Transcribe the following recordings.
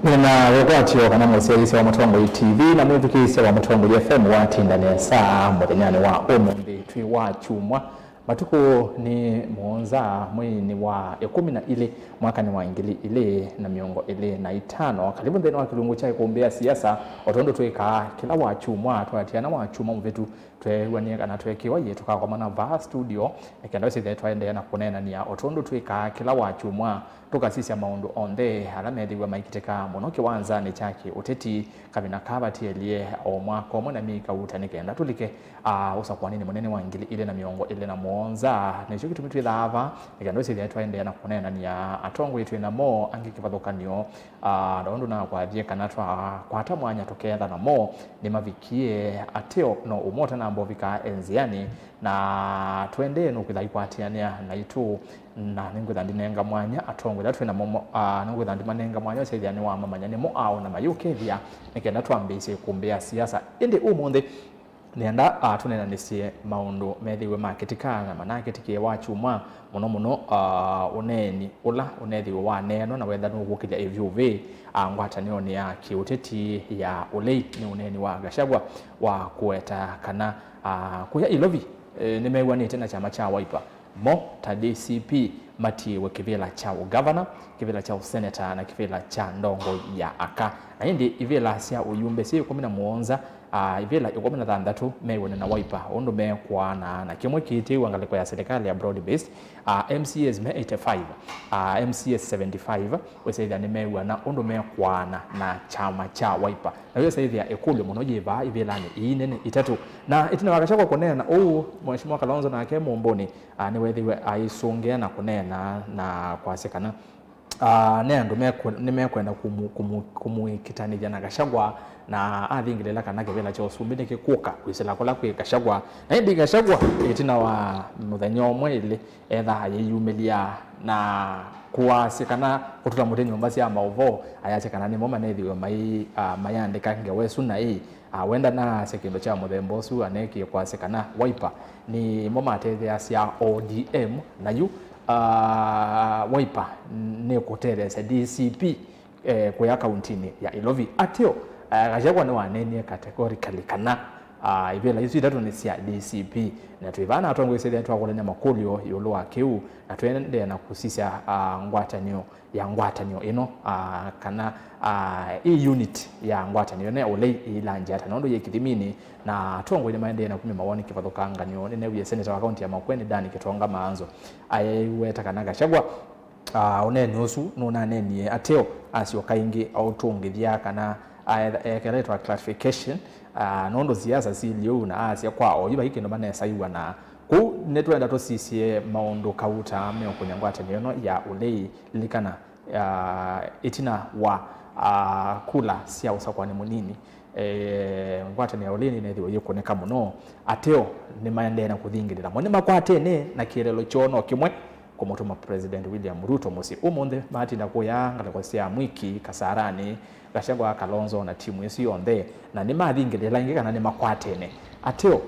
Nina rogwatio kana muserisi wa Mutongo TV na mwivikise wa Mutongo FM watinda nesa muthenyani wa umuthi twi wa chumwa matuko ni muonza mwini wa 12 mwaka ni wa ingili ile na miongo ile na itano karibu ndeno wa kilungu cha kuombea siasa otondo tweka kila wa chumwa twatiana wa chumwa mvetu twewania kana twekiwa yetu kwa maana va studio ekenda wese twaende na kunena ni otondo tweka kila wa chumwa tukasisi maundu onde alamedi wa maikiteka munoke wanza ni chaki uteti kabina kabati elie omwako mona mika utanigenda tulike usa kwa nini munene wa ingili ile na miongo ile na muonza nisho kitu mitu lava ekenda wese twaende na kunena ni atongo yetu na mo angikivathokanio ndondo na kwa die kana twa kwata mwanya tokenda na mo ni mavikie ateo no umota na mbovika enziani na twende no kwithaikwatiania na itu na ningwitha ndinenga mwanya atongo latwe na momo ningwitha ndimanenga mwanya sethiani wa mamanyane mo ao na mayukethia nikenda twambise kumbea siasa indi umunthe nenda tunena nisie maundu methiwe marketikana manaketikie wa chuma muno uneni ula unethiwe wa neno na wetha nugukiria evyuve ngwatanio ni ya kiuteti ya ulei ni uneni wa Gachagua wa kueta kana kuya ilovi nimewanite na chama cha Wiper mo ta DCP matiwe kivela cha governor kivela cha senator na kivela cha ndongo ya aka na indi ivela sia uyumbe si 11 ivela 13 mewone na Wiper ondo mekwa na kimwe kiti wangaliko ya serikali ya broad based MCS me 85 MCS 75 wese ni mewa na ondo mekwa na chama cha Wiper na hiyo saizi ya ekulu munojiva ivela ni inene itatu na itina wakashakwa kunena na mheshimiwa Kalonzo na ake Mumboni ni wethiwe aisongea na kunena na kwa sekana nendo nimekwenda kumuikitanithia na Gachagua na athingilela kana kivela cha usumbini kikuka kwisela kola kwi Gachagua na ndi Gachagua itina wa muthenyo omwe ile etha yeyumilia na kuwasikana kutula mutheni mbasi ya maovo ayachekana ni moma nethiwe mayandika ngewesu na wenda na sekindo cha muthembo su aneki kwasikana Wiper ni moma atethia cia ODM na yu Wiper ne kuteresa DCP kwa kauntini ya Ilovi ateo Gachagua ni wanenie categorically kana ivela hizo itatu ni cia DCP na tuivana atongo isede twakolenya makulio yolwa kiu na twende na kusisia ngwatanio ino kana unit ya ngwatanio ne ole ilanja ta nondo yekithimini na tongo ile maende na kumi mawoni kivathokanganio ne wiye senator wa county ya Makueni Dani Kitonga Maanzo aiweta kana Gachagua unene usu nona nenie ateo asio kaingi autungithia kana ekeretwa clarification nondo siasa silio na asia kwao yiba hiki ndo manesa iwa na ku netwenda to sisie maondo kauta me okunyangwata nyono ya ulei likana itina wa kula sia usakwani munini ngwata ne uleni ne thiwe yokoneka muno ateo ni maende na kuthingirira mone makwate ne na kirelo chono kimwe kumutuma President William Ruto musi umunthe matinda kuyanga kwa sia mwiki Kasarani Gachagua Kalonzo na timu yesi yonde na ni mathingirira ingi kana ni makwatene ateo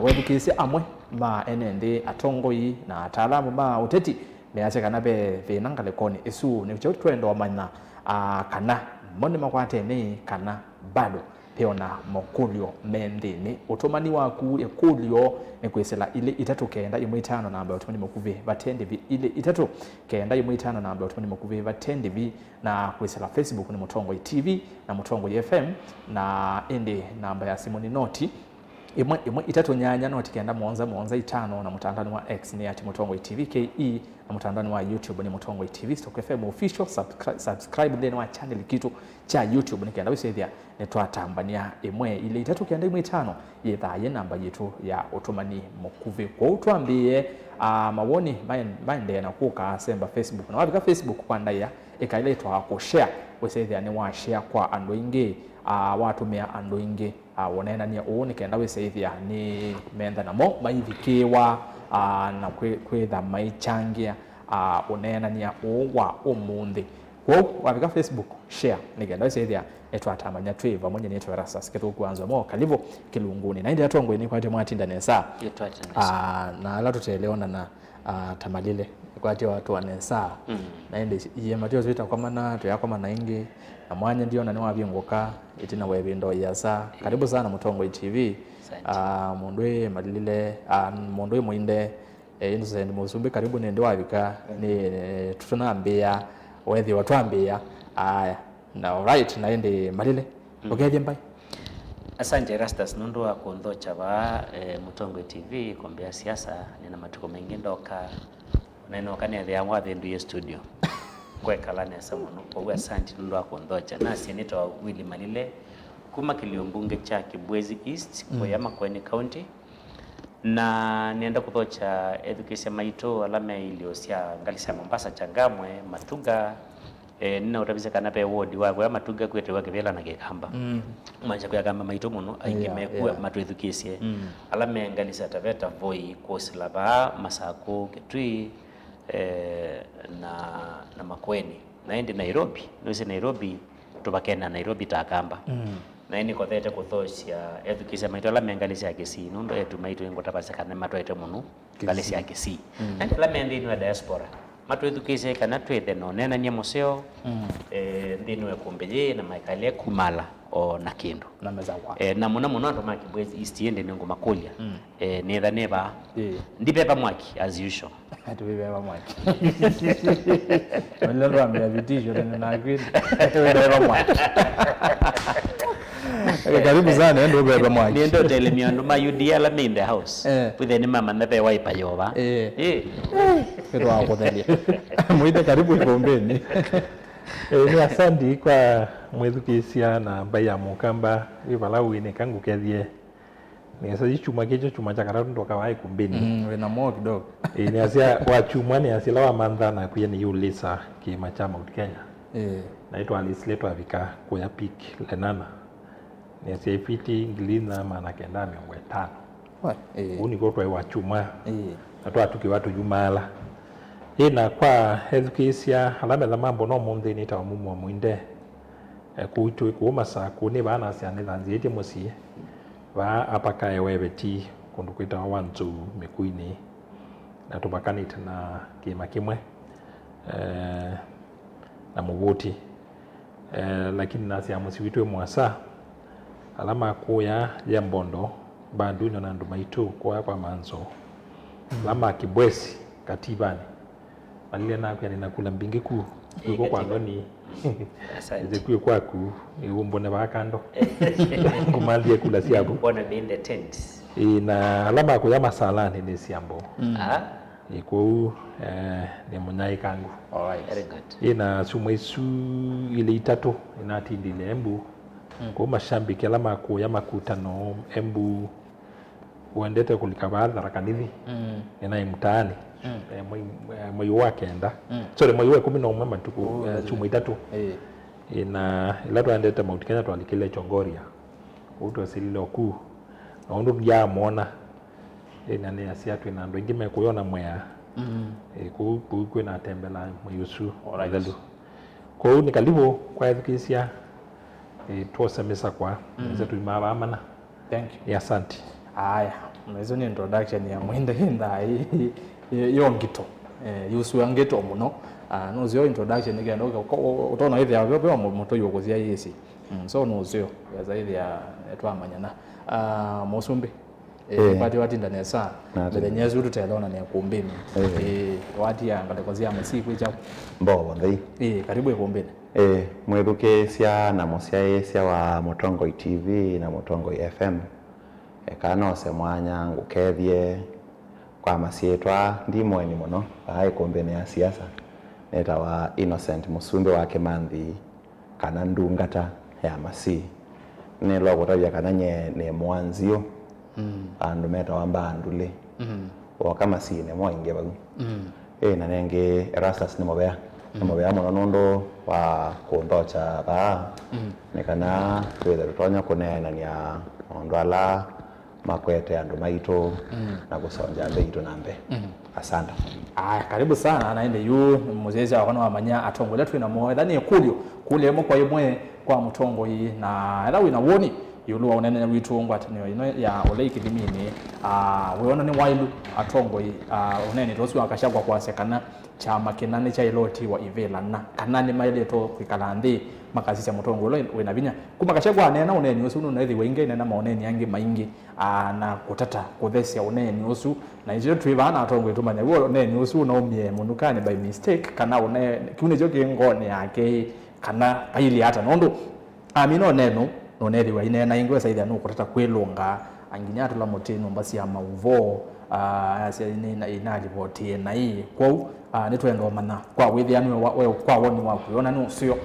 webukise amwe ma enende atongoi na ataalamu ma uteti meache kana be venangale koni esu ni cyo twendo amana kana mone makwatene kana bado peona mokulio mendini utomani waku ekulio nekwesela ile itatu kenda imwe 5 namba utomani mokuve batendi ile itatu kenda imwe 5 namba utomani mokuve batendi na kwesela Facebook ni Mutongo TV na Mutongo FM na ende namba ya Simoni Noti imwe itatu nyanya noti kenda monza 5 na mtandao wa X ni ati Mutongo TV KE na mtandao wa YouTube ni Mutongo TV Stock FM official subscribe then wa channel kitu cha YouTube ni kenda wisethia netwatambania imwe ile itatu kenda imwe 5 yethaye namba yetu ya otomani mokuve kwa utwambie mawoni maende na kuka semba Facebook na wabika Facebook kwa ndaya ikailetwa ku share wisethia ni wa share kwa ando ingi watu mea ando ingi wonena ni uone kenda wisethia ni menda na mo maivikiwa na kwetha maichangia unena ni uwa umundi kwa wabika Facebook share nigenda wisethia etwatamanya twiva mwenye netwa Rasas ketu kuanza mo kalivo kilunguni na indi atongo ni kwate mwatinda nesa na ala tuteleona na tamalile kwati watu wanesa na indi iye matio zwita kwa mana to yakoma na ingi na mwanya ndio na niwa bingoka itina webindo yasa karibu sana Mutongo TV mundwe malile mundwe muinde Innocent Musumbi karibu nende wabika ni tutunambia wethi watwambia na right na indi malile ogeje mbai. Asante Rastas nundu wa kuondhocha ba Mutongo TV kombea siasa nina matuko mengi ndoka neno kane ya mwabe ndu studio kwa kalani ya samono kwa asante nundu wa kuondhocha nasi nito Willy Malile kuma kiliombunge cha Kibwezi East kwa yama Makueni County na nienda kuthocha education maito alame iliosia ngalisa Mombasa Changamwe Matuga nina utabize kana pe ward wa Matuga kwete wa Kivela na Gekamba manja kwa kama maito muno aingime kwa matu education alame ngalisa Taveta Voi Kosilaba Masako Kitui na Makueni naende Nairobi nose Nairobi tubakena Nairobi takamba na ini kothete kuthocia education maito alame ngalisa Kisii nundo etu maito ngotapasa kana matu ete muno ngalisa Kisii ande alame ndini wa diaspora matu education kana twethe no nena nye museo ndinwe kumbeje na maikale kumala o na kindu na mezawa na muna ndo Kibwezi East yende ngo makulia netha neba ndibeba mwaki as usual atubeba mwaki wala ambia vitisho na agree ndibeba mwaki karibu sana ndio beba mwaki ndio tele miando ma UDL in the house with the mama na be wipe yoba pero hapo ndani muite karibu ibombeni ni asante kwa mwethukisia na mbaya mukamba ibalau ine kangu kethie ni sasa chuma kicho chuma cha karatu ndo kawai kumbeni wena mo kidogo ni asia wa chuma ni asila wa mandha na kuya ni ulisa ki machama Kenya naitwa Alisleto Avika kuya pik lenana ni asia ifiti ngilina maana kenda 500 uni kwa wa chuma atwa tuki watu jumala ina kwa education alame la mambo no monde ni ta mumu muinde kuitwe kuoma sa kune bana siane danziete mosie ba apaka ewebeti kundu kwita wanzu mikuini na tubakanita na kima kimwe na mubuti lakini nasi amusibitwe mwasa alama kuya ya mbondo bandu ino nandu maitu kwa manzo alama Kibwezi katibani malile na kwa ninakula mbingi ku uko kwa ngoni ezekwe kwaku iwombone bakando kumalie kula siabu bona be in the tent na alama ko ya masalani ni siambo iko ni munyai kangu alright very good ina sumaisu ile itatu inatindile embu ko mashambiki alama ko ya makutano embu uendete kulikabadha rakanithi ina imtani mwezi wake enda sorry mwezi wa 11 matuku chuma itatu ina ilato andete Mount Kenya twalikile Chongoria uto sililo ku na ndo ya mona ina ne asia tu ina ndo ngime kuyona mwea ku na tembela muyusu oraidalu ko ni kalibu kwa education tuosemesa kwa zetu mama amana thank you asante haya mwezo ni introduction ya mwende hinda yongito yusu yangeto muno no zio introduction again utona hivi hapo moto yogozia yesi so no zio ya zaidi ya twamanyana Musumbi pati wati ndani sana mbele nyezu tutaelewana ni kumbini wati ya ngalekozia masiku icha mbobo ndai karibu kumbini mwethuke cia na mucia cia wa Mutongo TV na Mutongo FM kana ose mwanya ngukethie kwa masietwa ndimwe ni muno ai kombene ya siasa neta wa Innocent Musumbi wa Kimanthi kana ndungata ya masi ne logo tabia kana nye ne mwanzio andu meta wamba andule wa kama si ne moinge bagu na nenge Erastus ni mobea muno nondo wa kondocha ba ne kana twethe rutonya kunena nia ondwala makwete andu maito na kusonja mbeito nambe asante karibu sana anaende yu muzezi akona wamanya atongo letu ina moyo dhani kulio kule mo kwa yemwe kwa Mutongo hii na ela wina woni yulu unene witu ngwatanio ino ya ole kidimini weona ni wailu atongo unene tosu akashagwa kwa sekana chama kinane cha iloti wa ivela na kanane maile to kwikalandi makasi cha mutongo lo wena binya kuma kashagwa nena unene usu no nathi wenge nena maoneni yangi maingi na kutata kuthesia unene usu na ijo twibana atongo itumanya wo unene usu no mie munukane by mistake kana une kiune joke ngone yake kana kaili hata nondo amino neno no nethi wa ine na ingwe saidha no kutata kwelonga anginyatu la moteno mbasi ya mauvo asia ina ripoti na hii kwa nitwendo mana kwa withianu we kwa woni waku yona no sio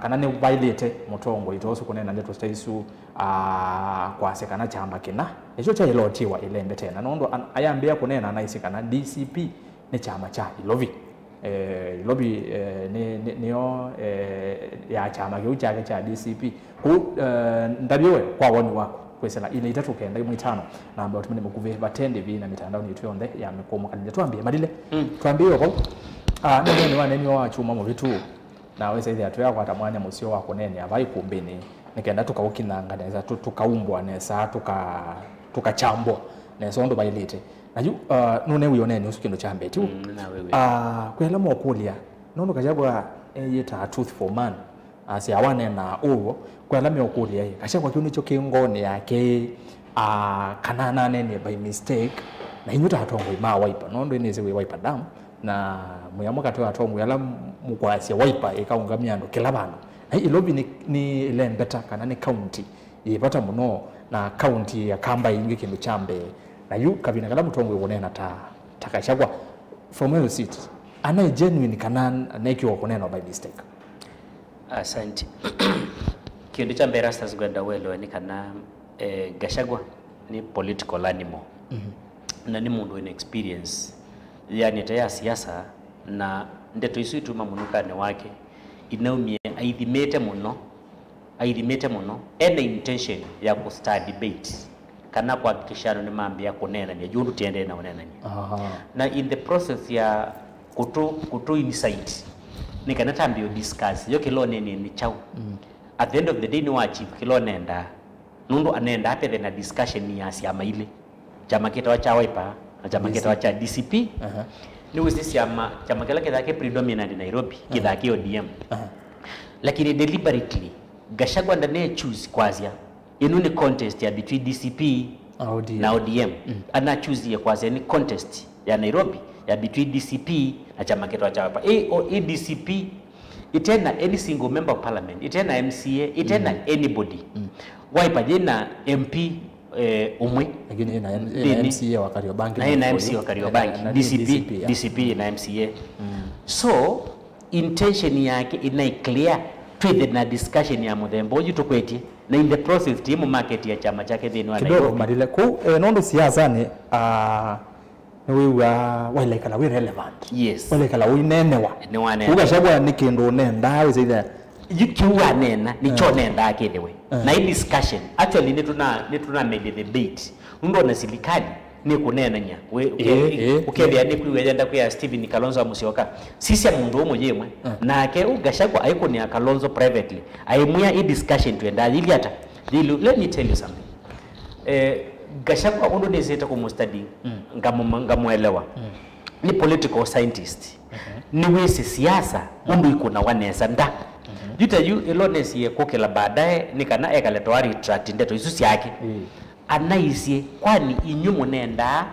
kana ne violate mutongo itosu kunena ndeto staisu kwa sekana chamba kina echo cha ilotiwa ilembe tena nondo ayambia kunena na isikana DCP ne chama cha ilovi ilovi niyo ya chama kiuchake cha DCP ku ndabiwe kwa woni wako kwesela ile itatu kenda mu 5 na ambao tumene mukuve batende vi na mitandao ni tuyonde ya mikomo kanile tuambie madile tuambie ko nene waneni wa chuma mu vitu na wese ile atu yako atamwanya musio wako nene abai kumbeni nikaenda tukaukinanga neza tukaumbwa nesa tukachambwa nesa ndo bailite naju none uyonene usikindo chambe tu na wewe kwela mo kulia nono kajabwa yeta truth for man asi awane na uwo kwela me okulia kasha kwa kiuni cho kingone yake kanana nene by mistake na inyuta atongo ima wiper nondo ineze we wiper dam na muyamoka to atongo yala mukwasi wiper ekaungamya ndo kila bantu na ilobi ni lembeta kana ni county ipata muno na county ya kamba ingi kindu chambe na yu kabina kala mutongo yonena takashagwa from your seat ana genuine kana nekiwa kunena by mistake. Asante. Kindu cha mbera sasa gwenda welo ni kana Gachagua ni political animal. Na ni mundu ina experience yani taya siasa na ndeto isu ituma munukane wake inaumie aidhimete muno ene intention ya ku start debate kana kwa kishano ni mambo ya kunena ni jundu tiende na unena ni na in the process ya kutu insight ni kana tambio discuss yo kilo nene ni chau at the end of the day ni wachieve kilo nenda nundu anenda hape na discussion ni asiama ile chama kita cha Wiper na chama kita cha DCP ni wisi chama kila kidhake predominant Nairobi kidhake ODM lakini deliberately Gachagua ndane choose kwazia inuni contest ya between DCP na ODM ana choose ya kwazia ni contest ya Nairobi ya between DCP na chama kita cha Wiper DCP itena any single member of parliament itena MCA itena anybody Wiper jina MP umwe lakini ina MCA wa Kariobangi na ina MCA wa Kariobangi DCP na MCA so intention yake ina clear tweet na discussion ya Muthemboji tukwetie na in the process timu market ya chama chake thini wa Nairobi madile ku nondo siasa ni wewe wale kala we relevant yes wale kala we nenewa ni wane Gachagua ni kindu nenda we either yukiwa nena ni chonenda akidewe na hii discussion actually ni tuna made debate ndo na silikali ni kunena nya ukebya ni kuwenda kwa Stephen Kalonzo Musyoka sisi mundu omwe na ke Gachagua aiko ni Kalonzo privately aimua hii discussion tuenda ili hata let me tell you something Gachagua ndo nezeta ku study ngamuelewa ni political scientist ni wese siasa ndo iko na wanesa nda juta yu elones ye kokela baadaye nikana ekaleto retract ndeto isusi yake anaisie kwani inyumo nenda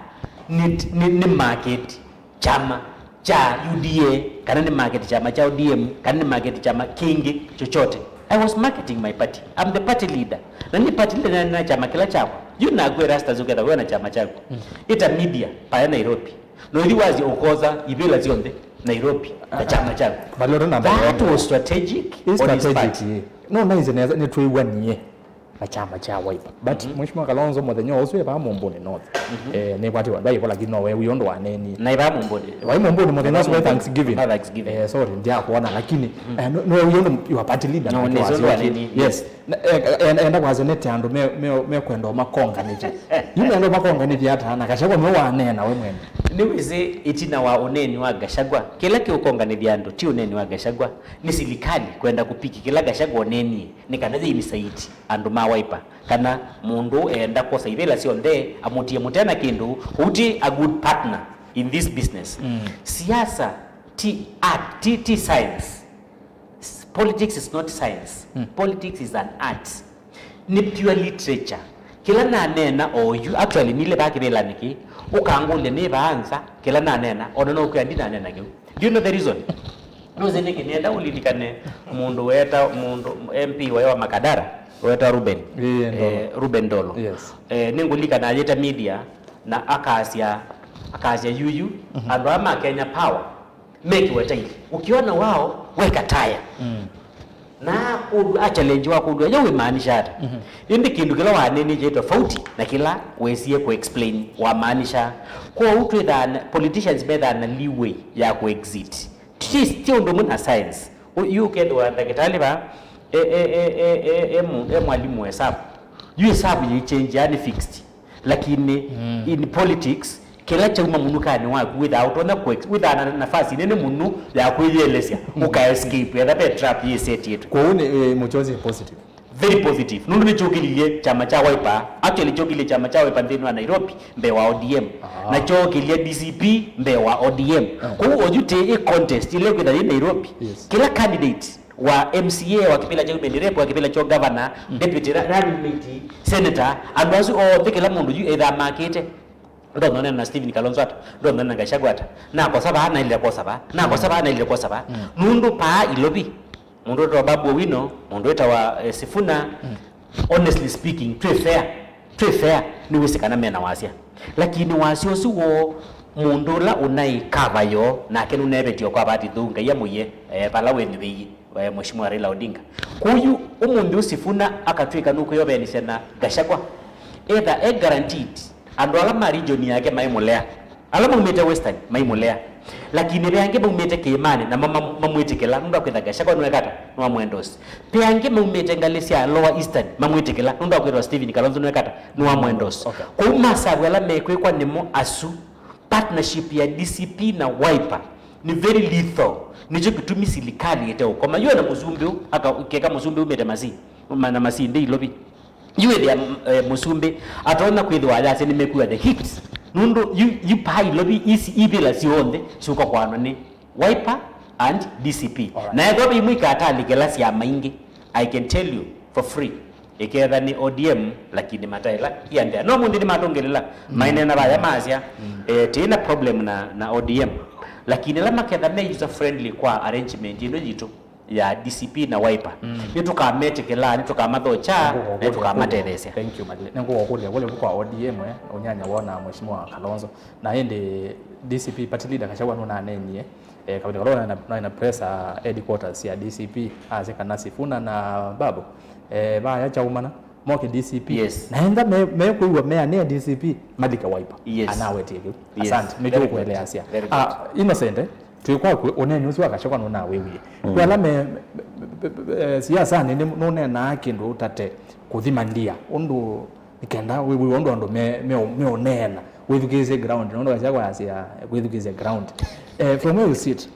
ni market chama cha UDA kana ni market chama cha ODM kana ni market chama kingi chochote I was marketing my party I'm the party leader na ni party leader na chama kila chako you na gwe rasta zuketa wewe na chama chako ita media pa Nairobi no iliwazi okoza ibila zionde Nairobi na chama chako baloro na that was strategic no nice ni tuiwanie na chama cha Wiper but mheshimiwa Kalonzo Muthenyo oswe ba Mumbuni north ne kwati wa dai kola kino we uyondo waneni na iba Mumbuni wa Mumbuni Muthenyo so Thanksgiving Thanksgiving sorry ndia kuona lakini no uyondo you are party leader no nezo waneni yes enda kwazo nete andu me kwenda makonga nje yume ndo makonga nje hata na Gachagua me wanena we mwene ni wizi itina wa uneni wa Gachagua kila kiukonga ni andu ti uneni wa Gachagua ni silikali kwenda kupiki kila Gachagua uneni ni kanaje imisaiti andu ma Wiper kana mundu enda kwa saivela sionde amutie mutena kindu uti a good partner in this business. Siasa ti art ti science. Politics is not science. Politics is an art. Ni pure literature. Kila na nena you actually nile baki bela niki ukangule ne baanza kila na nena onono kwandi na nena giu. Do you know the reason? No zeneke nenda ulilikane mundu weta mundu MP wa Makadara weta Ruben Ndolo. Yes. Ningulika na yeta media na akasia yuyu andu ama Kenya Power make wetaili ukiona wao weka taya na challenge wako ndio yewe maanisha hata indi kindu kila waneni je tofauti na kila wesie ku explain wa maanisha kwa utu than politicians better than leeway ya ku exit still ndo muna science you get wa daktari ba mwalimu wa hesabu you hesabu change yani fixed lakini in politics kila chuma munukani waku without nafasi nene munu ya kuielezea uka escape ya that trap ye set yetu kwa une Muchozi positive very positive nundu nichokilie chama cha Wiper actually chokilie chama cha Wiper ndeni wa Nairobi mbe wa ODM na chokilie DCP mbe wa ODM kwa hiyo ojute a contest ile kwa Nairobi kila candidate wa MCA wa kipila cha rep wa kipila cha governor deputy running senator adwasu kila mundu yu either market ndo none na Stephen Kalonzo ata ndo none na Gachagua ata na kwa sababu hana ile kosa ba na kwa sababu hana ile kosa ba mundu pa ilobi mundu wa Babu Owino mundu wa Sifuna honestly speaking too fair ni wisikana mena wasia lakini wasio suwo mundu la unai kavayo na kenu nebetio kwa bati thunga ya muye pala weni bi Mheshimiwa Raila Odinga kuyu umundu Sifuna akatwika nuko yobenisha na Gachagua either guaranteed andu alama region yake maimulea alama umete western maimulea lakini beange umete Kiimani na mamwetekela ndo akwetha Gachagua nwekata no mwendos beange umete Ngalesia lower eastern mamwetekela ndo akwetha Stephen Kalonzo nwekata no mwendos kwa masabu ala mekwe kwa nimo asu partnership ya DCP na Wiper ni very lethal nicho kitumi silikali yete uko majua na Musumbi akakeka Musumbi umete masi ndi lobi you the Musumbi ataona kwithwa yase nimekuwa the hits nundo you pay lobby isi ibila sionde suko kwano ni Wiper and DCP na yagoba imwika atali gelasi ya maingi I can tell you for free iketha ni ODM lakini mataila yande no mundi ni matongelela maine na baya mazia tina problem na ODM lakini lama ketha me user friendly kwa arrangement ino jitu ya DCP na Wiper nitukamete kila nitukamathocha nitukamatethesya thank you madle nengo okulia wale kwa ODM onyanya wona Mheshimiwa Kalonzo na ende DCP party leader Gachagua nuna nenie kabla kalona na pressa headquarters ya DCP azeka na Sifuna na Babu baya chaumana moke DCP yes. naenda me kuwa me ne DCP madika Wiper yes. anaweteke asante mejo kuelea asia innocent tulikuwa oneni usiwa Gachagua nuna wewe kwa lame siasa nene none na kindu utate kuthimandia undu ikenda wewe ondo me onena withukize ground nondo Gachagua asia withukize ground from where you sit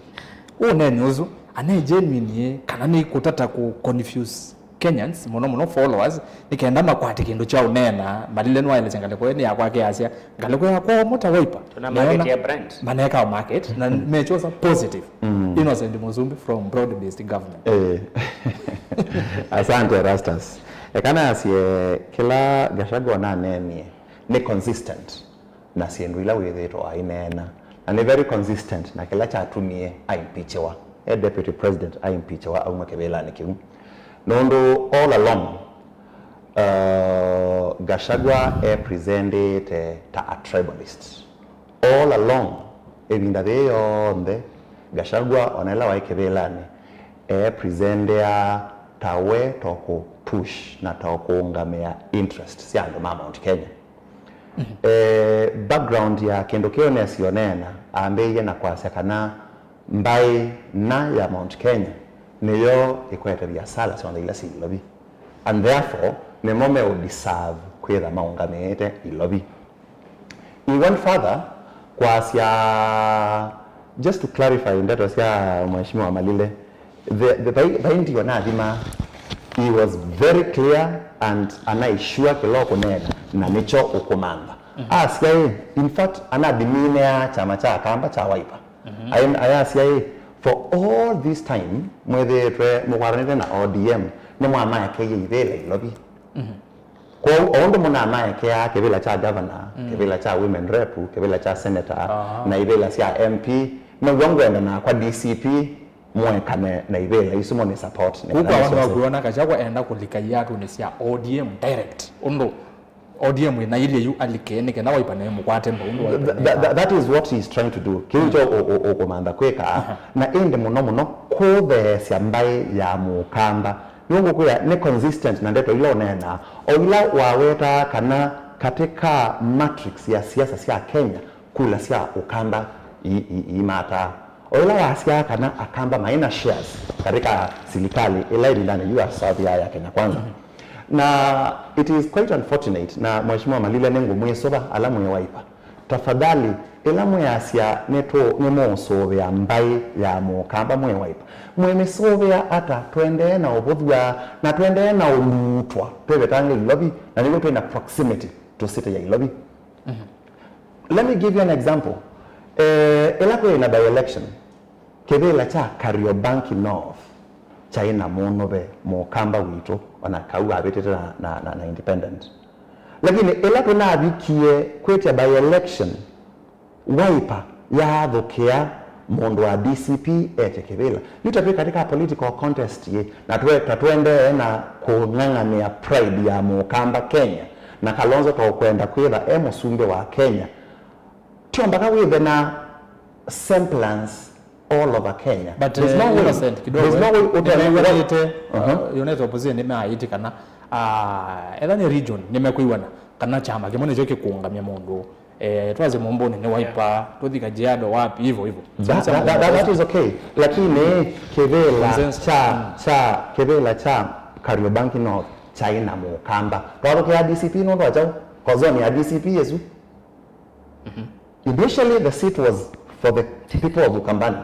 oneni uzu ane genuine kana ni kutata ku confuse Kenyans mono followers nikenda makwati kindu cha unena malile nwa ile ngale kwa ni yakwake asia ngale kwa kwa mota Wiper tuna market ya brand maneka market na mechosa positive Innocent Musumbi from broad based government asante Rastas kana asie kila Gachagua na nenie ni consistent na siendwila withetwo ainena na ni very consistent na kila cha atumie aimpeachwa deputy president aimpeachwa au makebela nikimu nondo all along Gachagua presented ta a tribalist all along ebinda beyonde Gachagua onela waikebelani presentia tawe toko push na takuungamia interest si ando Mount Kenya background ya kendo kio ne sionena ambeye na kwasa kana mbai na ya Mount Kenya niyo ikwete biasala sonde ila silabi and therefore ne mome o deserve kwitha maungamite ilobi. He went further kwa sia, just to clarify ndeto sia Mheshimiwa Malile, the baindi wanadima, he was very clear and anaishua kiloko nena na nicho ukumanga. Asia in fact anadimine chama cha kamba cha Wiper. Asia for all this time mwethe mwaranite na ODM ne mwama yake yithele lobby. Kwa ondo muna yake ya kebila cha governor, kebila cha women rep, kebila cha senator, na ibela cha MP, na wongwenda na kwa DCP mwekane na ibela isumo ni support ne. Kuko abantu bakuona Gachagua enda kulika yatu ni cia ODM direct. Ondo ODM na ile yu alikene kana Wiper na mukwate mbo. That is what he is trying to do. Kijo okomanda kweka na ende muno kube cia mbai ya mukamba. Nungu kuya ne consistent na ndeto ilo nena oila waweta kana katika matrix ya siasa cia Kenya kula cia ukamba imata oila wasia kana akamba maina shares katika serikali ila ndani US South ya Kenya kwanza. Na it is quite unfortunate na Mheshimiwa Malile nengu mwesoba alamu ya Wiper. Tafadhali elamu ya asia neto nemo sovea mbai ya mukamba mwe Wiper. Mwe sovea ata twende na obodwa na twende na ulutwa. Twebe tangi lobby na niko twende proximity to city ya lobby. Let me give you an example. Elako ina by election. Kebela cha Kariobangi North. China monobe mukamba wito wana kau abetete na independent. Lakini elako na abikie kwetia by election Wiper ya dhokea mondo wa DCP kebela. Nitape katika political contest ye na tuende na kung'ang'ania pride ya mukamba Kenya na Kalonzo to kwenda kwitha musumbe wa Kenya. Tiomba withe na semblance all over Kenya. But there's no way United Opposition nimeaiti kana edani region nimekuiwana kana chama kimone choke kuungamia mundu twaze Momboni ni Wiper tuthika Jiado wapi hivyo that is okay, lakini kebela cha Kariobangi North China mukamba twaro kia DCP ndo achao kozoni ya DCP yesu. Initially the seat was for the people of Ukambani.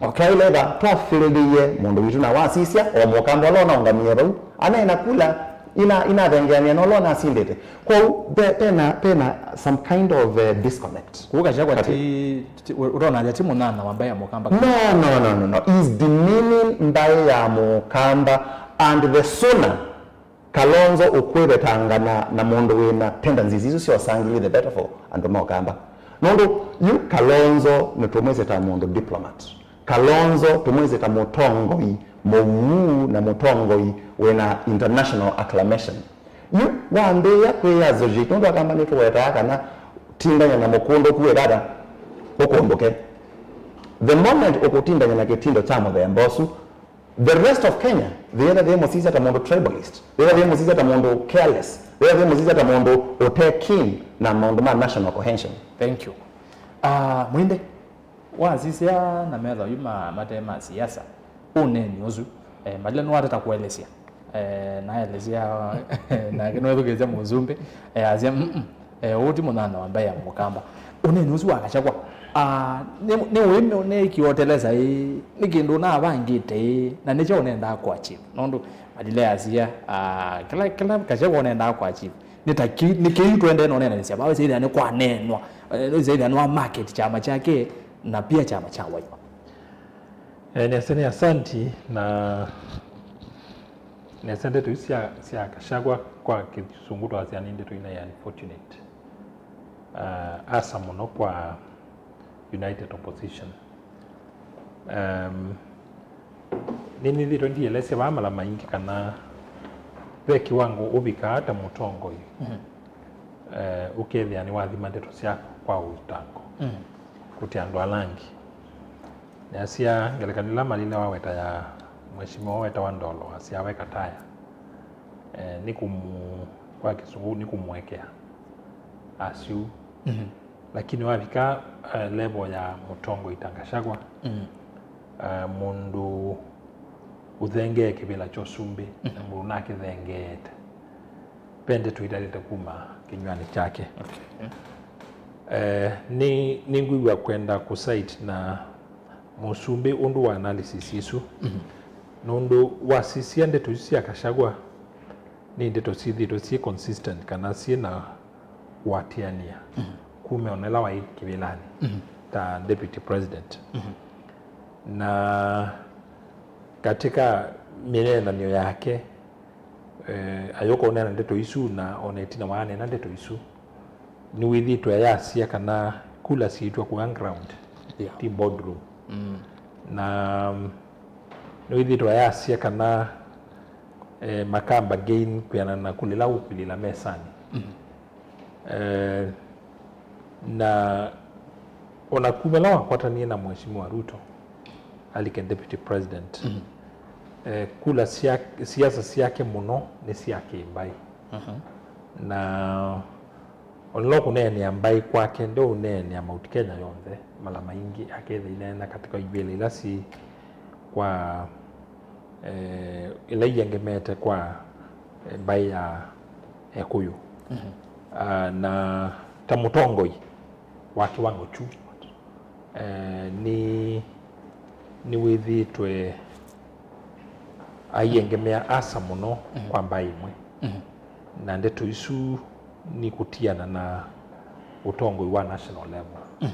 Okay, later twafiliye mundu witu na wasisia o mukamba lona ungamia bau ana inakula ina vengeania no lona asindete kwa pena some kind of disconnect. Kuka chakwa ti urona ya timu nana wambaye ya mukamba. No, is demeaning mbaye ya mukamba, and the sooner Kalonzo ukwebe tangana na mundu wina tendencies hizo sio sangili the better for and mukamba. Nondo you Kalonzo netumweze ta mundu diplomat. Kalonzo tumweze ta mutongoi momu na mutongoi wena international acclamation. You wande ya kweya zoji nondo akamba netu weta kana tindanya na mukondo kuwe dada okomboke. The moment okutindanya na kitindo chamo the embosu, the rest of Kenya, the other day mosisi ata mondo tribalist, the other day mosisi ata mondo careless, the other day mosisi ata mondo ote keen na mondo ma national cohesion. Thank you. Mwinde wazisia na medha yuma matema siasa uneni ozu madile no atata kuelesia na elesia na kino thugeza muzumbe azia oti munana wambaye ya mukamba uneni ozu Gachagua ne weme ne kioteleza ni kindu na abangite na nicho unenda kwa chief nondo madile azia kila Gachagua unenda kwa chief ni twende no nena nisia bawe zaidi kwa nenwa zaidi anwa market chama chake na pia chama cha Wiper. Nesene asanti na nesende tu sia Gachagua kwa kisunguto asianinde tu ina ya unfortunate asa muno kwa United Opposition. Nini thiro ndielese bamala maingi kana beki wangu ubika hata mutongo ukethia ni wathima ndeto cia kwa utango kutiandu alangi nasia ngelekanila malile waweta ya Mheshimiwa weta wa Ndolo asia weka taya kwa kisungu ni kumwekea asiu lakini wafika level ya mutongo itangashagwa mundu uthenge kibila chosumbi na muruna kithengete pende tuitarite kuma kinywani chake. Ni ngwiwa kwenda ku site na musumbi undu wa analysis isu nundu wasisia ndeto cia Gachagua ni ndeto cithito cie consistent kana cie na watiania kume onela wa kibilani ta deputy president na katika mienenanio yake ayoko onena ndeto isu na onetina wane na ndeto isu ni withitwe yacia kana kula ciitwa ku ground ti boardroom na ni withitwe yacia kana makamba gain kuyana na kulila upilila mesani na ona kumela wakwatania na mheshimiwa Ruto alike deputy president kula siasa siake muno ni siake mbai na onloko nene ambai kwake ndo nene ya Mount Kenya yonthe mala maingi akethe inena katika ibele ilasi kwa ila yengemete kwa mbai ya Ekuyu na tamutongoi wa kiwango chu ni withitwe ayengemea asa muno kwa mbai imwe na ndeto isu ni kutiana na utongoi wa national level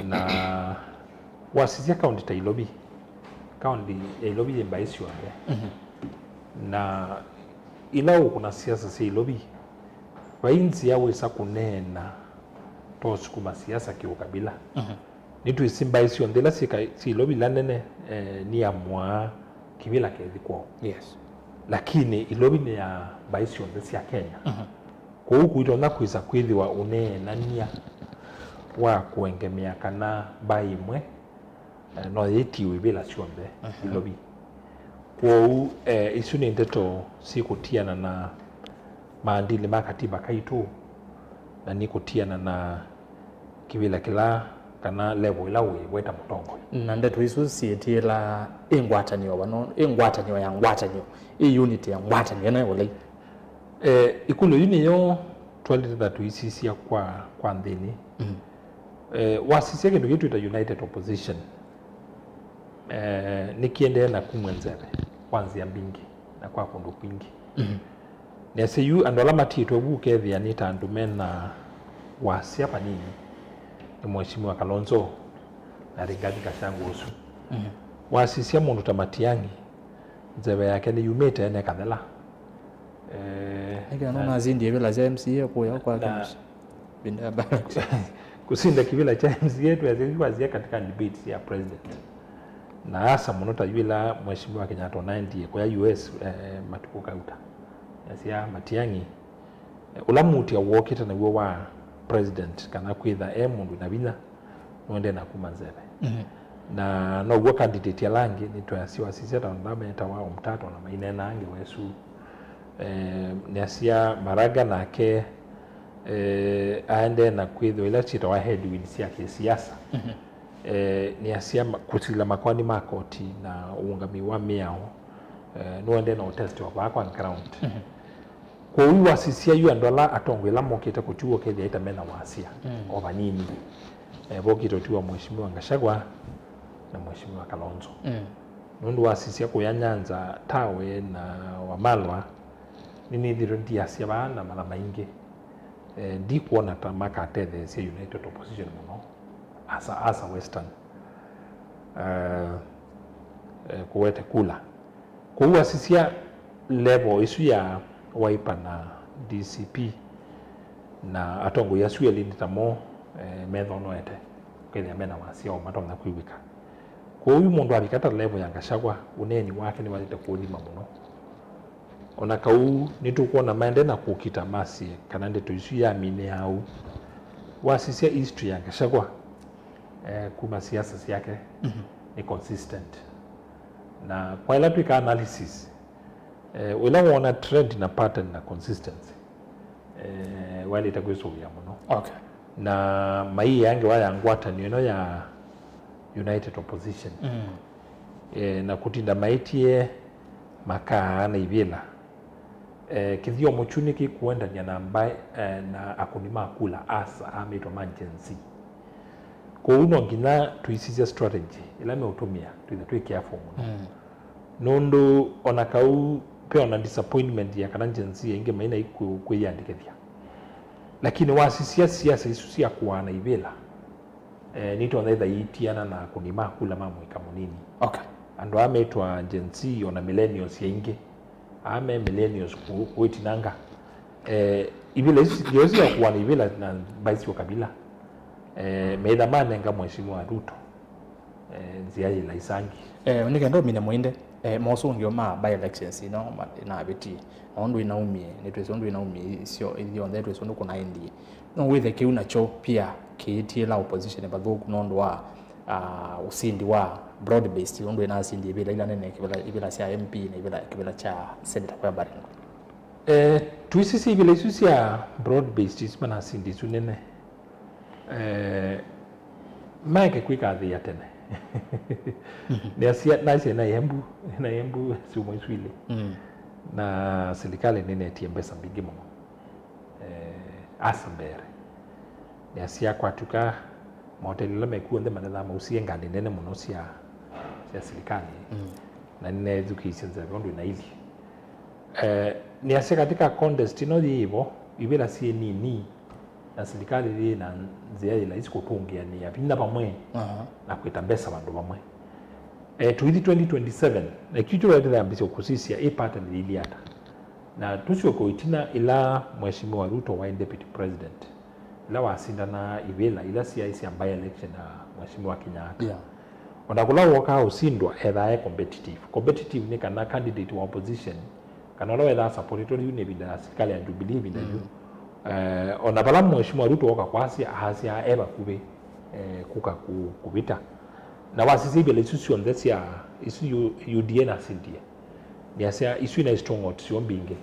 na wasizia county Nairobi county ya Nairobi mbaisi wande na ilao kuna siasa si Nairobi wainzi yawe sa kunena tosu kuma siasa kiukabila nitu isimbaisi wande la si Nairobi lanene ni amwa kibila kethi kwao lakini Nairobi ni ya baisi wande si ya Kenya kwa huku itona kuisa kwithiwa unenania wa kuengemea kana bai imwe no yetiwe bila ciombe Nairobi kwa isu ni ndeto si kutiana na maandili ma katiba kaitu na ni kutiana na kibila kila kana level ila weta mutongo na ndeto isu sietila ingwatanio wano ingwatanio ya ngwatanio unity ya ngwatanio na wale ikulu yini yo twalita tuisisia kwa ndini wasisia kindu kitu ita united opposition nikiende na kumwenzebe kwanzia mbingi na kwa kundu kwingi nese yu andola matitwe buke thia ni tandume na wasia panini ni mheshimiwa Kalonzo na Rigathi Gachagua usu wasisia mundu tamatiangi nzebe yake ni yumete ene kathela ega nona zindi bila za MCA kwa kama binda ballot kusinda kibila cha MCA tu yazikuwa katika debate ya president na hasa munota yula mheshimiwa Kenyatta 90 kwa US matuko kauta yasia matiangi ulamuti ya wokita na wa president kana kwitha mundu na binya nonde na kumanzebe na no go candidate ya langi ni twasiwa sisi ndame tawa mtato na mainena ange wesu niasia Maraga nake aende na kwitho ila chita wa headwinds ya kisiasa niasia kusila makwani makoti na uungami wa miao nuende na test wa kwa ground kwa hiyo wasisia yu andola atongwela mokete kuchuo kile ita mena wasia obanini bokito tuwa mheshimiwa Gachagua na mheshimiwa Kalonzo nundu wasisia kwa Nyanza tawe na Wamalwa nini ndiro ndiasia bana mala maingi ndi kuona tamaka atethe cia united opposition muno asa western kuwete kula kwa wasisia level isu ya Wiper na DCP na atongo ya suya linditamo metho noete kenya mena wasia o matonga kwiwika kwa huyu mundu abikata level ya Gachagua uneni wake ni walite kuulima muno ona kau nitukuona maende na kukita masi kana ndeto isu ya mine au wasisia history ya Gachagua kuma siasa yake ni consistent na kwa ila tuika analysis wala wana trend na pattern na consistency wale itakuwa ya muno na mai yange wala ngwata ni no ya united opposition na kutinda maitie makaa na ivila kithio mochuniki kuenda na ambaye na akunima kula asa ameitwa manjensi kwa uno ngina tuisizia strategy ila meutumia tuithatwe careful nondo onakau pe ona disappointment ya kana njensi inge maina kwiyandikithia lakini wasisia siasa isu cia kuana ivila nito ndetha itiana na kunima kula mamwika munini okay ando ametwa njensi ona millennials yainge ame millennials kuitinanga ivila yosi ya kuana ivila na baisi wa kabila meitha manenga mheshimiwa Ruto nziai la isangi nikendo mine muinde moso ngio ma by elections no na abeti ondo inaumie nitwe ondo inaumie sio iyo ndeto sondo kuna endi no with the kiuna cho pia kiitie la opposition bathuku nondo wa usindi wa broad based ondo ina asindi bila ila nene kibila cha MP na kibila cha senator kwa Baringo tuisisi bila isusi ya broad based ismana asindi sunene maike kwika thia tene nasi na yembu sumo iswile na serikali nene tiembesa mbigi muno asambere nasi akwatuka moteli la mekuwa ndema na mausie ngani nene muno sia serikali na nene education za bondo na ili nasi katika contest no hivyo ibela si nini na serikali ile na nzia ile isi kutungia ni yapinda pamwe na kuitambesa bandu pamwe tuithi 2027 na kitu ile ambisho kusisia pattern ile hata na tusio koitina ila mheshimiwa Ruto wa deputy president ila wasinda na ivela ila CIC ambaye election na mheshimiwa Kenyatta ondakula woka usindwa etha competitive ni kana candidate wa opposition kana lo etha supported ni bidara serikali ya Jubilee bidaju ona bala mheshimiwa Ruto woka kwasi hasia eba kube kuka kubita na wasisi bele isusion thesia isu UDA na Cynthia ni asia isu ina strong option binge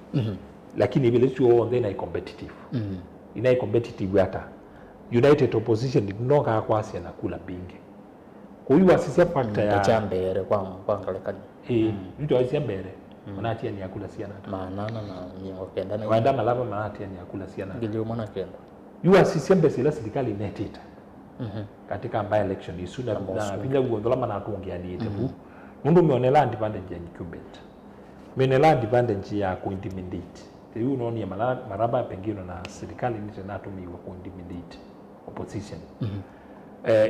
lakini bele isu on then competitive ina competitive hata united opposition ndinoka kwasi na kula binge kwa hiyo wasisi factor ya chambere kwa ngalekani ndio wasisi mbere manatia ni akula siana maana na nyingo kenda na wanda malava manatia ni akula siana ngilio mwana kenda yu asisembe sila serikali netita katika by election isuna na pinga uondola mana tuongea ni itebu mundu meonela independent ya incumbent meonela independent ya kuintimidate teyu unaoni ya maraba pengine na serikali ni tena tumiwa kuintimidate opposition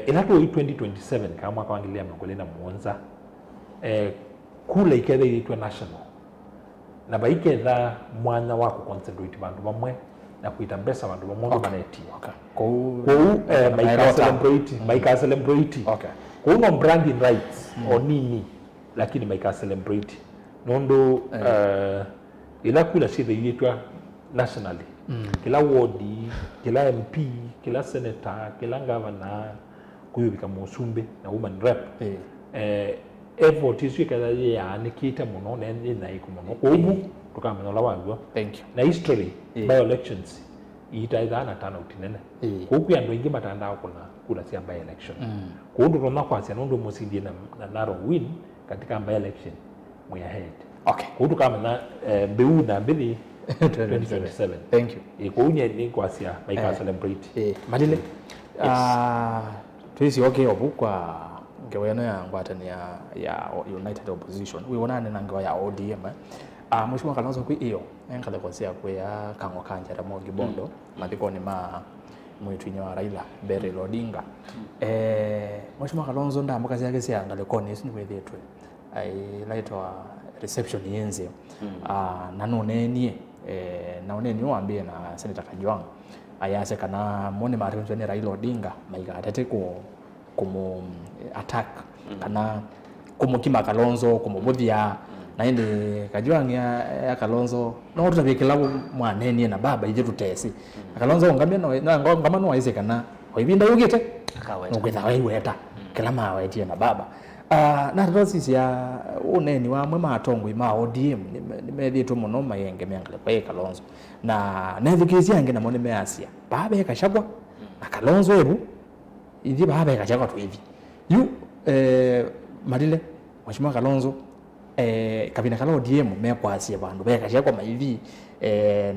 ilato 2027 kama kaangilia mngolena muonza kula iketha itwa national na baiketha mwana wako concentrate bandu bamwe na kuitambesa bandu bamwe banetia maika celebrate kwa no branding rights o nini lakini maika celebrate nondo ila kula shida itwa nationally kila ward kila MP kila senator kila governor kuyubika musumbe na woman rep effort isu kada ya nikita muno na na ikumono ko ubu tukamana lawango thank you na history by elections itaidha na tana utinene ko ku yando ingi matanda kula sia by election ko ndo na kwa sia ndo musindi na narrow win katika by election we ahead okay ko tukamana beu na mbili 2027 thank you ko unye ni kwa sia by celebrate madile tuisi okay obukwa ngeweno ya ngwatani ya United Opposition wionane na ngwa ya ODM mheshimiwa Kalonzo kwi iyo enkale konsia kwe ya kangwa kanja ra mogi bondo mathiko ni mwitwinya wa Raila Bere Odinga mheshimiwa Kalonzo ndambuka yake sia ngale koni sini wethetwe ai laitwa reception yenze na nonenie na oneni wambie na Senator Kajwang ayase kana mone marenzo ni Raila Odinga maiga atete kumu attack kana kumukima Kalonzo kumubuthia na indi Kajwang ya Kalonzo no tutabikila mwaneni na baba ije tutesi Kalonzo ngambe no ngama no waise kana oibinda yugite no kwetha waiweta kila mawe tie na baba na rosisi ya uneni wa mwe matongwe ma ODM nimethitwo muno mayenge mengale kwa Kalonzo na nethikisi yange na mone measia baba yakashagwa na Kalonzo ebu ithi baba yakashagwa tu hivi yu marile Mheshimiwa Kalonzo kabina kala ODM mekwasie bandu bekashia kwa maivi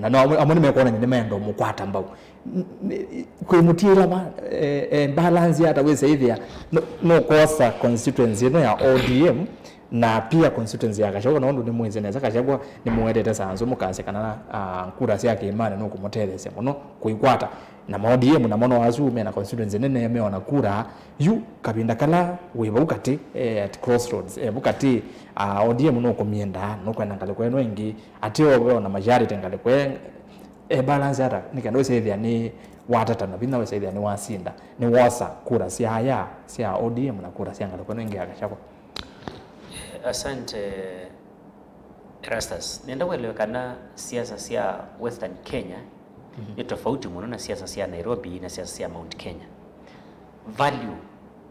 na no amoni mekona nyine mendo mukwata mbao kwimutira ba balance hata wese hivi no kosa constituency no ya ODM na pia constituency ya Gachagua na ni mwenze neza Gachagua ni muwedete sanzo mukansekana kura yake imani no kumotelese muno kuikwata na ODM na mono wazume na constituency nene yameona kura yu kabinda kala wiba ukati at crossroads bukati ODM no komienda no kwenda ngale kweno ingi atio na majority ngale kwen balance hata nikando sethia ni watata na bina sethia ni wasinda ni wasa kura sia haya sia ODM na kura sia ngale kweno ingi Gachagua. Asante Erastus. Nenda kuelewekana siasa sia Western Kenya ni tofauti muno na siasa sia Nairobi na siasa sia Mount Kenya. Value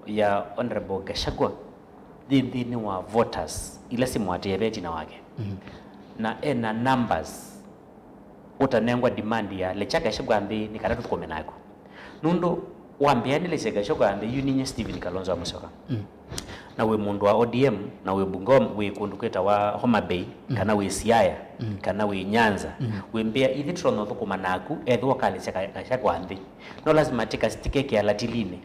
ya Honorable Gachagua ni wa voters ila si mwatebeti na wake. Na numbers utanengwa demand ya lecha Gachagua ambi ni karatu tukomenako. Nundo wambiani lecha Gachagua ambi yuninye Stephen Kalonzo wa Musyoka. Na we mundu wa ODM na we Bungoma we kundukweta wa Homa Bay kana we Siaya kana we Nyanza we mbea ithi trono thukuma naku ethwo kalisa Gachagua nthi no lazima tika stikeke ya latiline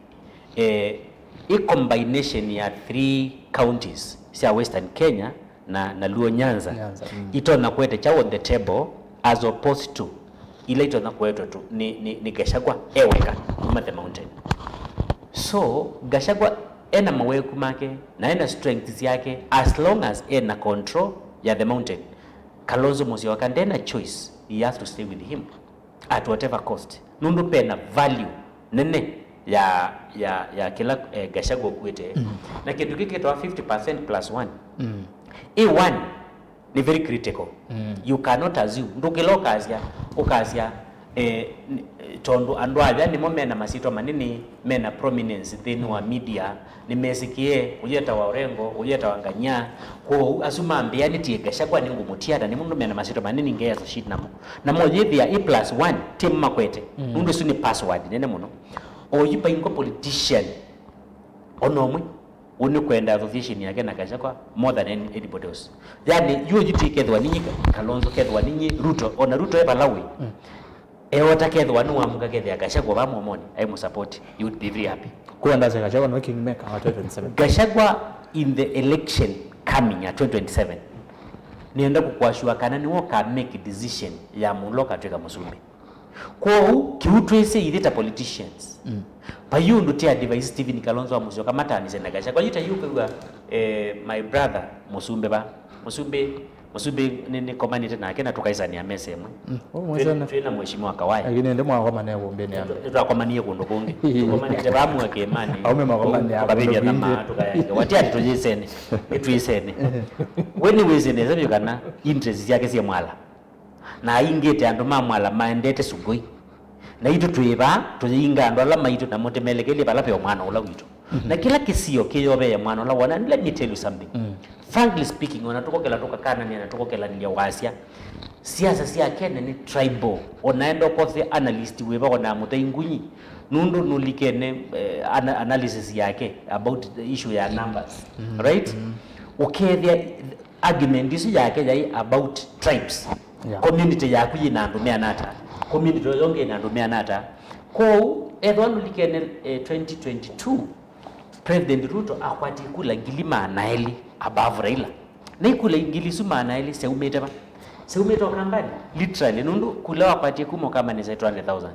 combination ya 3 counties sia Western Kenya na Luo Nyanza itona kwete cha on the table as opposed to ile itona kwetu tu ni Gachagua eweka kuma the mountain. So Gachagua ena maweku make na ena strengths yake as long as ena control ya the mountain. Kalonzo Musyoka ndena choice, he has to stay with him at whatever cost. Nundu pena value nene ya kila Gachagua kwete na kitu kike toa 50% plus 1 A1 ni very critical. You cannot assume ndukiloka azia ukazia tondo andwa ni mo mena masito manini mena prominence then wa media nimesikie uyeta wa Orengo uyeta wanganya ko asuma ambiani tie Gachagua ni ngumutia ni mundu mena masito manini ngeya so shit na mojethi ya E+1 tim makwete mundu suni password nene muno o yipa ingo politician onomwe uni kwenda association yake na Gachagua more than anybody else. Yani yuo jitikethwa ninyi Kalonzo kethwa ninyi Ruto ona Ruto eba lawi watakethwa nuwa mukakethia Gachagua bamomoni I mu support, you would be very happy. Kuanda za Gachagua no kingmaker wa 2027. Gachagua in the election coming at 2027 nienda kukwashua kana ni woka make decision ya muloka tweka Musumbi. Kwa kiutwese ileta politicians payundu tia device Stephen Kalonzo wa Musyoka matani sena Gachagua yuta yuka my brother Musumbi nini komani tena akena tukaisani ya mesemwe twena mheshimiwa Kawaya lakini ndemo akomane bombeni ando tutakomanie kundo kungi tukomani tebamu akemani aume makomane akabenya na ma tukayake watia tujisene etwisene weni wezene zabyo kana interest yake sia mwala na ingete ando mamwala maendete sugoi na ito tweba tuyinga ando ala maito na motemelekele bala pe omwana ola wito na kila kisio kiyobe ya mwana ola wana. Let me tell you something frankly speaking wanatokokela toka kana ni anatokokela ni wasia siasa sia Kenya ni tribal onaendo kothe analyst weba ona mutaingunyi nundu nulikene analysis yake about the issue ya numbers right okay the argument isi yake yai about tribes community yaku yinandumia nata community yonke inandumia nata ko edwanu likene 2022 President Ruto akwati kula ngilima naeli above Raila na ikula ingilisuma naeli seumeta kambani literally nundu kula wakwati kumo kama ni 200,000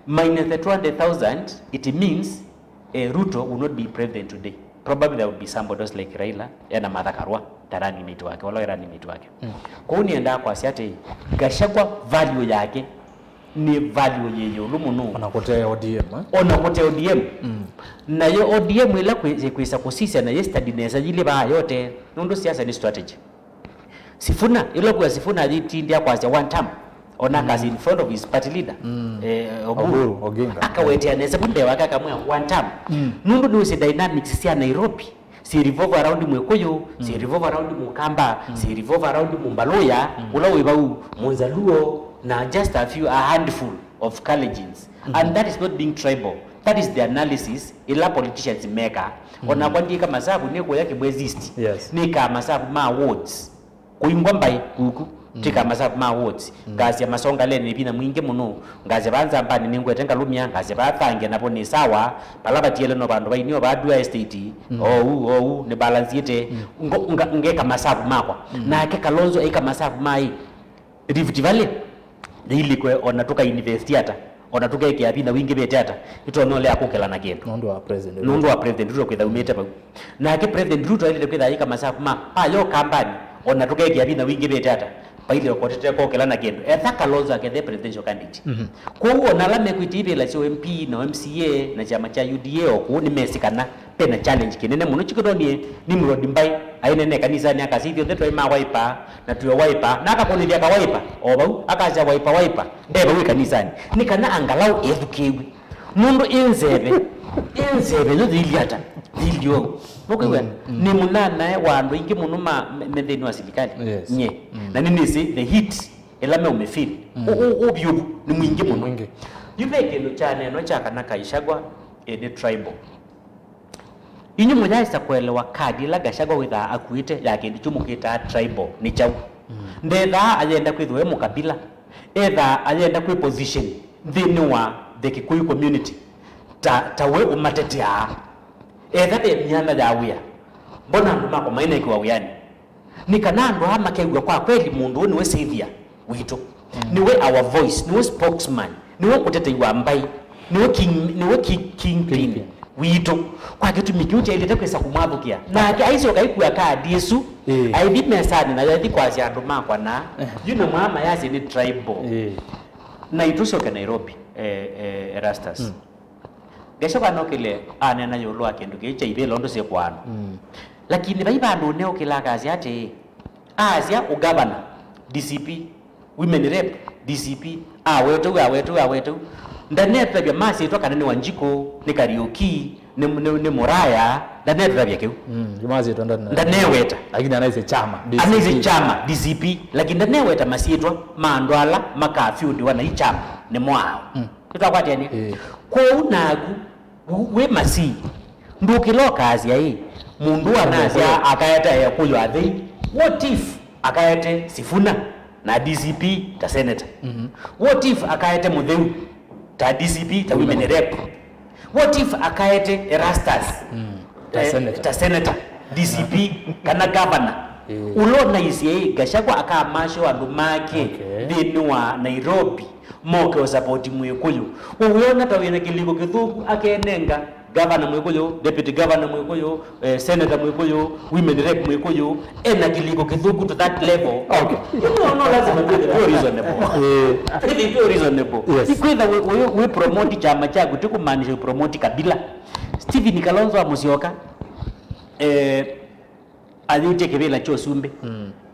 minus the 200,000 it means Ruto will not be president today. Probably there will be somebody else like Raila yana Martha Karua tarani mitu wake wala irani mitu wake kwa unienda kwa siate Gachagua value yake ni value yeyo lumunu onakote ODM onakote ODM na yo ODM ila kwisa kusisa na yesterday neza jile ba yote nundu siasa ni strategy Sifuna ilo kwa Sifuna ajitindia kwa one term onakazi in front of his party leader Oburu Oginga akawetea neza bunde waka kamwe one term nundu ni usi dynamics sia Nairobi si revolve around Mwekuyu si revolve around Mukamba si revolve around Mumbaluya ula webau Munzaluo na just a handful of Kalenjins and that is not being tribal. That is the analysis ila politicians make. Ona kwandika masabu ni ko yake bwezist. Yes. Ni ka masabu ma awards. Kuingomba kuku tika masabu ma awards. Ngazi ya masonga lene bina mwinge muno. Ngazi banza mbani ningwetenga lumya ngazi bathange nabo ni sawa. Balaba tiele no bandu bainio badu estate. Ne balance yete ngeka masabu makwa. Na ke Kalonzo eka masabu mai. Rift Valley. Ili kwe onatoka university ata. Onatuka iki abina wingi bete ata itono le akukela na kendo Nondo wa president Ruto kwetha umete ba na ke president Ruto ile kwetha yika masafu ma yo kampani onatuka iki abina wingi bete ata pa ile okotete ko kela na kendo etha Kalonzo akethe presidential candidate ko uona la mekwiti la cho MP na MCA na chama cha UDA oku ni mesikana pena challenge kinene muno chikidoni ni mrodi mbai ainene kanisa ni akasithio the ma wiper na tuyo wiper na akakonithia ka wiper obau akaja wiper eba wi kanisa ni kana angalau ethukiwi mundu inzebe no diliata dilio bokwe ni munana wa andu ingi muno ma metheni wa serikali nye na nini si the hit elame umefeel obyu ni mwingi muno yubeke no chane no chaka nakaishagwa ni tribal inyu mwenyaisa kuelewa kadi la Gachagua witha akuite yake ndichumukita tribal ni chau ndetha agenda kwithwe mukabila etha agenda kwi position thini wa the Kikuyu community tawe umatetea etha de miana ya wia mbona andu mako maina ikiwa wiani ni kana andu ama kegwa kwa kweli mundu ni we savior wito ni we our voice ni we spokesman ni we kutetei wa mbai ni we king wito kwa kitu mikiucha ile kwesa kumwabukia na aizo kaikua kadi Yesu aithi mesani na yathi kwa ciandu makwa na you know mama yasi ni tribal na itucoke Nairobi Erastus Gachagua nokile anena yolo akindu kicha ibe londo se kwano lakini baibandu ne okila kazi ate azia ugavana DCP women rep DCP awetu ndanepe bya masi toka nani Wanjiko ni Kariuki ni Moraya ndanepe bya kiu jumazi to ndaneweta lakini anaize chama DCP lakini ndaneweta masietwa mandwala makafyudi wana ichama ni mwao tutakwati yani ko unagu we masi ndukilo kazi yai mundu anazia akayata ya kuyo athi what if akayate Sifuna na DCP ta senator what if akayate Mutheu ta DCP ta women rep what if akayate Erastus ta senator DCP kana governor ulona isi Gachagua akamasho andu make thini wa Nairobi moke o support Mwikuyu uwiona ta wina kiliko kithuku akenenga governor Mwikuyu deputy governor Mwikuyu senator Mwikuyu women rep Mwikuyu ena kiliko kithuku to that level no lazima be reasonable ikwitha we promote chama chako tukumanisha promote kabila Stephen Kalonzo amusioka alite kebela cho sumbe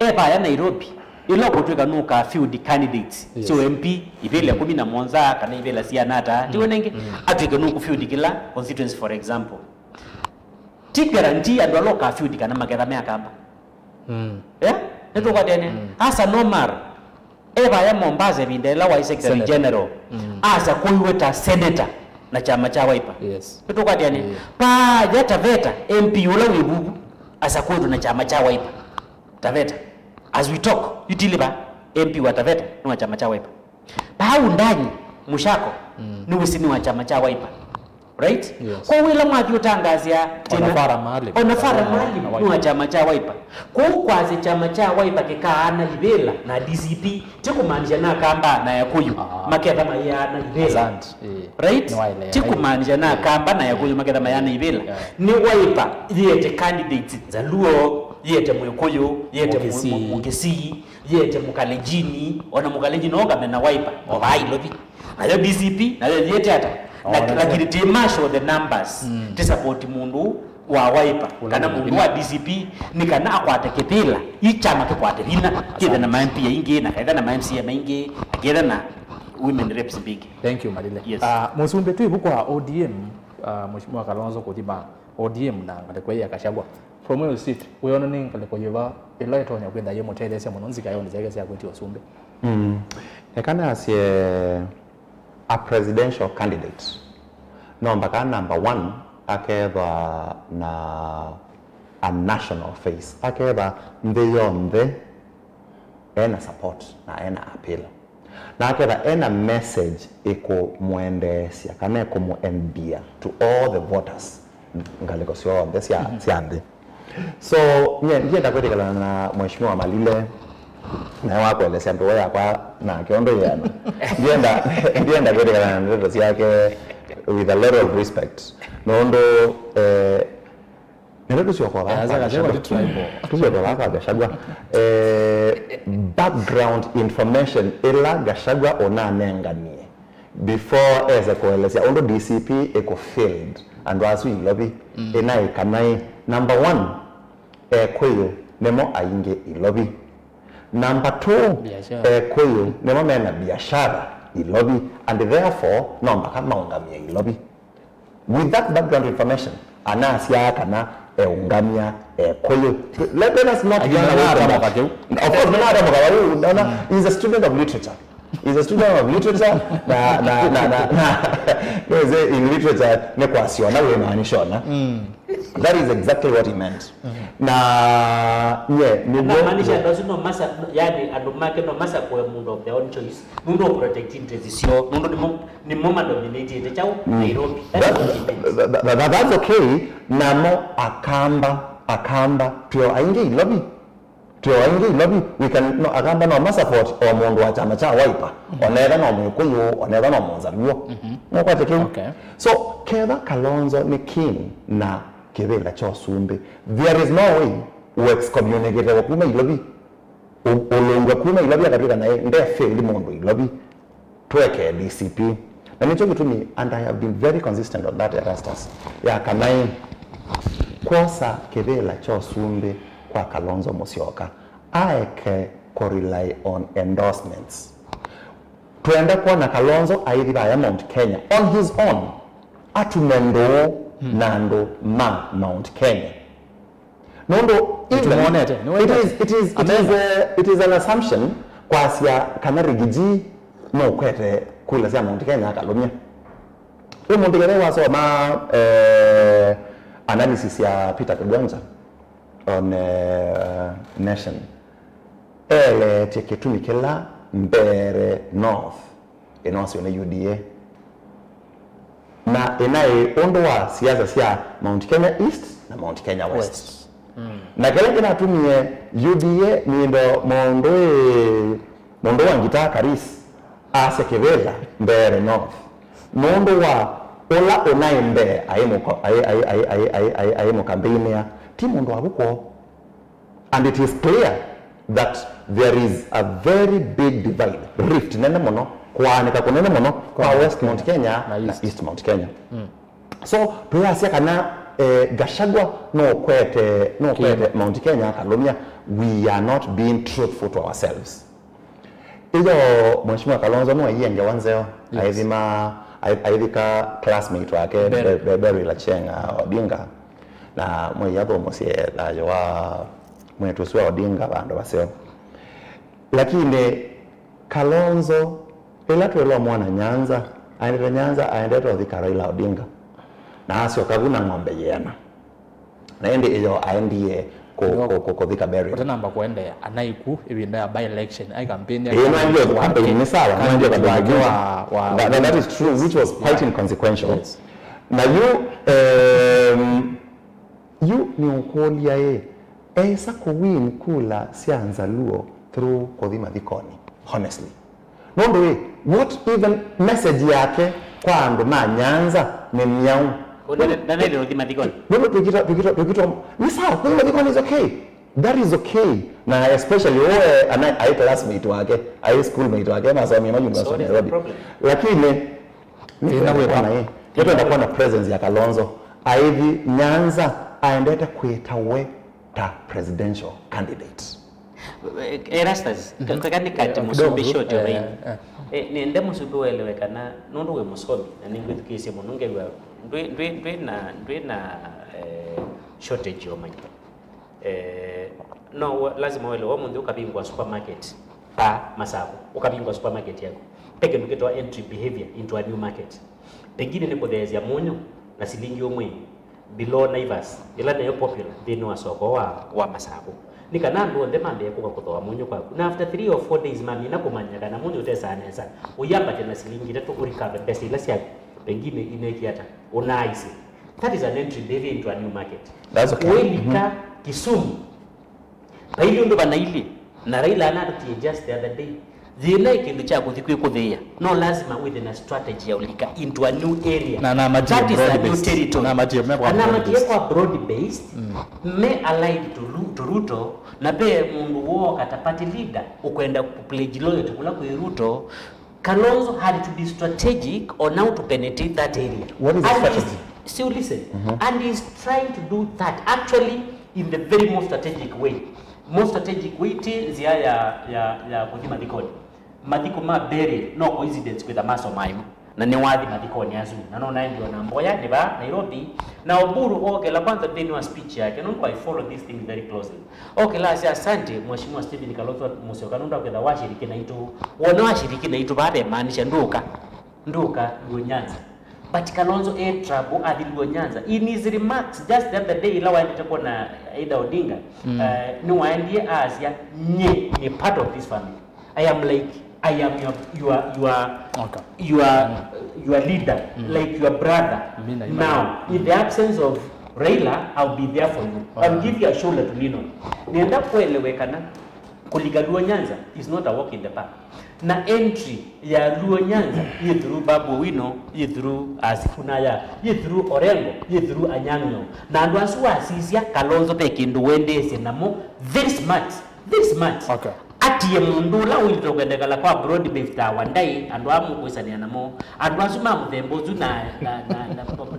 ya Nairobi ilo kutweka nuka field candidates so MP ibele 11 kana ibele sianata tiwenenge atweke nuku field kila constituency for example ti guarantee ando loka field kana makera meakamba neto kwa dene asa nomar ya Mombasa bindela wa secretary general asa kuiweta senator na chama cha Wiper neto kwa dene pa ya Taveta MP ula webubu asa kwetu na chama cha Wiper Taveta as we talk utiliba MP wa Taveta ni wa chama cha Wiper pa undani mushako ni wisini wa chama cha Wiper right kwa wila mwathi utangazia onafara mahali ni wa chama cha Wiper kwa kwazi chama cha Wiper kikaana ibela na DCP tikumaanisha na kamba na Yakuyu maketha mayana ibela right tikumaanisha na kamba na Yakuyu maketha mayana ibela ni Wiper yete candidates za Luo yete Mwikuyu yete Mukisi yete Mukalenjini ona Mukalenjini onga na Wiper obai lobi na DCP na yete hata lakini timasho the numbers to support mundu wa Wiper kana mundu wa DCP ni kana akwate kepila ichama kekwate bina kitha na MP ingi na kaitha na MCA maingi kitha na women reps big. Thank you Madile. Yes. Musumbe tu ibukwa ODM Mheshimiwa Kalonzo kutiba ODM na ngalekwa ya Gachagua from your seat uyona ningi ngalekwa yeba ilo etonya kwenda yemo telese munonzi kayo ndizeke sya kweti Wasumbe ekana asie a presidential candidate mpaka number 1 akethwa na a national face akethwa nthi yonthe ena support na ena appeal na akethwa ena message ikumwendeesya kana ikumuendia to all the voters ngaliko sionthe cia nthi. So ndienda kwetikana na mheshimiwa Malile na wakuelezea ndoa yakwa na kiondo yana ndienda kwetikana na ndoto yake with a lot of respect nondo ndoto sio kwa Gachagua background information ila Gachagua ona nenganie before eze kuelezea ondo DCP eko failed and wasu ilobi ina ikanai number 1 kweyo nemo ainge ilobi. Number 2 kweyo nemo mena biashara ilobi and therefore no kama ungamia ilobi. With that background information anasia kana ungamia kweyo. Let us not of course he's a student of literature. He's a student of literature in literature nekwasiona we manishona. That is exactly what he meant. Na ni maanisha ndio masa yani adumake no masa kwa mundo of their own choice. Mundo protect interest sio mundo ni moma dominated chao Nairobi. That's okay. Namo akamba pio aingi lobby. We can no agamba no support or mundu wa chama cha Wiper onera no Mukuyu onera no Monzaluo no kwate king. So Keva Kalonzo ni king na Kivela cha Sumbe. There is no way we excommunicate wa kuma ilobi olonga kuma ilobi akapika na nde fail mundu ilobi tweke DCP na nicho kitu ni and I have been very consistent on that Erastus ya kanai kosa Kivela cha Sumbe kwa Kalonzo Musyoka aeke rely on endorsements tuende kwa na Kalonzo aidha ya Mount Kenya on his own atumendo nando Mount Kenya nondo it is an assumption kwa sia kana rigiji no kwete kula sia Mount Kenya akalomia Mount Kenya wasoma analysis ya Peter Kigwanja on nation ele teketumikela mbere north inawasiona UDA na inae ondo wa siasa sia Mount Kenya East na Mount Kenya West. Na kile kinatumie UDA ni ndo mondo wa ngita Karis ase Kevela mbere north mondo wa ola onaimbe ayemo campaign ya timu ndo abuko and it is clear that there is a very big divide rift nene mono kwanika kunene mono kwa West Mount Kenya na East Mount Kenya. So tuyasia kana Gachagua no kwete Mount Kenya Kalomia we are not being truthful to ourselves. Iyo mheshimiwa Kalonzo no yenge wanzeo aidhika classmate wake Berry Lachenga Odinga na mweyabo mosie la wa mwetu swa Odinga bando baseo lakini Kalonzo ila tuelewa mwana Nyanza aende to thika Raila Odinga na asio kaguna ng'ombe yena naende iyo aendie ko thika Berry kwa namba kuende anaiku ibinda ya by election ai campaign ya campaign ni sawa that is true which was quite inconsequential. Na you ni ukolia esa ko win kula sianza luo through kodhima dhikoni honestly nondo what even message yake kwa ando na Nyanza ni mnyao nani ndio kodhima dhikoni nondo tukito ni sawa kodhima dhikoni is okay, that is okay na especially wewe ai classmate wake ai schoolmate wake na sawa mimi university Nairobi lakini inawepa na yeye yote ndakuwa na presence ya Kalonzo aivi Nyanza aendete kuitawe ta presidential candidate. Erastus kakani kati musumbi shoti wa ni ndemo musumbi welewekana nondo we musomi na ningwithikise mununge wa ndwe na shortage yo manyi no lazima wele wa mundu ukabingwa supermarket pa masako ukabingwa supermarket yako peke mkitoa entry behavior into a new market pengine ni kuthezia munyu na silingi umwe below Naivas ila nayo popular thini wa soko wa Masaku ni kana ndo ndema mambe kuka kuthoa munyu kwaku na after 3 or 4 days mami na kumanyaga na munyu utesa nesa uyamba tena silingi tatu recover pesa ila sia pengine inekiata unaisi. That is an entry David into a new market. That's okay. Welika Kisumu na hili ndo bana ile na Raila anarutie just the other day zile kindu cha kuthikwe kuthia no lazima within a strategy ya ulika into a new area na maji that is a new based territory na maji kwa broad based me allied to Ruto na pe mundu wo katapati leader ukwenda kupledge loyalty kula kwa Ruto. Kalonzo had to be strategic on how to penetrate that area. What is the strategy? So listen, and he's trying to do that actually in the very most strategic way. Most strategic way is ya kujima dikoni. Madiko ma burial no coincidence with a maso maimo. Na ni wadhi madikoni azu. Na naona ndio na Mboya neba Nairobi na Oburu okay la kwanza deni wa speech yake. No I follow this thing very closely. Okay la asante Mheshimiwa Stephen Kalonzo Musyoka nunda kwa washiriki na itu. Wana washiriki na itu baada maanisha nduka Nyanza. But Kalonzo trouble adilwa Nyanza. In his remarks just the other day ila waende kwa na Aida Odinga ni waendie Asia ni part of this family. I am your leader, like your brother. Now, in the absence of Raila, I'll be there for you. I'll give you a shoulder to lean on. Nienda kuelewekana kuliga Luo Nyanza is not a walk in the park. Na entry ya Luo Nyanza, ye through Babu Owino, ye through Asifunaya, ye through Orengo, ye through Anyang'o. Na andu asu asisia Kalonzo peke nduwende senamo very smart. Okay. Ati ye mundula ulitokendekala kwa broad based wandai andu amu kuisania namo andu asuma mthembozu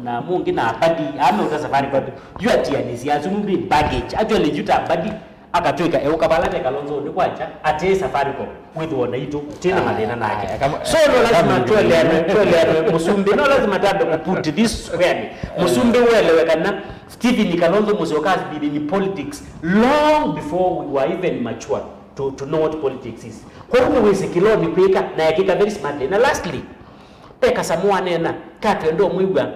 na mungi na abadi ame uta safari kwa you ati anisi asumbi baggage actually juta abadi akatweka eukabalate Kalonzo ndi kwacha ate safari kwa with wona itu tena madena nake so no lazima tuelewe Musumbi no lazima tabe put this square Musumbi uelewekana Stephen Kalonzo Musyoka has been in politics long before we were even mature to know what politics is. Kwa hiyo sikilo ni peka na yakika very smartly. Na lastly, peka Samoa nena ka twendo mwigwa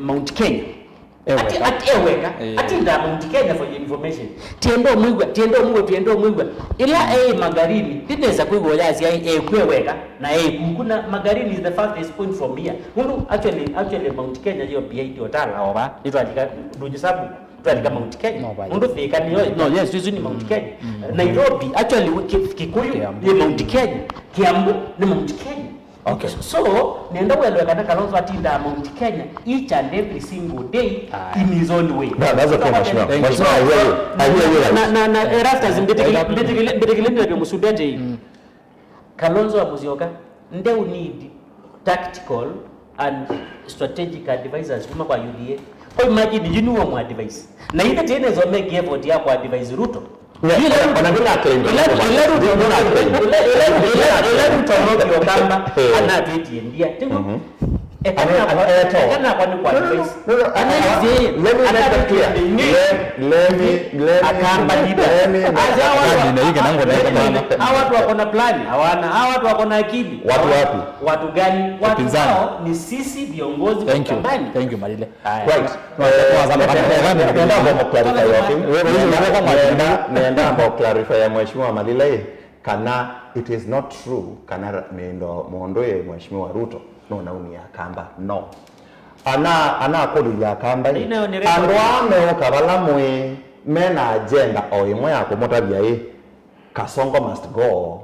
Mount Kenya. Ati nda Mount Kenya for your information. Tiendo mwigwa. Ila Magarini tinaweza kuigwa yazi kweweka na kuna Magarini is the farthest point from here. Mundu actually Mount Kenya hiyo PIT otala oba. Nito alika dujisabu tualika Mount Kenya. Mundu thika ni no yes hizo ni Mount Kenya. Nairobi actually Kikuyu ni Mount Kenya. Kiambu ni Mount Kenya. Okay. So nenda kuelewekana Kalonzo atinda Mount Kenya each and every single day in his own way. That's okay, Mheshimiwa. Na Erastus mbetekile ndio musudete. Kalonzo wa Musyoka ndeu need tactical and strategic advisors kuma kwa UDA. Kwa imagine you know what advice. Na ile tena zo make effort ya kwa advise Ruto. Watu wako na plani, watu wako na akili. Watu wapi? Watu gani? Watu hao ni sisi viongozi wa kampani. Thank you Marile. Right. Nienda ambao clarify ya Mheshimiwa Malile kana it is not true kana miendo muondoe Mheshimiwa Ruto no nauni ya kamba no ana kodi ya kamba andwa kabala mwe mena agenda o imwe ya kumutavia Kasongo must go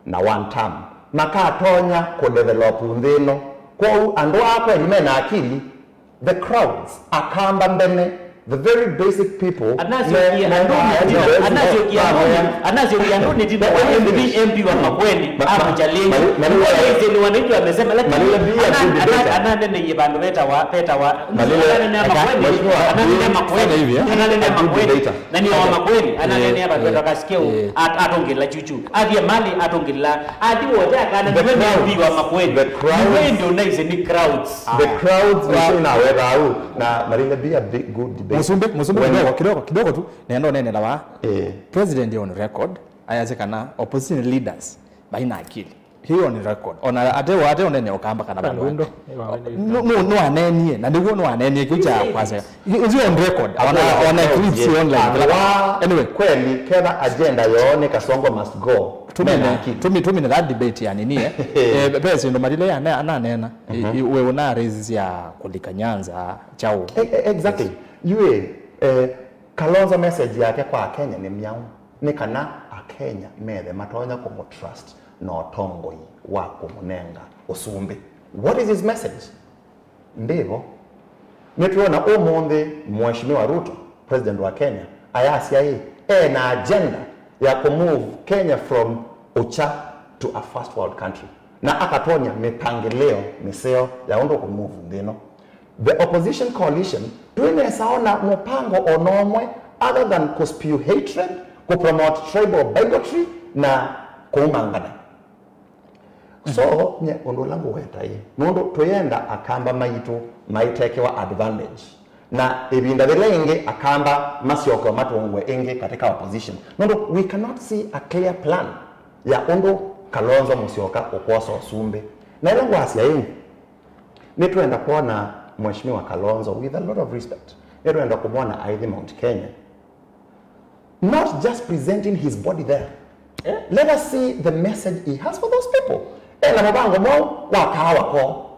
na one term makatonya ko develop ndino kwa andwa ako mena akili the crowds akamba mbene the very basic people anazokia ndoni tiba MP wa Makweli hapo challenge wale ni wananchi wamesema lakini ananene yebando peta wa ananene Makweli na ni wa Makweli ananene hapa peta kasikia atongela chuchu adie mali atongela adi wote akana ni MP wa Makweli wewe ndio unaize ni crowds the crowds na wewe na Marile be a big good debate Musumbi kidogo tu nendo nene la president on record ayazekana opposition leaders baina akili hiyo ni record ona ate onene okamba kana bandu Window. no anenie na niguo no anenie kuja kwanza is on record ona clips online anyway kweli kena agenda yone Kasongo must go tumine that debate yani ni bese ndo malile yana ananena wewe una raise ya kulika Nyanza chao exactly yue Kalonzo message yake kwa Kenya ni myau ni kana Kenya methe matonya kumu trust no tongoi wa kumunenga usumbi. What is his message? Ndivyo nituona umundi Mheshimiwa Ruto president wa Kenya ayasia hii na agenda ya kumove Kenya from ucha to a first world country na akatonya mipangilio miseo ya ondo kumove ndino. The opposition coalition tuinesaona mpango onomwe other than kuspew hatred, kupromote tribal bigotry na kuumangana. So nye ondo langu weta hii nondo tuyenda akamba maitu maitekewa advantage na ibinda vilenge akamba masioko matungwe ingi katika opposition. Nondo we cannot see a clear plan ya ondo Kalonzo Musyoka oposo Osumbe na ile ngwasi hii nituenda kuona Mheshimiwa Kalonzo with a lot of respect nituenda kumwona aithi Mount Kenya not just presenting his body there. Let us see the message he has for those people. Na mabango mo wakawa ko.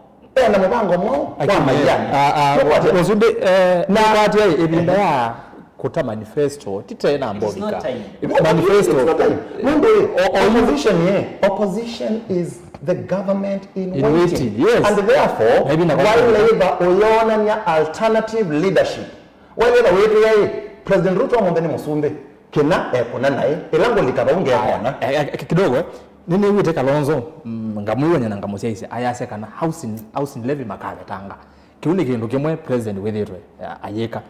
Na mabango mo wa mayani. Osunde na kati ya ibinda ya kuta manifesto titena mbodika. Manifesto opposition is the government in waiting. Yes. And therefore while Labour oyona nya alternative leadership. While Labour wetu President Ruto mwambeni Musumbe kina kuna nae elango likabaunge yana kidogo nini wite Kalonzo ngamuyonya na ngamusia ise ayase kana housing levy makabe tanga kiuni kindu kimwe president withitwe ayeka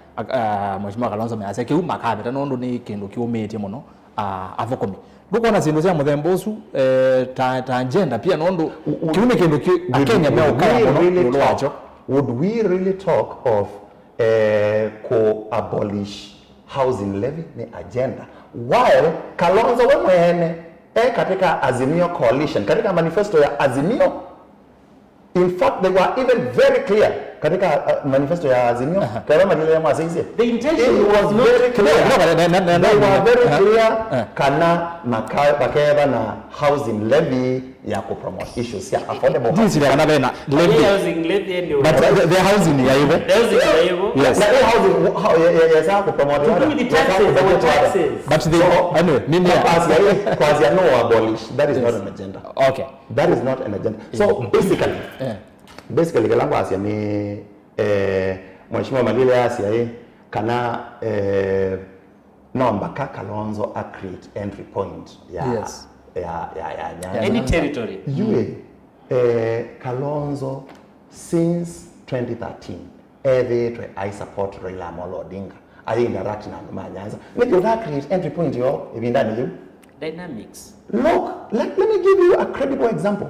Mheshimiwa Kalonzo mease kiu makabe tanondo ni kindu kiumite muno avokomi ndukona zindu cia muthembosu ta agenda pia nondo kiuni kindu Kenya meokaya muno lwacho. Would we really talk of abolish housing levy ni agenda while Kalonzo wemwene katika Azimio coalition katika manifesto ya Azimio in fact they were even very clear katika manifesto ya Azimio kama vile mwasaizie the intention was very clear they were very clear kana makeba na housing levy ya kupromote issues ya affordable this is another na housing levy ndio but the housing ya hivyo yes na housing ya za kupromote taxes but the anyway mimi kwa no abolish that is not an agenda. Okay, that is not an agenda. So basically kalangu asia ni Mheshimiwa Malile asia kana nomba Kalonzo a create entry point ya yes ya any territory yue Kalonzo since 2013 I support Raila Amolo Odinga I interact na Nyanza make you create entry point yo ibindani you dynamics. Look, let me give you a credible example.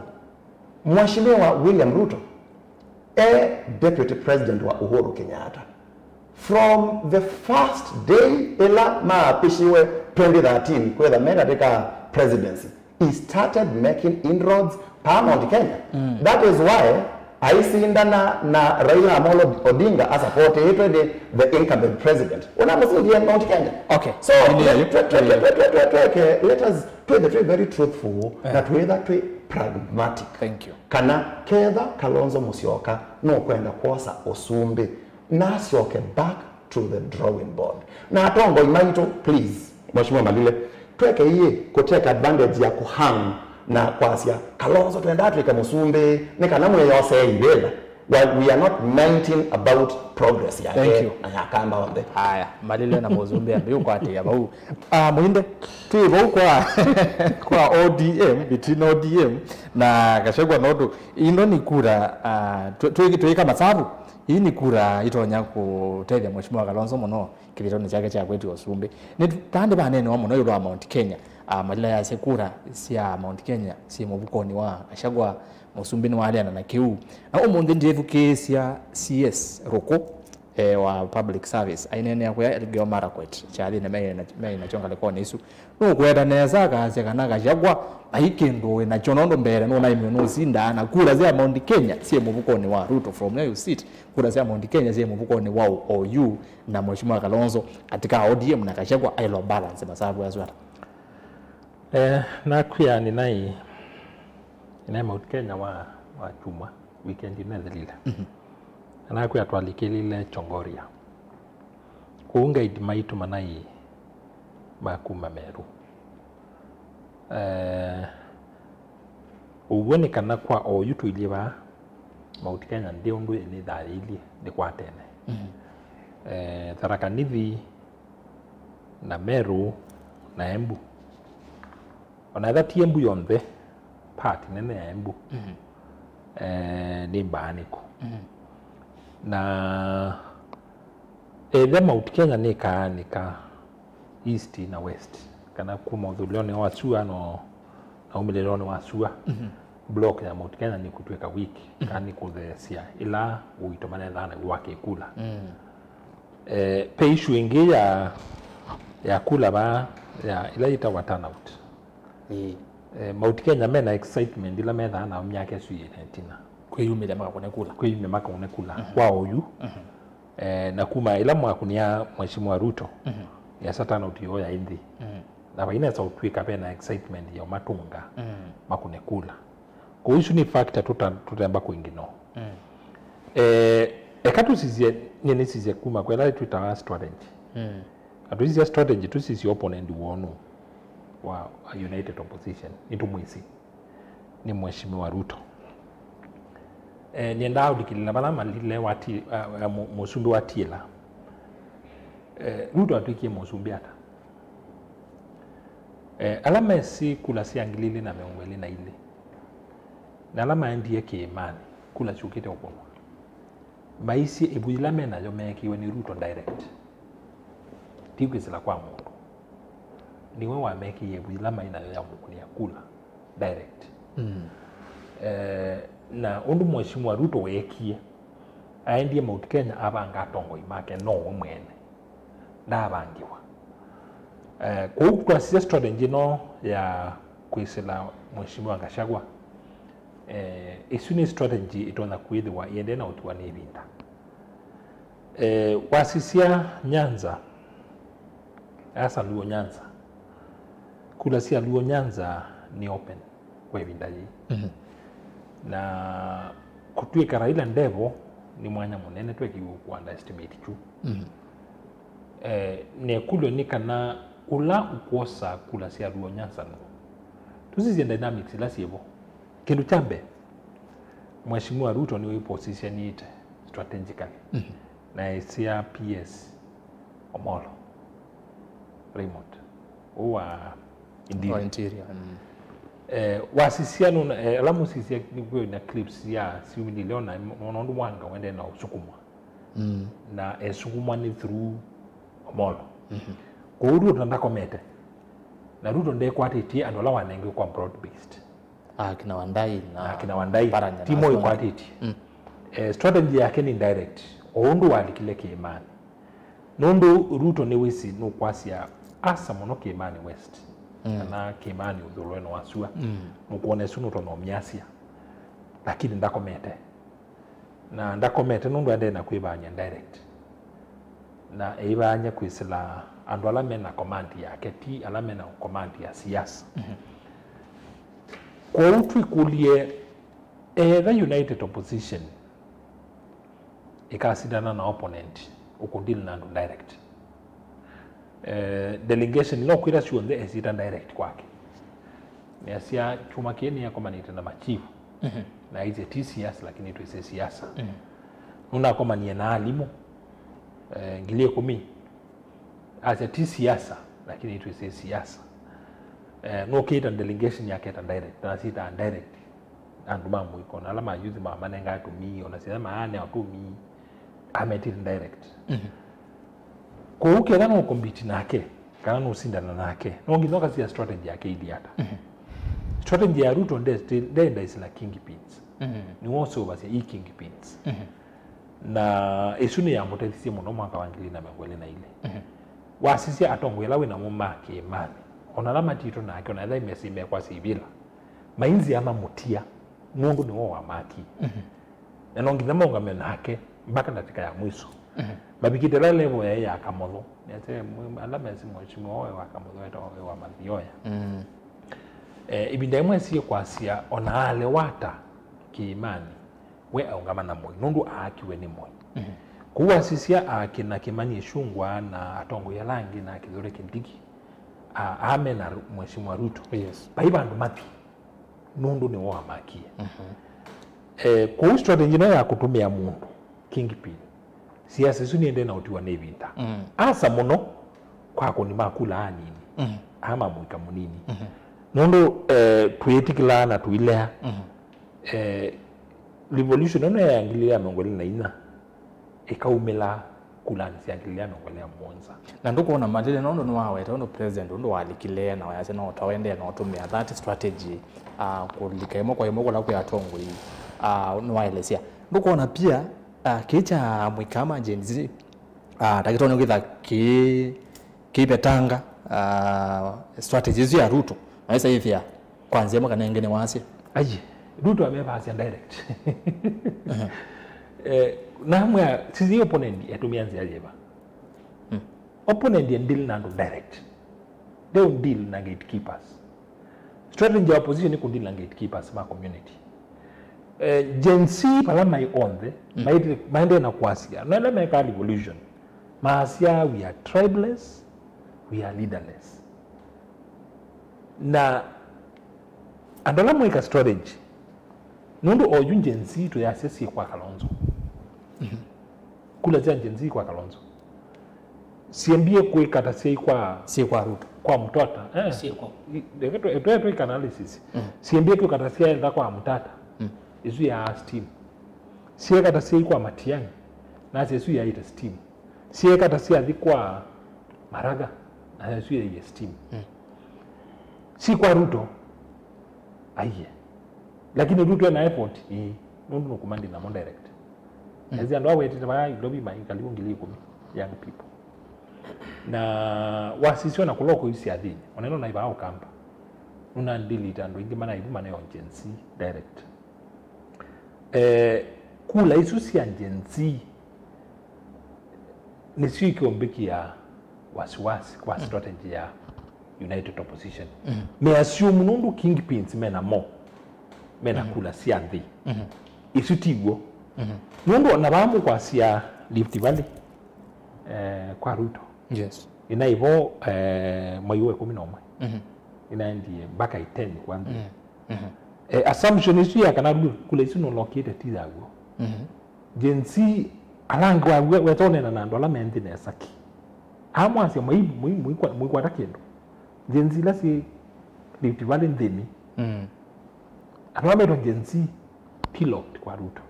Mheshimiwa William Ruto, deputy president wa Uhuru Kenyatta, from the first day ila maapishiwe 2013 kwa the katika presidency, he started making inroads pa Mount Kenya. That is why aisinda na Raila Amolo Odinga as supported the incumbent president. Unamusindia Mount Kenya. Okay. So let us be very truthful that we that we pragmatic. Thank you. Kana kedha Kalonzo Musyoka no kwenda kuosa Osumbe na sioke back to the drawing board. Na atongo imaitu please Mheshimiwa Malile tweke hii kuteka advantage ya kuhang na kwasia Kalonzo twenda Afrika Musumbe ni kana mwe yose ibela while we are not mentioning about progress ya akamba onde haya Malile na Musumbe ambiu kwa ati ya bau muhinde tuibo kwa ODM between ODM na Gachagua nodo ino ni kura tuika masabu hii ni kura itonya kuteithia Mheshimiwa Kalonzo muno kilitoni chake cha kwetu Osumbe ni tande banene wa muno yulwa Mount Kenya Malila ya sekura sia Mount Kenya si mubukoni wa Gachagua Musumbe ni wale na kiu na umundi ndivu kesi ya CS Roko wa public service ainene yakwe Elgeyo Marakwet chali ne me na chonga lekone isu no kwenda neza kaze kana kajagwa aikindo na chonondo mbere no na imwe no zinda na kura za Mount Kenya sie muvukoni wa Ruto from where you sit kura za Mount Kenya sie muvukoni wa OU na Mheshimiwa Kalonzo katika ODM na kajagwa ailo balance masabu yazwata na kuya ni nai Mount Kenya wa chuma weekend inethelile na kuya twalikilile Chongoria kuunga idimaitu manai makuma Meru uwone kana kwa OU tuiliwa Mount Kenya ndio ndu ni dalili ni kwa tene Tharaka Nithi na Meru na Embu ona that Embu yombe part nene ya Embu ni Mbaaniko na the Mount Kenya ni ka east na west kana kuma udhulioni wa Sua no na umileloni wa Sua block ya Mount Kenya ni kutweka wiki kani kuthesia ila uitomane dhana wake kula pe issue ingi ya kula ba ya ila ita turnout Mount Kenya mena excitement ila metha na myake su yetina kwiyumile maka kula kwa OU na kuma ila mwakunia Mheshimiwa Ruto ya turnout yo ya indi na baina sa utwika pena excitement ya matunga makune kula kwa hiyo ni factor tutemba kuingino ekatu sizie nini sizie kuma kwa ila tuita strategy atu sizie strategy tu sizie opponent wonu wa united opposition nitumwisi ni Mheshimiwa Ruto nienda udikilila bala malile wati Musumbi watila Ruto atuikie Musumbi ata alama si kula si angilili na meungweli na ile na alama ndiye Kiimani kula chukite okono maisi ebuilame na yomekiwe ni Ruto direct tigwizila kwa mundu niwe wa meki ebuilama ina ya mukunia kula direct na undu Mheshimiwa Ruto wekie aendie Mount Kenya abanga tongo imake no mwene na abangiwa kwa ukwa siya strategy no ya kuisila Mheshimiwa Gachagua isuni strategy itona kuidhiwa iende na utuwa ni vinda wasisia Nyanza asa Luo Nyanza kula siya Luo Nyanza ni open kwa vinda hii na kutwika Raila Ndevo ni mwanya munene tweki ku underestimate chu ne kulo ni kana ula ukosa kula sia Luo Nyanza no tuzizi dynamics la siebo kindu chambe Mheshimiwa Ruto ni position it strategically na sia PS Omolo remote uwa interior wasisia no alamu sisia ni gwe na clips ya siwini leo na nondu wanga wende na usukumwa na esukumwa ni through Omolo kwa Ruto ndako mete na Ruto nde kwatiti andola wanenge kwa broad based kina Wandai timo ikwatiti strategy yake ni direct oundu walikile Kiimani nondo Ruto ni wisi no kwasia asa mono Kiimani west na Kiimani udhulweno wasua nukuone sunu tono miasia lakini ndakomete na ndakomete nundu ande na kuibanya direct na ibanya kuisila andu alame na command yake ti alame na command ya siasa kwa utu ikulie the united opposition ikasidana na opponent ukundili na andu direct delegation no kwira sionde esita direct kwake ni asia chuma kieni ya komanite na machifu na hizi TCS lakini tu ise siasa nuna koma ni na alimu ngilie kumi asia TCS lakini tu ise siasa no kita delegation yake ta direct na sita direct andu mambo iko na alama yuzi mama nenga to mi ona sema ane to mi ametil direct kwa uke kana ukombiti nake kana usindana nake no ngizoka sia strategy yake ili hata strategy ya Ruto nde is la kingpins ni wose over sia kingpins na isuni ya mutethisi muno mwaka wa 2022 wasisi atongo ila wina mumaki imani ona lama tito na akio na imesime kwa sibila mainzi ama mutia Mungu ni wa maki na nongina monga menake mpaka dakika ya mwisho mabikitela level ya Kamolo nete alama ya mheshimiwa wa Kamolo eta wa Mathioya ibinda imwe si kwasia ona ale wata kiimani we aungama na moyo nundu akiwe ni moyo kuwa sisia akina Kimani Ichung'wah na atongo ya langi na Kithure Kindiki ame na mheshimiwa Ruto baibandu mati nundu ni wa makia kwa strategy na ya kutumia mundu kingpin siasa isu niende na utiwa nebita asa muno kwako ni makula anini ama mwika munini nundu tuyetikila na tuilea revolution ono ya angilia mongoli na ina ikaumela kulani si angilia mongoli ya Monza na ndukuona madile nondo ni wawe tono president ndo walikile na wayase no tawende na otumia that strategy kulikaimo kwa imoko la kwa tongo hii no waelesia ndukuona pia kicha mwikama jenzi takitono kitha kipetanga strategies ya Ruto na sasa hivi kwanza mwaka nengene wasi aje Ruto amepasa direct namwe sisi opponent etumianzi ajeba opponent deal na direct they don't deal na gatekeepers strategy ya opposition ni kudeal na gatekeepers ma community Gen Z pala mai onde maende na kwasia na make a revolution maasia we are tribeless we are leaderless na andola mweka strategy nundu oyu Gen Z to yasesi kwa Kalonzo kula Gen Z kwa Kalonzo siambie kuikata sei kwa si kwa Ruto kwa mtota si kwa eto analysis siambie kuikata sei kwa mtata isu ya steam sie kata sei kwa Matiang'i na isu ya ita steam sie kata sei kwa Maraga na isu ya steam si kwa Ruto aiye lakini Ruto na effort nundu no command na mon direct ezi ando awete tabaya ilobi maikali ungili 10 young people na wasisio na kuloko isi adini oneno na ibao kamba una delete ando ingi mana ibu mana on Gen Z direct kula isu si Gen Z ni sio kiombeki ya wasiwasi kwa strategy ya United Opposition me assume nundu kingpins mena mo mena kula siandhi isutigo nundu na bamu kwa sia Rift Valley kwa Ruto yes ina hivyo mwaiwe 11 inaendie mpaka 10 kwanza assumption isu ya kana kula isu no locate tizago Gen Z alangwa wetone na ndola mentine saki amwa sia mwi kwa takendo Gen Z lasi Rift Valley ndeni anwameto Gen Z pilot kwa Ruto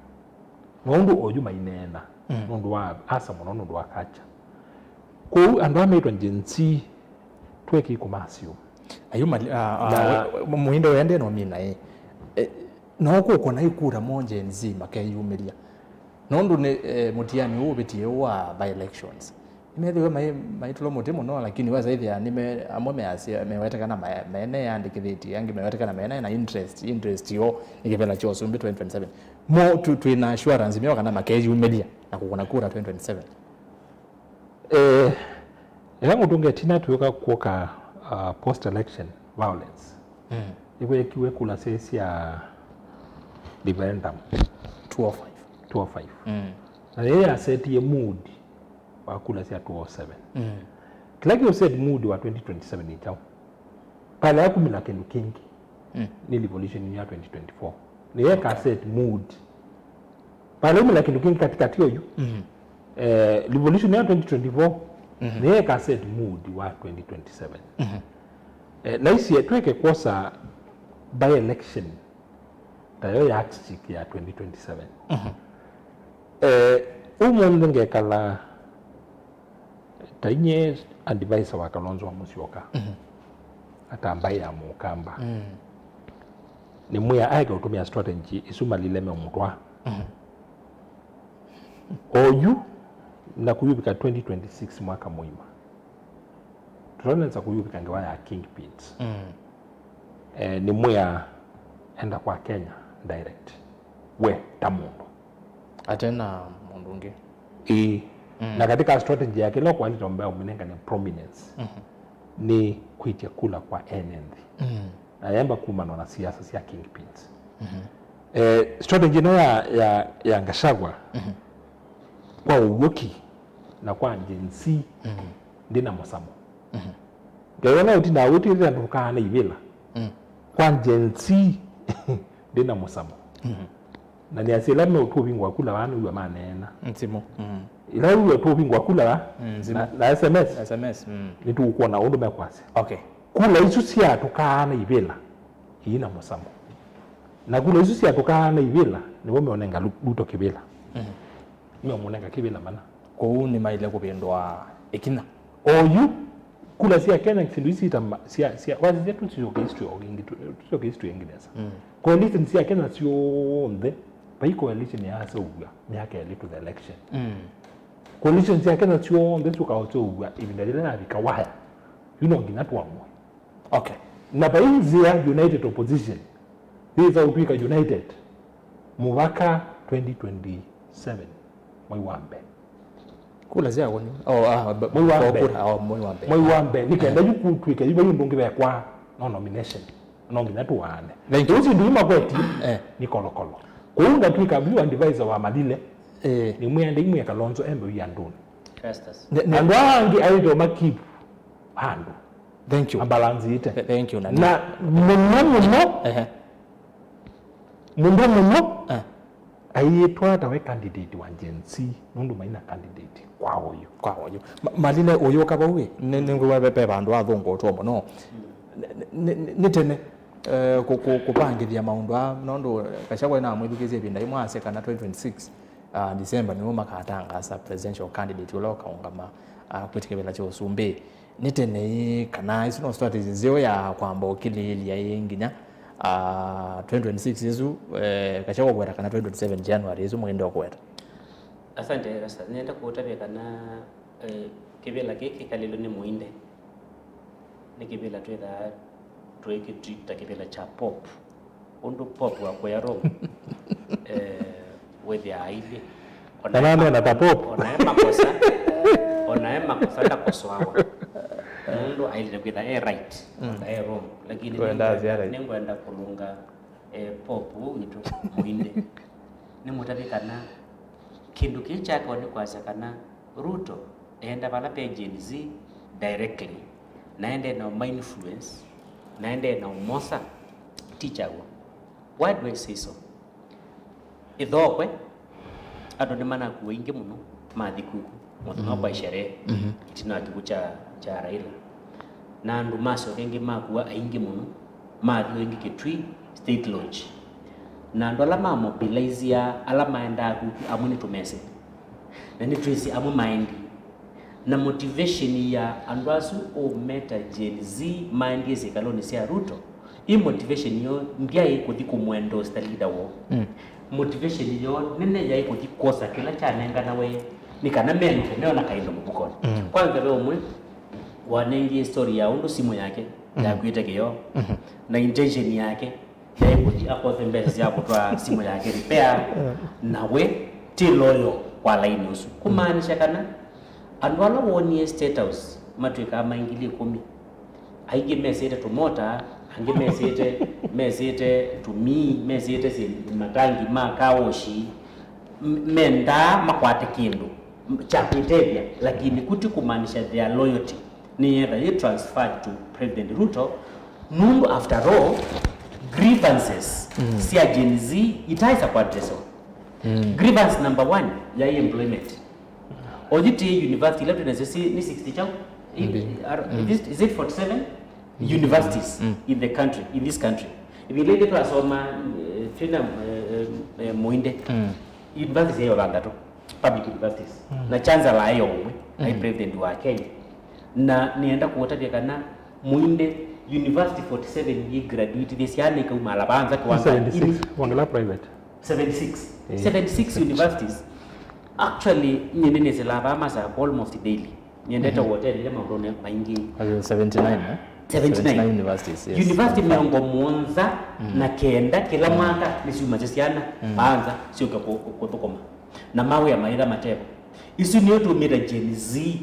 nundu oyu mainena nundu wa asa muno nundu wa kacha ko anwameto Gen Z tweki kumasio ayuma muhindo wende no mina no ko kona ikura mo Gen Z makeyumiria nundu ni mutiani ubitie wa by elections imethwe maitulo mutimo no lakini waza hivi nime amome asia mewetekana maene yandikithiti yangi mewetekana maene na interest yo ikipela cho sumbi 2027 mo to in assurance mio kana makeji umedia na kukuna kura 2027 yangu tungetina tuweka kuoka post election violence iwe kiwe kula sesi ya referendum 205 na yeye aseti mood wakula sia 207 kila kiyo said mood wa 2027 ni chao pale ya kumila Kendu Kingi ni revolution ya 2024 ni yeye ka said mood pale ya kumila Kendu Kingi katikati yoyu revolution ya 2024 ni yeye ka said mood wa 2027 na isi yetu eke kosa by election tayo ya aksik ya 2027 umundu ngekala tainye advisor wa Kalonzo wa Musyoka atambaye ya mukamba ni muya aika utumia strategy isuma lileme mutwa oyu na kuyubika 2026 mwaka muima tunaanza kuyubika ngewa ya Kingpins ni mwea enda kwa Kenya direct we tamundu atena mundu nge na katika strategy yake lo kwa ndio mbao mnenga ni prominence ni kuitia kula kwa NND na yamba kumano na siasa sia Kingpins strategy no ya Gachagua kwa ugoki na kwa agency ndina musamo ngayona uti na uti ndio ndukana ibila kwa agency ndina musamo na ni asila me utubingwa kula wanu uwa manena ntimo ila uwa utubingwa kula na SMS ni tu kuona undu mekwase okay kula isu sia tukana ibila ina musamo na kula isu sia tukana ibila ni wome onenga luto kibila mimi omonenga kibila mana ko ni maile kubindwa ikina oyu kula sia Kenya kindu isi tamba sia wazi zetu sio history ogingi sio history yengineza coalition sia Kenya sio onde pai coalition ya asa uga miaka ya to the election coalition sia Kenya sio onde sio ka uga ibindele na bikawaya ngina tuamwe okay na bainzia united opposition hizo upika united muvaka 2027 mwaiwambe kula zia woni mwaiwambe nikaenda yukutwika yiba yundungi bekwa no nomination no ngina tuwane ndozi nduma kweti ni kolokolo kuunda twika blue advisor wa madile ni mwende imwe ya Kalonzo embe yanduni Rastas ando angi ayo makipu handu thank you abalanzi ite thank you na mundo ayetwa tawe candidate wa Gen Z nundu maina candidate kwa oyo malile oyo kabawe nengwe bebe bandu athongo tomo no nitene kupangithia maundu nondo Gachagua na mwithukizie binda imwe aseka na 2026 December ni makatanga as presidential candidate uloka ungama kwitikebela cho sumbe nitene kana isuno strategy zio ya kwamba ukililia yenginya 2026 yesu Gachagua kwera kana 2027 January yesu mwendo kwera asante Rastas nenda kutabia kana kibela kiki kalilo ni muinde ni kibela twetha tweke trita kibela cha pop undu pop wa kwa ro wethi aibe onana na pop onaema kosa ta koswawa mundu aile kwetha right na wrong lakini ningwenda kulunga pop witu muinde ni mutabikana kindu kicha kwa ni kwasa kana Ruto enda bala pe Gen Z directly naende na influence naende na umosa teacher wo why do I say so idhokwe ando ni mana kuingi muno mathikuku mutuna kwa sherehe tina kikucha cha Raila na ndu maso kengi makuwa aingi muno mathi wengi kitwi state lodge na ndo alama mobilize ya alama enda amuni tumese na ni trace amu mind na motivation ya andwasu o meta Gen Z mind yese kaloni sia Ruto i motivation yo ndia ikuthi kumwendo sta leader wo motivation yo nene ya ikuthi kosa kila chanenga nawe nikana mente neona kaindo mubukoni kwanza leo mwe wanengi story ya undu simu yake ya kuita kiyo na intention yake ya ikuthi akothe mbesi ya kutwa simu yake repair nawe ti loyo kwa line usu kumaanisha kana andwala woni state house matwika maingili 10 aige message to mota ange message to me message si matangi makaoshi menda makwate kindu chapitevya lakini kuti kumaanisha their loyalty ni either transferred to President Ruto mundu after all grievances si Gen Z itaisa kwa addresso grievance number 1 ya employment Ojiti university left ni 60 chao is it 47 universities in the country in this country if you later to asoma tena muinde universities hiyo bangato public universities na chanza la hiyo umwe president wa Kenya na nienda kuotabia kana muinde university 47 ye graduate this yani kwa malabanza kwa 76 wangala private 76 universities Actually nyine zilava masa almost daily niendeta hotel ile mabrone maingi 79 79 universities, yes. University miongo muonza na kenda kila mwaka nisiuma chesiana baanza sio kutokoma na mawe ya maira matebo isu niyo tumira Gen Z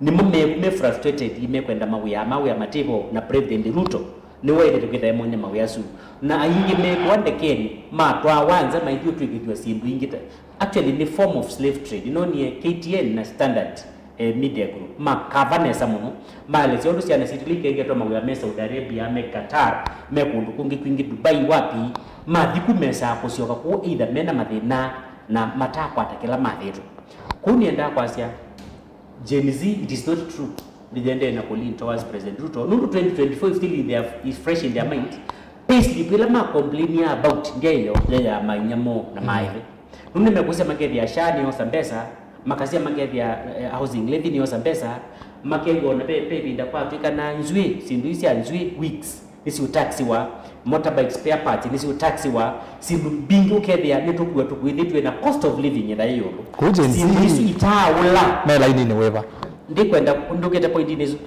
ni me frustrated imekwenda mawe ya matebo na President Ruto ni wewe tukitha monye mawe yasu na ayingi me kwande keni matwa wanza maithio twigithwa sindu ingita actually ni form of slave trade ni KTN na Standard Media Group makavanesa muno male ciondo ciana citilike ngetwa mawe ya Saudi Arabia me Qatar me kundu kungi kwingi Dubai wapi mathiku mesa kucioka ku either mena mathina na matakwa atakela mathitu kunienda kwacia Gen Z it is not true legend na calling towards President Ruto no 2024 still is fresh in their mind basically bila ma complain about ngeyo ya manyamo na maive nune mekusia makedi ya shani yo sambesa makasia makedi ya housing levy ni sambesa makego na pepe nda kwa Afrika na nzwi sindu isi nzwi weeks nisi utaxi wa motorbike spare parts nisi utaxi wa sindu bingi ukethia nitukuwa tukwithitwe na cost of living ida hiyo sindu isi itaula mela ini ni weva ndikwenda ndukete point nizo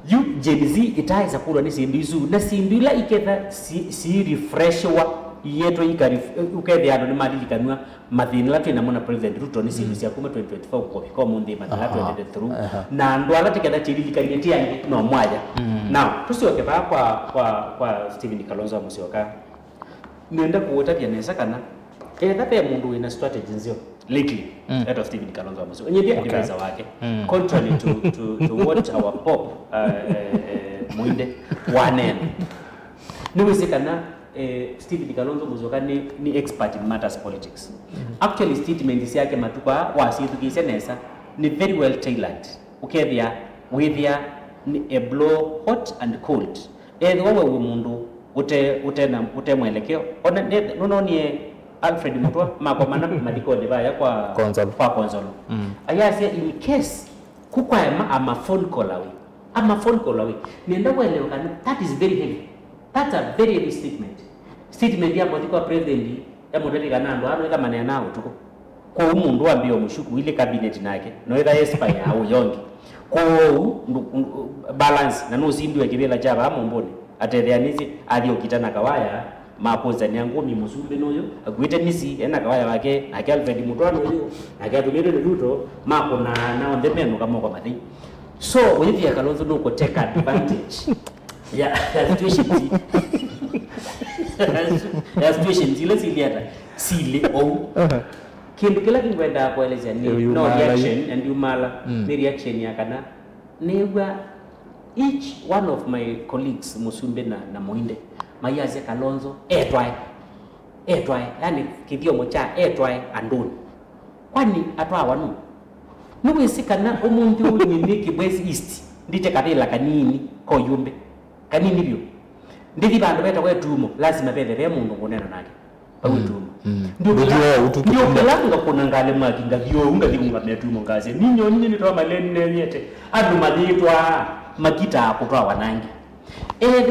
you Gen Z itaiza kurwa ni sindu izu na sindu ila iketha si refresh wa yeto ikari ukethia ndo ni madilikanwa mathina latu na mona President Ruto ni sindu cia kuma 2024 kwa mundi mathina latu through na ndo ala tiketha chirilikanie tiangi no mwaja now tusioke ba kwa Stephen Kalonzo Musyoka nienda kuota pia nesa kana thathe mundu wina strategy nzio lately that of Stephen Kalonzo Musyoka nyedia advisor wake contrary to what our pop muinde wanen niwesekana Stephen Kalonzo Musyoka ni expert in matters politics actually statement yake matuka wasithukise nesa ni very well tailored ukethia withia ni a blow hot and cold wewe mundu ute mwelekeo ona no nie Alfred Mutwa makomana madiko devaya kwa Consolo ayase in case kukwama ama phone call away nienda kuelewa kana that is very heavy, that's a very heavy statement ya kwa president ya modeli kana ndo ano kama maneno nao tuko kwa umundu ambio mushuku ile cabinet nake no either expire au yongi kwa balance na no sindu ekibela chaba amombone atethanizi aliokitana kawaya mapoza nyangumi musumbe noyo agwite misi ena kawaya wake na Alfred Mutwa noyo akatumire Ruto mako na on the menu kama kwa madhi so wewe ya Kalonzo no take advantage ya situation ya situation zile ziliata sile au kindu kila kingwenda kueleza ni no reaction and umala ni reaction ya kana newa each one of my colleagues Musumbe na Muinde mayaze Kalonzo etwae yani kithio mocha etwae anduni kwani atwa wanu nuwisikana umuntu nyindi kibwezi east ndite kabila kanini ko yumbe kanini byo ndithi bandu beta wetumo lazima bethe mundu ngonena nake bawetumo ndio kulanga kuna ngale makinga vyo ungalinga metumo ngaze ninyo nyini to maleni nenyete adu maditwa makita akutwa wanangi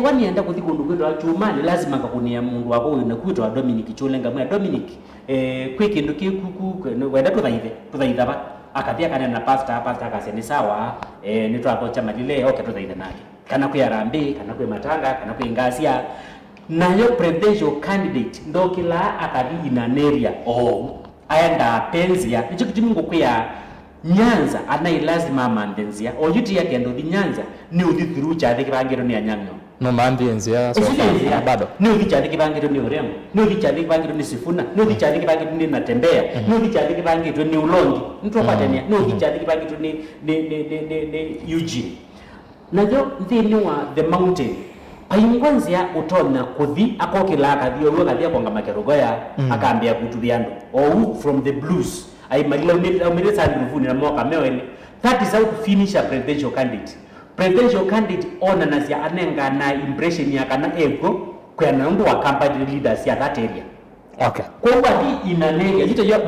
wani enda kuthikundu kwetu achumani lazima ngakunia mundu wako na kwitwa Dominic Chulenga mwa Dominic kwikindu kikuku wenda tuthaitha ba akathia kana na pastor akaseni sawa ni twako chama lile okay tuthaitha nake kana kwa rambi kana kwa matanga kana kwa ngasia nayo presidential candidate ndo kila akathi inaneria aenda penzia nicho kitimungu kwa Nyanza anai lazima mandenzia oyuti yake ndo di Nyanza ni udithuru cha kibangiro ni anyang'o no mandenzia so bado ni udhi cha kibangiro ni Oremo ni udhi cha kibangiro ni Sifuna ni udhi cha kibangiro ni Natembea ni udhi cha kibangiro ni Ulongi mtu apatania ni udhi cha kibangiro ni Eugene najo thini wa the mountain ayingwanzia utona kuthi akokila akathio ruga thia konga makerogoya akaambia kutubia ndo from the blues I umire sandruvuni na mwaka mewene. That is how to finish a presidential candidate. Presidential candidate ona nasia anenga na impression ya kana ego kwa nandu wa campaign leaders ya that area. Okay. Kwa hii inanega jito yo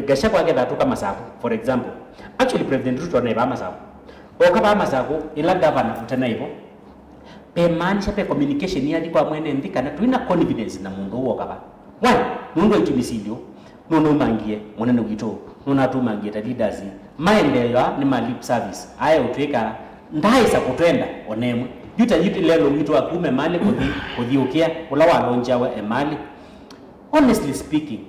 Gachagua kwa kama Masako for example. Actually President Ruto na ibama Masako. Okaba Masako ila governor utana hivyo. Pemanisha pe communication ya kwa mwene ndika na tuina confidence na mundu huo kaba. Why? Mundu itumisilio. Nono mangie mwana gwito nunatuma ngita leaders maendeleo ni ma lip service aya utweka ndaisa kutwenda onemwe yuta lelo witu akume mali kudhiukia ula walonja wa emali. Honestly speaking,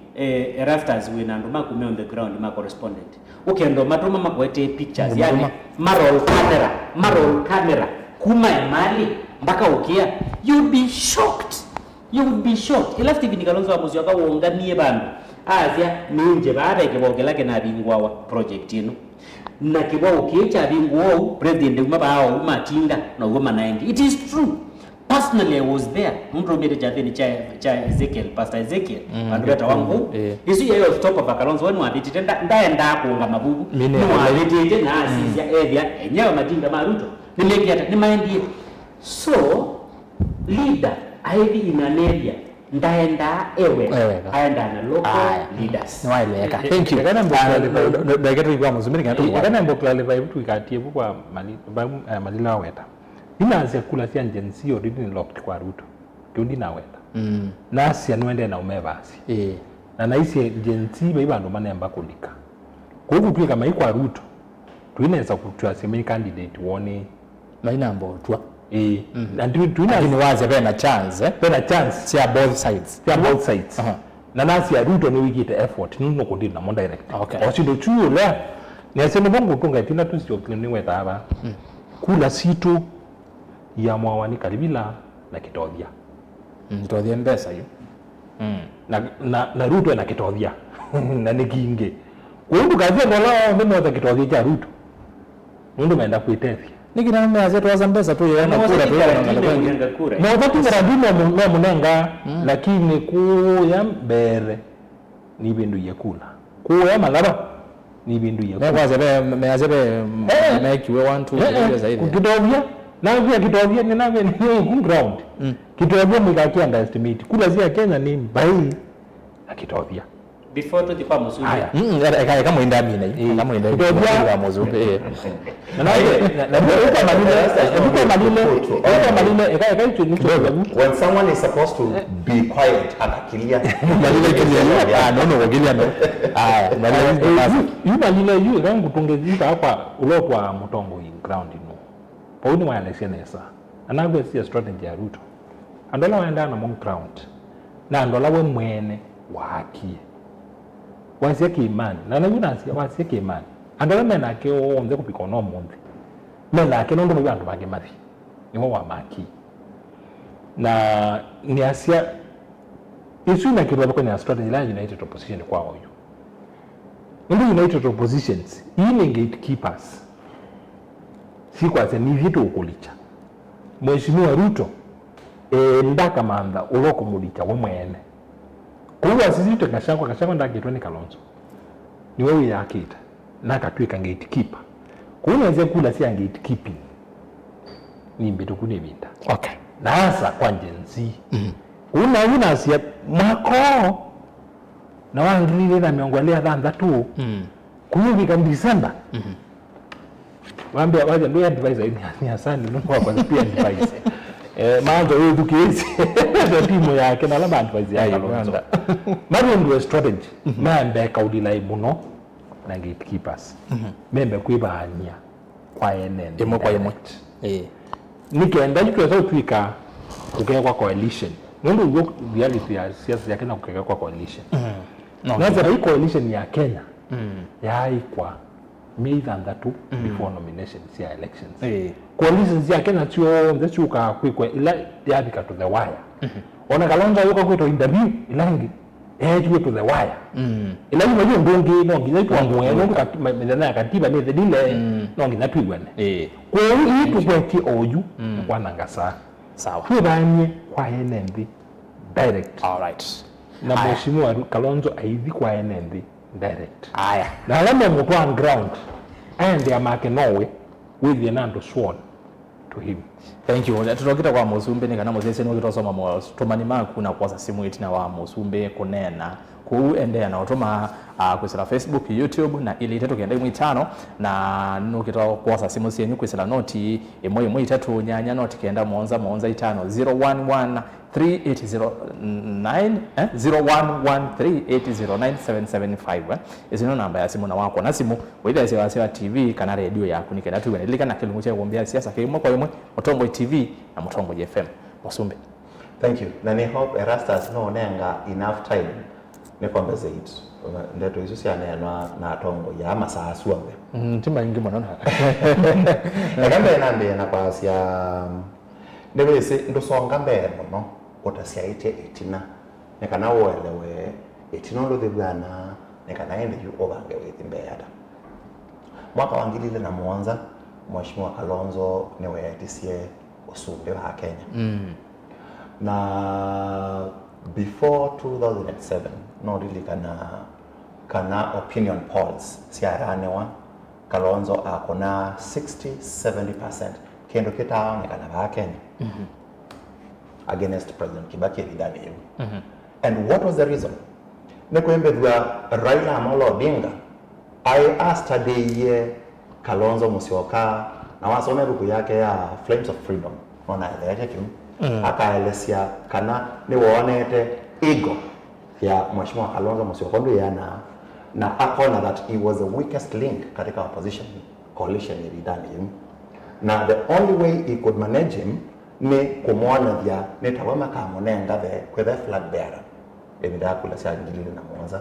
rafters we nanduma kume on the ground ma correspondent ukendo matuma makwete pictures yani marol camera kuma emali mpaka ukia, you'd be shocked. Ilafti hivi Kalonzo wa Musyoka uonganie bandu azia ninje baada ikibogelake na bingwa project ino na kibwa ukicha bingwa president umabao umatinda na ugoma 90. It is true. Personally, I was there. Mtu mimi jathini cha Ezekiel, Pastor Ezekiel, andweta wangu. Isi yeye stop of Kalonzo wenu abiti ndaenda kuunga mabubu. Ni walete na asisi ya evya enyewe majinga maruto. Nimeki hata nimaendie. So leader hivi in an area ndaenda ewe aenda na local leaders. Niwaeleka. Thank you. Ndageta kwa mzumini kanatu. Kana mbokla vitu ikatie kwa malila weta. Inaanza kula sia njensi already ni locked kwa Ruto. Kundi na weta. Na sia nwende na umevasi. Na naisi njensi baiba ndo maana yamba kulika. Kwa hivyo tuwe kama iko Ruto. Tuinaweza kutoa sema candidate wone na ina mbotwa. Na tuina ni wazi bena chance, bena chance sia both sides. Na nasi ya Ruto ni wikite effort nuno kodi na mo direct. Okay. Osindo chuo le. Ni asema bongo tunga tina tusio klini weta hapa. Kula situ ya mwawani karibila na kitodhia. Kitodhia mbesa hiyo. Na Ruto na kitodhia. Na nikinge. Kwa hiyo kazi ndola mbona wata kitodhia cha Ruto. Ndo maenda kuitethi. Nikina mimi azetu wazambesa tu yeye na kura tu na kura. Na wakati ndio munenga lakini kuya mbere ni bindu yakula. Kuya malaba ni bindu yakula. Na kwaza meazebe make we want to zaidi. Kitodhia na pia kitodhia ni navyo ni ground. Kitodhia mkakia underestimate. Kula zia Kenya ni mbai na kitodhia. Before to the kwa Muzumbe. Kama inda mina hii. Kama inda kwa Muzumbe. When someone is supposed to be quiet, atakilia. You rangu tungezika hapa ulokwa Mutongo in ground ino. Pauni wa election esa. Anagwe si strategy ya Ruto. Andola waenda na mon ground. Na andola we mwene wakie. Wasieke imani. Na naguna wasieke imani. Andola mena ke onze kupika no monde. Mena ke ndo mbandu bage mathi. Niwo wa maki. Na ni asia isu na kirwa kwa ni strategy la United Opposition kwa oyo. Ndio United Oppositions ini gatekeepers. Si kwa ni vitu ukulicha. Mheshimiwa Ruto ndaka manda uloko mulicha we mwene. Kwa hiyo sisi tukashakwa ndakitwa ni Kalonzo. Ni wewe yakita na katwika gatekeeper. Kwa hiyo nze kula si gatekeeping. Ni mbeto kunebinda. Okay. Na hasa kwa njenzi. Una sia mako na wangilile na miongolea dhanda tu. Kwa hiyo vika December. Waambia waje ndio advisor ni Hassan ndio kwa pia advisor. Maanzo wewe tukiezi ndio timu yake na labda advisor yake Kalonzo. Bado ndio strategy. Mambe kaudila ibuno na gatekeepers. Membe kwibanya kwa enene. Imo kwa imo. Nikienda yuko twika kukeka kwa coalition. Ndio ndio reality ya siasa yake na kukeka kwa coalition. Naza hii coalition ya Kenya. Ya ikwa May than that before nominations ya elections. Coalitions ya Kenya tio ndechuka kwikwa ila yabika to the wire. Ona Kalonzo yuko kweto interview ilangi tuwe to the wire. Ilangi majo ndongi no nginya tu amwe no midana katiba ni dile no nginya tu igwane. Kwa hiyo itu kweki oju kwa nangasa. Sawa. Kubanye kwa enendi direct. All right. Na mheshimiwa Kalonzo aithi kwa enendi direct. Aya. Na lama mtu on ground and ya make nowe with the nando sworn to him. Thank you. Tutokita kwa Muzumbe ni kana muzese ni kitosoma mo tumani maku na kwa simu itina wa Muzumbe kunena kuendea na utuma kwisila Facebook, YouTube na ili itatu kenda mwitano na nukito kwa simu sienyu kwisila noti imwe itatu nyanya noti kenda monza itano 0113809 01138097775 izino namba ya simu na wako na simu wile sewa TV kana radio yako nikenda tu wenelika na kilungu cha kuombea siasa kimo kwa imwe Mutongo TV na Mutongo FM Musumbe. Thank you. Na ni hope Erastus no nenga enough time ne compensate. Ndeto hizo sia na tongo ya masaa suambe. Tima ingi mwana. Na gambe nambe na pasia ndebe se ndo songa mbere no otasia ite etina. Ne kana welewe etino ndo thibana ne kana ende yu obange wethi mbeyada. Mwaka wa 2007 Mheshimiwa Kalonzo niwe yatisie usumbe wa Kenya. Na before 2007 no really kana opinion polls siaranewa Kalonzo akona 60-70% kendo kitaone kana ba Kenya against President Kibaki lidani hiyo. And what was the reason? Nekwembedwa Raila Amolo Odinga I asked a day Kalonzo Musyoka na wasome buku yake ya Flames of Freedom ona ile kitu akaelesia kana ni waonete ego ya Mheshimiwa Kalonzo Musyoka ndio yana na akona that he was the weakest link katika opposition coalition ilidani him na the only way he could manage him ni kumwona vya netawama kamonenga the flag bearer ebida kula sia ngilile na mwanza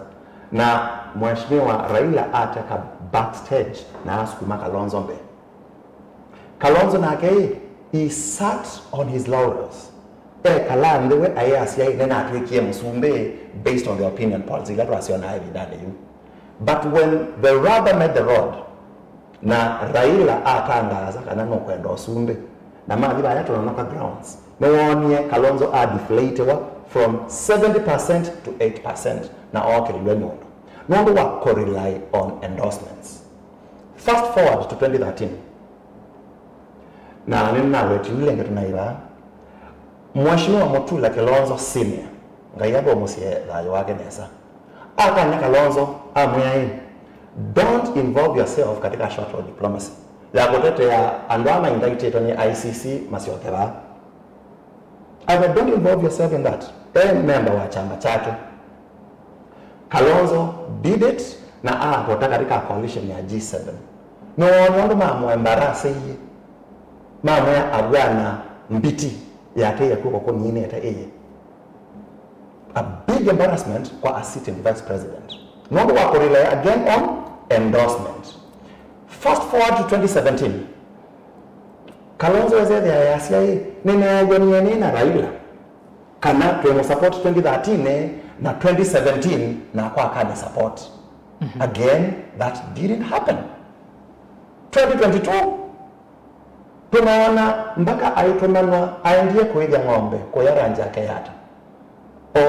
na Mheshimiwa Raila ataka backstage na asukuma Kalonzo mbe Kalonzo na ke he sat on his laurels. Kalan the way I ask ya nena atwekie Musumbe based on the opinion polls ila tuasiona evidane you. But when the rubber met the road na Raila atangaza kana no kwenda Musumbe na mathi baya tunaonoka grounds. No one Kalonzo are deflated from 70% to 8% na okilwe nyondo. Nondo wa rely on endorsements. Fast forward to 2013. Na nina wetu yule tunaiba Mheshimiwa Mutula Kalonzo senior ngayabo musie dhayo wake nesa aka Kalonzo amuyai don't involve yourself katika short term diplomacy ya kutetea andama indicted on ICC masiokera don't involve yourself in that member wa chama chake Kalonzo did it na kutoka katika coalition ya G7 no ndo mama embarrass mama ya agwana mbiti yake yakuko kwa nyingine hata yeye a big embarrassment kwa a sitting vice president no wako rely again on endorsement. Fast forward to 2017 Kalonzo wazee ya Asia nina na Raila kana tuemo support 2013 na 2017 na kwa kana support again that didn't happen. 2022 tunaona mpaka aitumanwa aendie kuiga ng'ombe kwa yaranja yake yata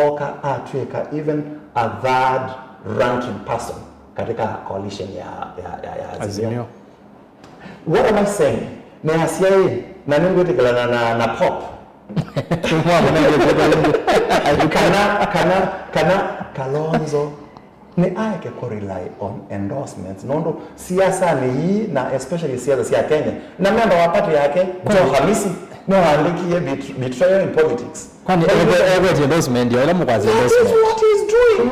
oka atweka even a third ranking person katika coalition ya Azimio. What am I saying? Ni Asia na ningo tikalana na pop kana Kalonzo ni aeke rely on endorsements nondo siasa ni hii na especially siasa sia Kenya na member wa party yake Joe Hamisi no andiki betrayal in politics kwani every endorsement ndio ile mkazi endorsement what he's doing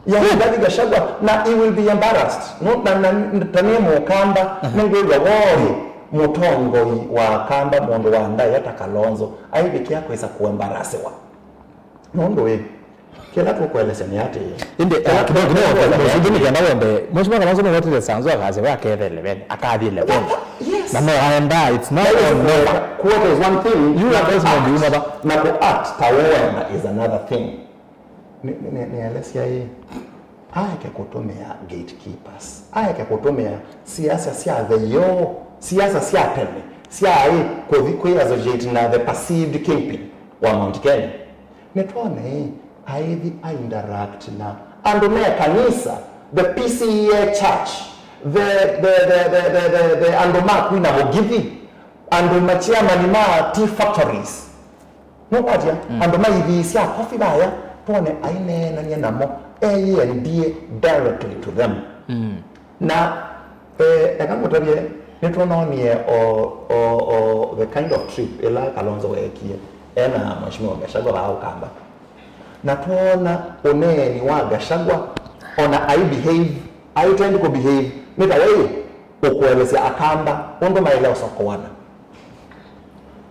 ya Rigathi Gachagua na he will be embarrassed no tani mukamba ningo wori Mutongo wa kamba mondo wa ndai hata Kalonzo aibikia kwesa kuembarrasswa nondo we kila kukueleza ni ati inde kidogo kana wembe Mheshimiwa Kalonzo ni watu sanzo akaze wake level akadhi level na no aenda it's not on no quote is one thing you are president you know na ko act tawema is another thing ni Alessia hii ake kutumia gatekeepers ake kutumia siasa sia the yo siasa sia teme sia hii kwa associate na the perceived kingpin wa Mount Kenya netone aithi interact na andome kanisa the PCEA church the andoma kuina mugithi andoma chairman ma tea factories no kwatia ando maithisia coffee baya tone aine na nie namo and directly to them na ekamutabye nituononie o the kind of trip ila Kalonzo wekie ena mheshimiwa Gachagua ba ukamba na tuona oneni wa Gachagua ona I tend to behave nita wewe ukuelezea akamba ondo maelewa sokowana.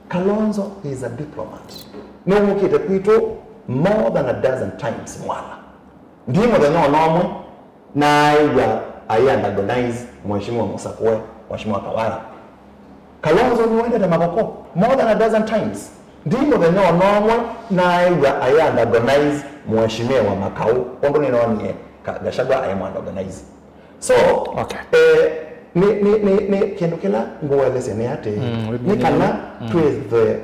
Kalonzo is a diplomat. No mukite kwitu more than a dozen times mwana. Ndimo the no nomwe na I antagonize mheshimiwa Musakwe, mheshimiwa Kawara. Kalonzo ni wende maboko more than a dozen times. Ndimo the no nomwe na I antagonize mheshimiwa Makau. Ondo ni noni Gachagua I am antagonize. So okay. Ni kendo kila ngweleze ni ate ni kana twethe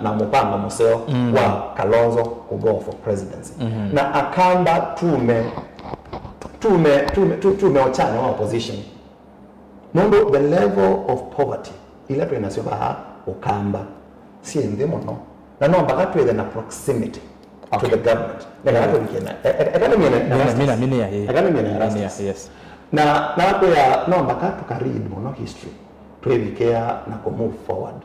na mupanga museo wa Kalonzo ku go for presidency na akamba tume ochana wa opposition nondo the level of poverty ile tunasio ba ukamba si ndimo no na no mpaka twethe na proximity to the government na hapo nikena yes na hapo ya no mpaka tukaread mono history tuwekea na ku move forward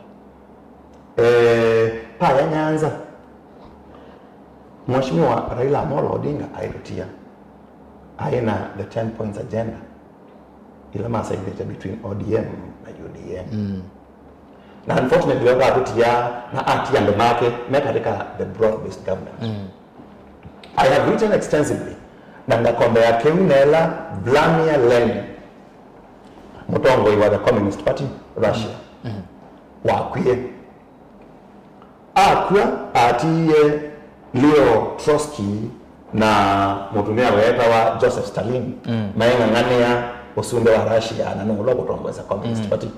paya Nyanza mheshimiwa Raila Amolo Odinga airutia aina the 10 points agenda ila masaidete between ODM na UDM na unfortunately wakarutia na ati ando make na katika the broad based government I have written extensively na ngakombe ya Keunela Vladimir Lenin mutongo wa the Communist Party Russia wakwie akwa atiye Leo Trotsky na mutumia weta wa Joseph Stalin maenga ngania usunde wa Russia na nungulo kutongoza Communist Party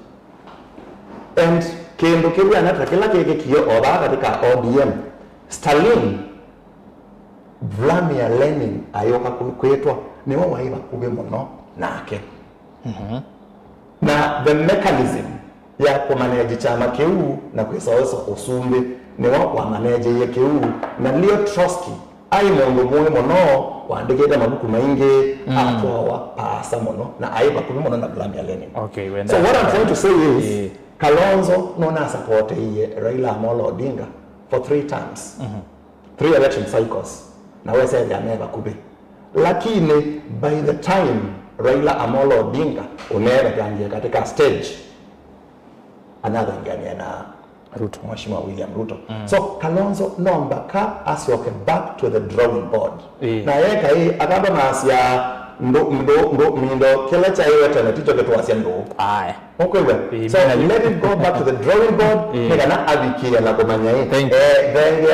and kendo kebya na kila keke kiyo oba katika ODM Stalin Vladimir Lenin ayoka kwetwa ni wao iba kube mono nake na the mechanism ya kumanage chama keu na kuisaosa usumbe ni wao kwa manage ye keu na Leo Trotsky ai mundu mwe mono waandiketa mabuku maingi atwa pasa mono na aiba kube mono na Vladimir Lenin. Okay, so what I'm trying to say is Kalonzo nona support ye Raila Amolo Odinga for 3 terms 3 election cycles na wese ya neva kube lakini by the time Raila Amolo Odinga unera gangia katika stage another ngania na Ruto mheshimiwa William Ruto so Kalonzo nomba ka asioke back to the drawing board na yeka hii akamba masia ndo kila cha hiyo tena tito ketwasia ndo okay well so let it go back to the drawing board nikana abikia la komanya hii vengi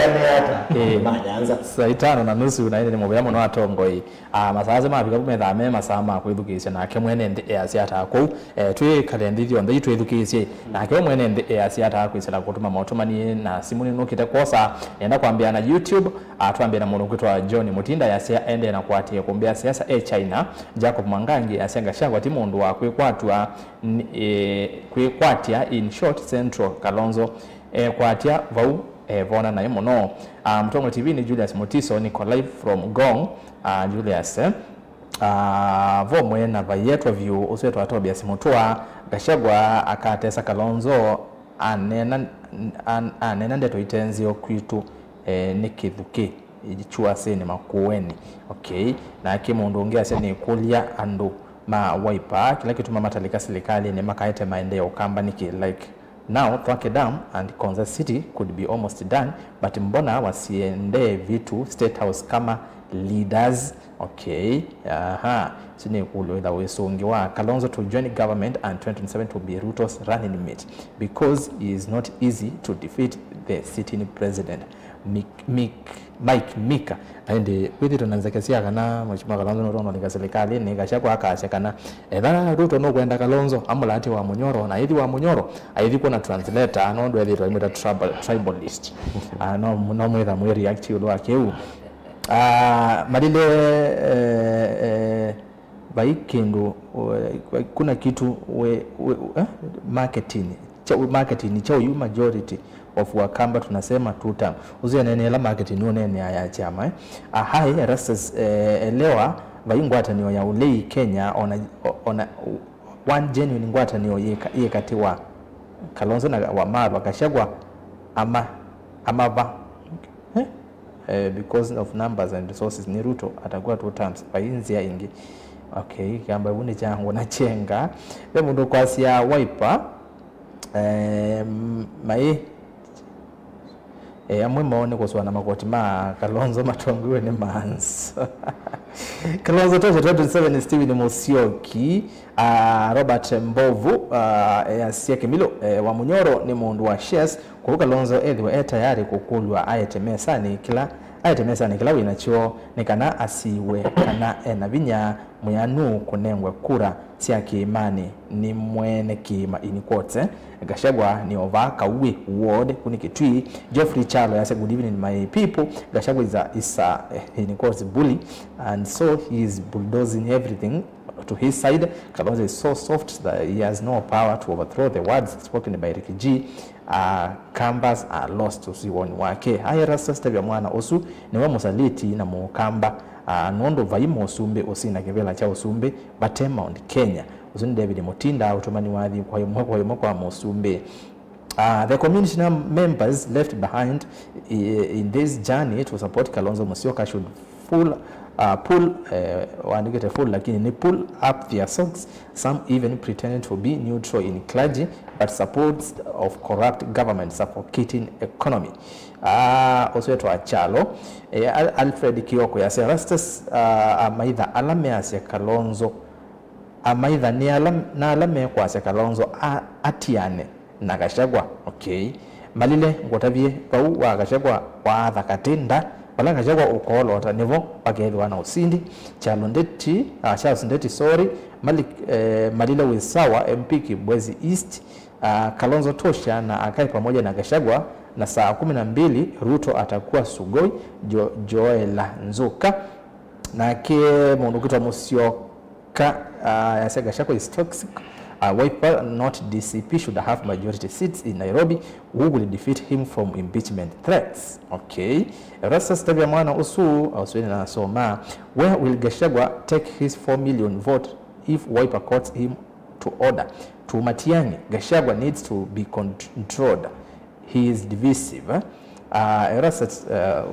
ameata manyanza saa 5:30 na ni mubya muno atongo hii masaze mabika kumethame masama kwithukisya nake mwene ndi asiata ko twi kalendithio ndi twithukisye nake mwene ndi asiata kwisela kutuma motomani na simu ni nokite kosa enda kwambia na YouTube atwambia na mundu kwitwa John Mutinda yasia ende na kwatie kumbia siasa China Jacob Mwangangi asenga shangwa ti mundu wa kwikwatwa kwikwatia in short Central Kalonzo kwatia vau vona na muno Mtongo TV ni Julius Mutiso niko live from Gong Julius vomwe na vayetwa view uswetu atobia simutwa Gachagua akatesa Kalonzo anena ndeto itenzio kwitu nikithuki ichua sene makueni okay na kimundu ongea sene kulia andu ma wiper kila kitu mama talika serikali ni makaete maendeleo kamba niki like now Thwake Dam and Konza City could be almost done but mbona wasiende vitu State House kama leaders okay sine kulo that we songi wa Kalonzo to join government and 2027 to be Ruto's running mate because it is not easy to defeat the sitting president Mike Mika and kwiti tunanzekesia kana mheshimiwa Kalonzo no ronga serikali ni Gachagua akasya kana ethana Ruto no kwenda Kalonzo amulati wa Munyoro na ithi wa Munyoro aithi kuna translator no ndo ethi twimita tribalist no mwitha mwe react ulo akeu malile baikindu kuna kitu marketing cha marketing cha majority of Wakamba tunasema 2 term uzia nene la marketing nene ya chama hai Erastus elewa vaingwata niyo ya ulei Kenya ona one genuine ngwata niyo ye kati wa Kalonzo na wa Marwa Gachagua amava because of numbers and resources ni Ruto atakuwa 2 terms painzia ingi okay kamba bune chango na chenga bemundo kwasia Wiper mai amwe maone kuswana makoti ma Kalonzo matongwe ni mans Kalonzo 27 Steven Musyoki Robert Mbovu Siake Milo wa Munyoro ni mundu wa shares kwa Kalonzo edwe tayari kukulwa ayetemesani kila winacho nikana asiwe kana na vinya muyanu kunengwe kura siake imani ni mwene kima inikwote Gachagua ni ovaka uwe ward kunikitwi Geoffrey Chalo yase good evening my people Gachagua is a inikwote bully and so he is bulldozing everything to his side. Kalonzo is so soft that he has no power to overthrow the words spoken by Ricky G. Kambas are lost to siwoni wake. Haya rasa vya mwana osu ni wa musaliti na mukamba nondo vaimo osumbe osina kivela cha osumbe batema on Kenya. Usuni David Mutinda utumani wadhi kwa yumo kwa musumbe. The community members left behind in this journey to support Kalonzo Musyoka should pull lakini ni pull up their socks. Some even pretended to be neutral in clergy but supports of corrupt government suffocating economy. Also to Achalo Alfred Kioko yase Erastus amaitha alame ase Kalonzo amaitha ni alame kwa ase Kalonzo atiane na Gachagua okay malile ngotavie pau wa Gachagua wa thakatenda bala Gachagua ukolo otanivo bagethwa na usindi Chalondeti Charles Ndeti sorry malile wisawa MP Kibwezi East Kalonzo tosha na akai pamoja na Gachagua na saa 12 Ruto atakuwa Sugoi Joela Nzuka na ke Munukita Musyoka yase Gachagua is toxic. Wiper not DCP should have majority seats in Nairobi. Who will defeat him from impeachment threats? Okay. Rasa stabia mwana usu auswini na soma. Where will Gachagua take his 4 million vote if Wiper courts him to order? To Matiang'i, Gachagua needs to be controlled. He is divisive. Rasa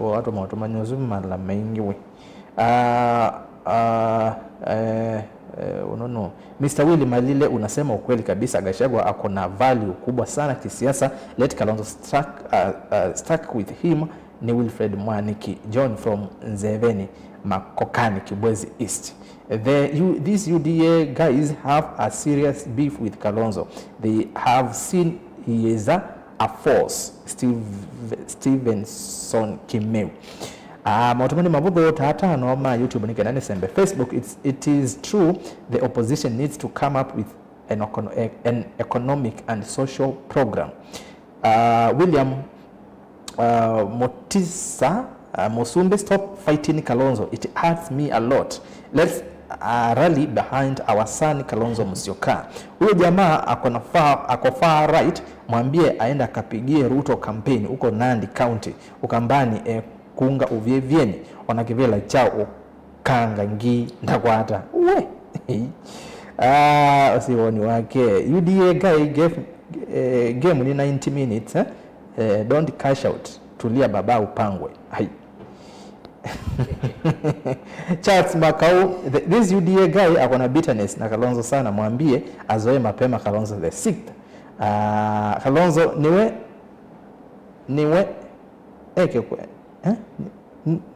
watu mautumanyozuma la mengi we. Unono Mr. Willy Malile unasema ukweli kabisa Gachagua akona value kubwa sana kisiasa. Let Kalonzo stuck with him. Ni Wilfred Mwaniki John from Nzeveni Makokani Kibwezi East. These UDA guys have a serious beef with Kalonzo. They have seen he is a force. Stevenson Kimeu. Mautumani mabubo tata noma YouTube ni kenani sembe Facebook. It is true the opposition needs to come up with an economic and social program. William Motisa Musumbe, stop fighting Kalonzo. It hurts me a lot. Let's rally behind our son Kalonzo Musyoka. Huyo jamaa ako far right, mwambie aenda kapigie Ruto campaign uko Nandi County ukambani kunga uvyevyeni wanakivela chao kanga ngi ndakwata uwe usiwoni wake UDA guy gave game ni 90 minutes don't cash out tulia baba upangwe hai Charles Makau this UDA guy akona bitterness na Kalonzo sana mwambie azoe mapema Kalonzo the 6th Kalonzo niwe eke kwe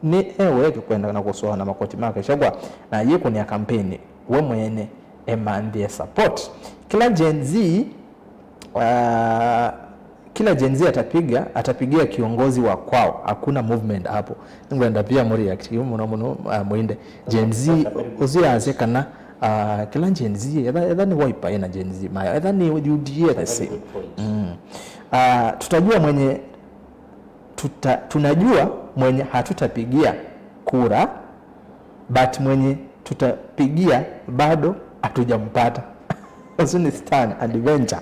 ni eweke kwenda na kusoa na makoti maka Gachagua na yeko ni ya kampeni we mwene emandie support kila Gen Z atapigia kiongozi wa kwao. Hakuna movement hapo. Ngwenda pia muri active muno muinde Gen Z uziaze kana kila Gen Z edha ni Wiper ena Gen Z maya edha ni UDA the same. Tutajua mwenye tunajua mwenye hatutapigia kura but mwenye tutapigia bado hatujampata. Usuni stand adventure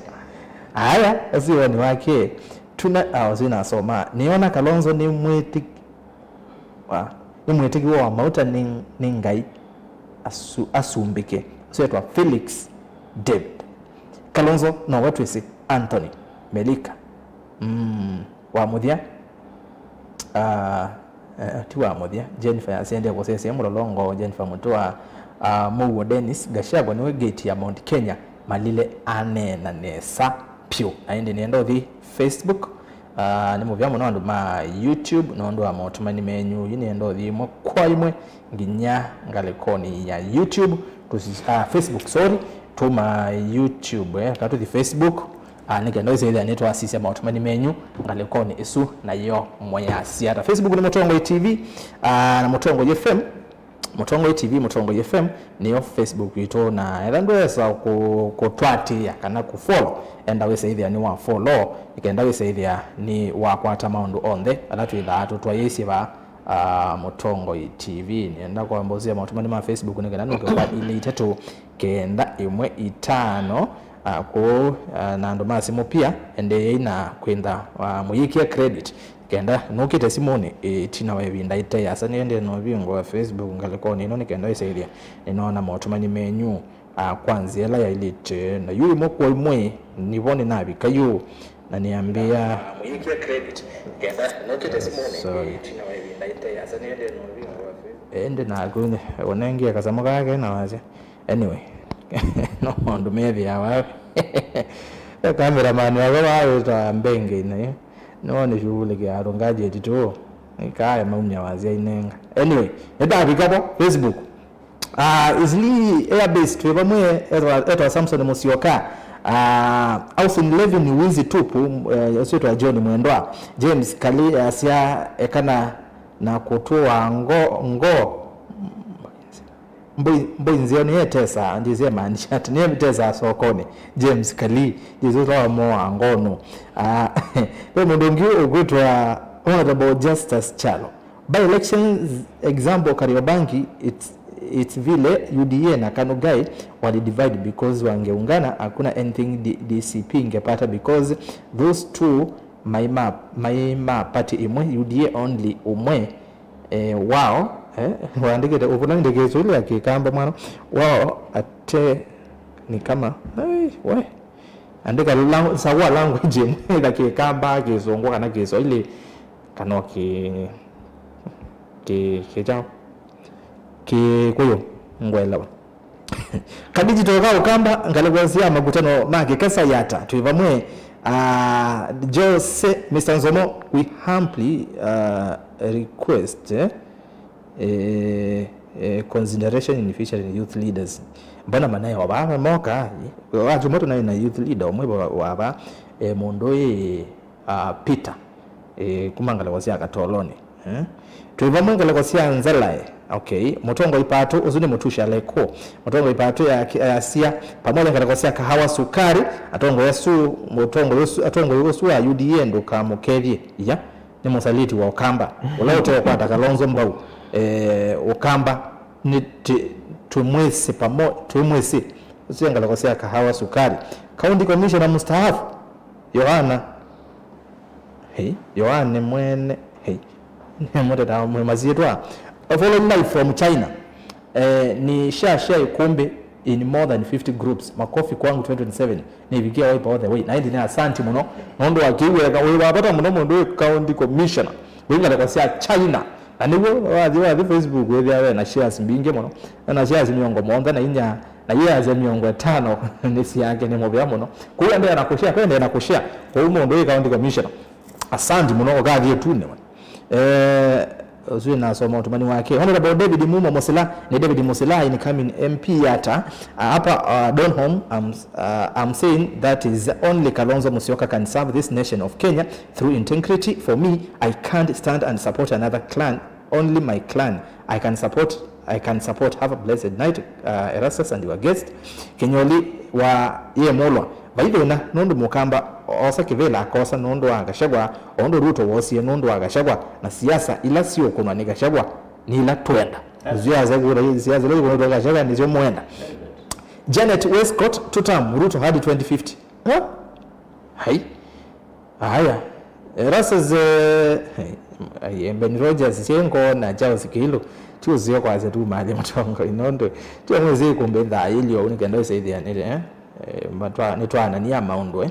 Haya, usioni wake zina soma niona Kalonzo ni mwetiki wa mauta ni ngai asumbike so Felix David Kalonzo no wetwisi Anthony Melika wa muthia tiwa muthia Jennifer asende gosese mulolongo Jennifer Mutua Mugo Dennis Gachagua niwe gate ya Mount Kenya malile ane na nesa pio aende niendo thi Facebook ni muvya muno andu ma YouTube no andu amotumani menyu yini endo thi mo kwa imwe nginya ngalekoni ya YouTube Facebook sorry tuma YouTube katu thi Facebook nigendo ise netwa asisi amotumani menyu ngalekoni isu na yo moya siata Facebook ni Mutongo TV na Mutongo FM Mutongo TV Mutongo FM niyo Facebook ito na erandwesa ku twati kana ku follow enda wese ithia ni wa follow ikenda wese ithia ni wa kwata maundu onthe alatu ila twayesi ba Mutongo TV nienda kwa mbozia matumani ma Facebook nikenda nuke kwa ile itatu kenda imwe itano ko na ndo masimu pia ende ina kwenda muyikia credit kenda nokite simoni tina webinda ite asani ende no bingo wa Facebook ngalekoni ino nikenda isaidia ninaona motumani menyu kwanza la ya elite na yuri moko imwe nibone nabi kayo na niambia muyikia credit kenda nokite simoni tina webinda ite asani ende no bingo wa Facebook ende na gune onengia kasamuka yake na wazi anyway no ndo mevi hawa cameraman wao ta mbenge na no shughuli ya rongaje tito ikaya maumya wazia inenga anyway enda bikapo Facebook isli airbase twebamwe etwa Samson Musyoka Austin Levy ni wizi tupu yositwa John Mwendwa James Kali asia ekana na kutoa ngo mbinzio ni etesa ndize maanisha tene mtesa sokoni James Kali ndizo wa moa ngono kwa mundongi ugutwa Honorable Justice Chalo by elections example Kariobangi it's vile UDA na Kanugai wali divide because wangeungana hakuna anything DCP ingepata because those two maima party imwe UDA only umwe wow waandike ukuna ndegezo ile akikamba mwana wao ate ni kama we andika sawa language ile akikamba kizungu kana kiso ile kanoki kijao kuyo ngwela kadiji toka ukamba ngalekwansia magutano make kesa yata tuivamwe Jose Mr. Nzomo we humbly request consideration in featuring youth leaders mbona manaye waba moka watu moto na youth leader omwe waba mondoi Peter kumangala wasia katoloni tuivamwe wasia nzelae okay Mutongo ipatu uzuni mutusha leko Mutongo ipatu ya sia pamoja ngalakosia kahawa sukari atongo yesu Mutongo yesu atongo yesu ya UDA ndo kamukevye ya ni musaliti wa Ukamba ulote kwa Kalonzo mbau Ukamba ni tumwese tumwese usiangalakosia kahawa sukari County Commissioner mustaafu Yohana mwene mmoja da mwemazitwa following live from China ni share ikumbe in more than 50 groups makofi kwangu 2027 ni vikia wipe all the way na ndi asante muno nondo wakiwe wewe wapata muno ndo County Commissioner winga na kwa China aniwo wazi Facebook wewe na shares mbinge muno na shares miongo monda na inya na yeye aze miongo 5 nisi yake ni mobya muno kula ndio anakushare kwenda anakushare kwa humo ndo County Commissioner asante muno ogagie tune uzwe na soma utumani wake Honorable David Mumo Mosela ni David Mosela in coming MP yata hapa Donholm I'm saying that is only Kalonzo Musyoka can serve this nation of Kenya through integrity. For me, I can't stand and support another clan, only my clan. I can support. Have a blessed night, Erastus and your guest Kenyoli wa ye molwa baido na nondo mukamba osa kivela akosa nondo agashagwa ondo Ruto wosie nondo agashagwa na siasa ila sio kuna ni Gachagua ni ila twenda ziaza gura siasa leo kuna Gachagua ndio mwenda Janet Westcott tutam Ruto hadi 2050 hai haya Rastas Ben Rogers chengo na Charles Kilo chuzo kwa zetu mali Mutongo inondo tu mwezi kumbe dha ilio unikendo saidi anile matwa nitwana ni amaundwe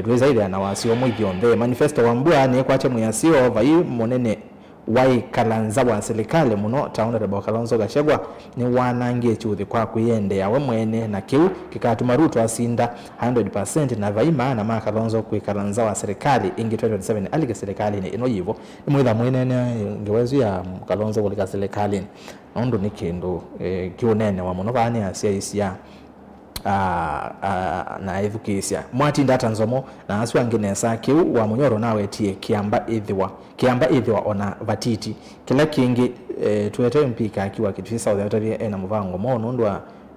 tweza ile na wasio mwigionde manifesto wambua ni kwacha muyasio vai monene wai kalanza wa serikali muno taona rebo Kalonzo Gachagua ni wanangie chuthi kwa kuyende yawe mwene na kiu kikatuma Ruto asinda 100% na vaima na ma Kalonzo kuikalanza wa serikali ingi 2027 alike serikali ni ino yivo ni mwitha mwene ngewezu ya Kalonzo kulika serikali ondo ni kindu kionene wa muno bani asia isia na evukisia mwati ndata nzomo na aswa nginesa kiu wa munyoro nawe tie kiamba idhiwa ona vatiti kila kingi tuwete mpika akiwa kitu South Africa na muvango mo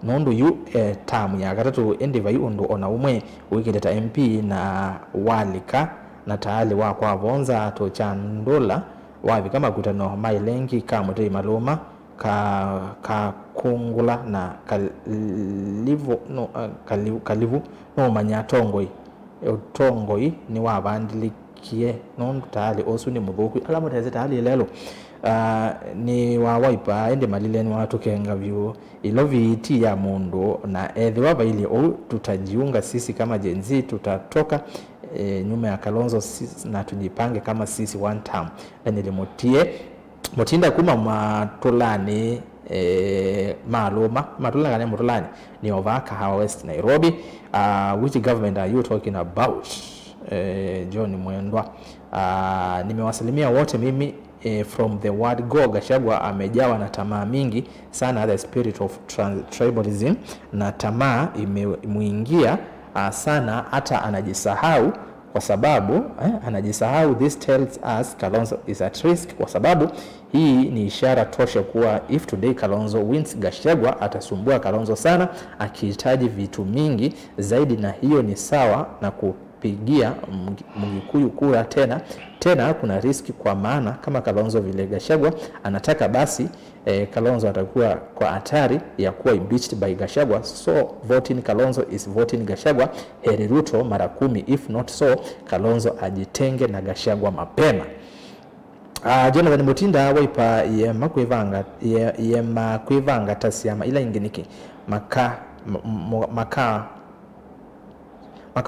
nondu yu tamu ya gatatu endiva yu undu ona umwe wikideta MP na walika na taali wa kwa vonza to chandola wavi kama kutano mailengi kamutei maluma ka kungula na kalivu no manyatongoi tongoi ni wabandilikie non tali osu ni muthuku alamoteze tali lelo ni wawaipa ende malile ni watu kenga vyu iloviti ya mundu na edhiwa baili o tutajiunga sisi kama Gen Z tutatoka nyuma ya Kalonzo na tujipange kama sisi one term na nilimutie Mutinda kuma matulani matulani mutulani ni over Kahawa West Nairobi. Which government are you talking about? John Mwendwa. Nimewasalimia wote mimi from the word go. Gachagua amejawa na tamaa mingi sana, the spirit of tribalism na tamaa imemuingia sana hata anajisahau kwa sababu anajisahau. This tells us Kalonzo is at risk kwa sababu hii ni ishara tosha kuwa if today Kalonzo wins, Gachagua atasumbua Kalonzo sana akihitaji vitu mingi zaidi, na hiyo ni sawa na kupigia Mgikuyu kura tena kuna riski kwa maana kama Kalonzo vile Gachagua anataka basi Kalonzo atakuwa kwa hatari ya kuwa impeached by Gachagua. So voting Kalonzo is voting Gachagua. Heri Ruto mara 10, if not so Kalonzo ajitenge na Gachagua mapema. Jonathan Mutinda waipa yema kuivanga tasiama ila inginiki maka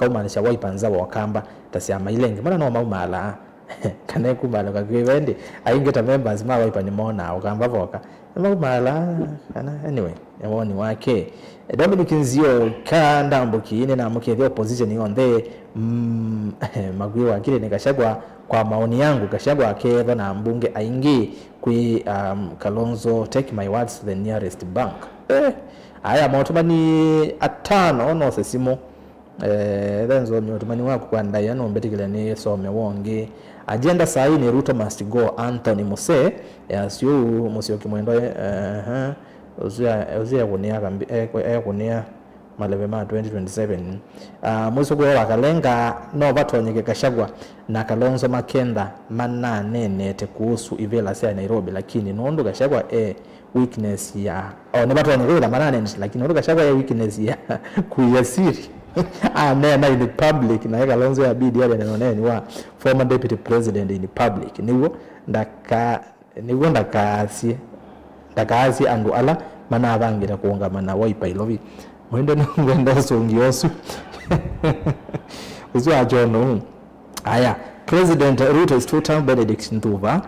umanisha waipa nzawa wakamba tasiama ila ingi mana no maumala kane kumala kwa kwende aingeta members ma waipa ni mona wakamba voka maumala kana anyway yawoni wake Dominic Nzio kanda mbuki na mbuki the opposition on the magwiwa kile ni Gachagua. Kwa maoni yangu Gachagua aketha na mbunge aingi kwi Kalonzo take my words to the nearest bank. Aya motumani atano no sesimo then motumani wako kwa ndaya no mbetikile ni some wonge agenda saa hii ni Ruto must go. Anthony Muse asiyo Musio Kimwendo uzia kunia maleve ma 2027 musugo wakalenga no batonyeke Gachagua na Kalonzo makenda manane kuhusu ivela sia Nairobi, lakini nondo Gachagua weakness ya ne batonyeke la manane, lakini nondo Gachagua weakness ya kuyasiri na in the public na Kalonzo ya bidi yale nene wa former deputy president in the public niwo ndakaasi andu ala mana abangira kuungamana waipa ilovi mwendo ngwenda songiosu uzwa jono. Aya President Ruto is two-term Benedict Nduva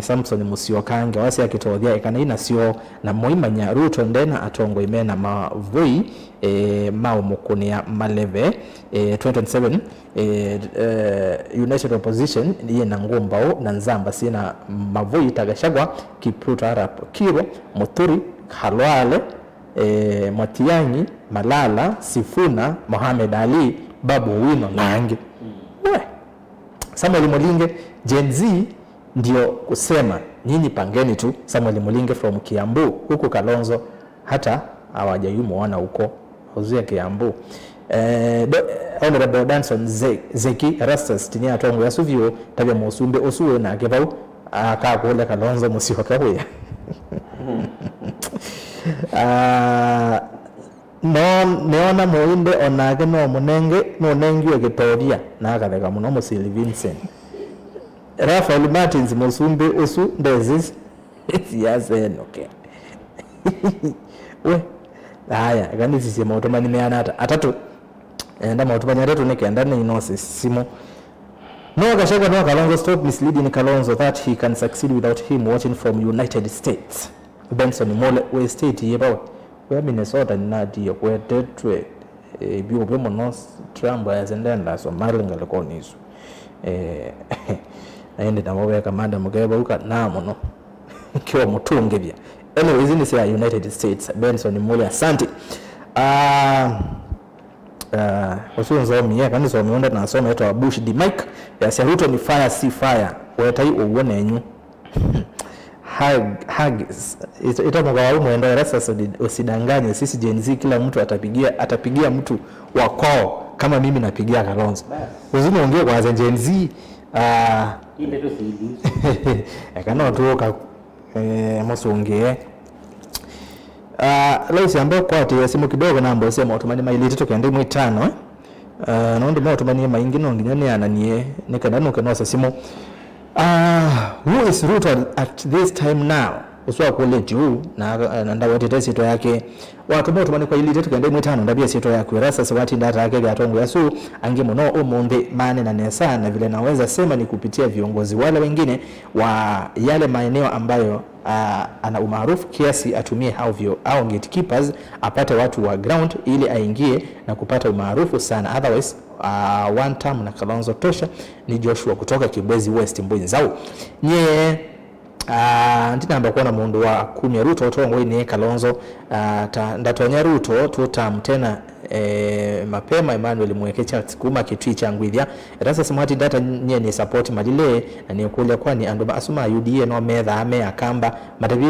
Samson Musyokange wasi akitothia ekana ina sio na moimanya Ruto ndena atongo imena mavui mao mukunia maleve 2027 United Opposition iye na ngumbao na nzamba sina mavui Gachagua Kipruto Arap Kiro Muturi Khalwale Matiang'i Malala Sifuna Mohamed Ali Babu Wino Nangi. Samuel Mulinge Gen Z ndio kusema nyinyi pangeni tu. Samuel Mulinge from Kiambu huku Kalonzo hata hawajayumo wana huko Hozia Kiambu. Honorable Danson Zeki Rastas tinia tongo ya suvio tabia musumbe osuwe na kebau akakuole Kalonzo Musyoka huya. no neona muinde onake no munenge no nengiwe gitoria na akatheka muno Musili Vincent Rafael Martins Musumbi usu ndezis siasenoke we haya gani sisi mautumani meana atatu enda mautumani atatu nikenda ni inose simo no Gachagua no Kalonzo stop misleading Kalonzo that he can succeed without him watching from United States. Benson Mole we state yeba we Minnesota nadi yokwetwe bio mono Trump yazendenda so malinga lekonizo aende tamowe kamanda mugeba uka namo no kiwa mutunge bya anyways in the United States. Benson Mole asante osunzo miye kandi so mionda na soma yeto Bush di Mike ya Ruto ni fire si fire wetai uone enyu hug itamoga mwendo rasa usidanganye sisi Gen Z kila mtu atapigia mtu wa kwao kama mimi napigia Kalonzo uzini ongea kwa Gen Z ile tu si kana tuoka mosongee leo siambaye kwa ati simu kidogo namba sema otumani maili tatu kende mu 5 naondo mo otumani maingi no nginyane ananie nikandano kanosa simu who is Ruto at this time now uswa kule juu na ndawete sito yake watu mo otumani kwa ili tatu kende mu 5 ndabia sito yake rasa sewati ndata yake gatongo yasu angemono omonde mane na nesa na vile naweza sema ni kupitia viongozi wale wengine wa yale maeneo ambayo ana umaarufu kiasi atumie hao gatekeepers apate watu wa ground ili aingie na kupata umaarufu sana. Otherwise one term na Kalonzo tosha ni Joshua kutoka Kibwezi West Mbwinzau nye ndinamba kuona mundu wa 10 Ruto otongo ni Kalonzo ndatonya Ruto tutam tena mapema Emmanuel Mwekecha kuma kitwi changwithia rasa smart data nye ni support malile na ni kulia kwani ando asuma UDA no metha ame akamba matabi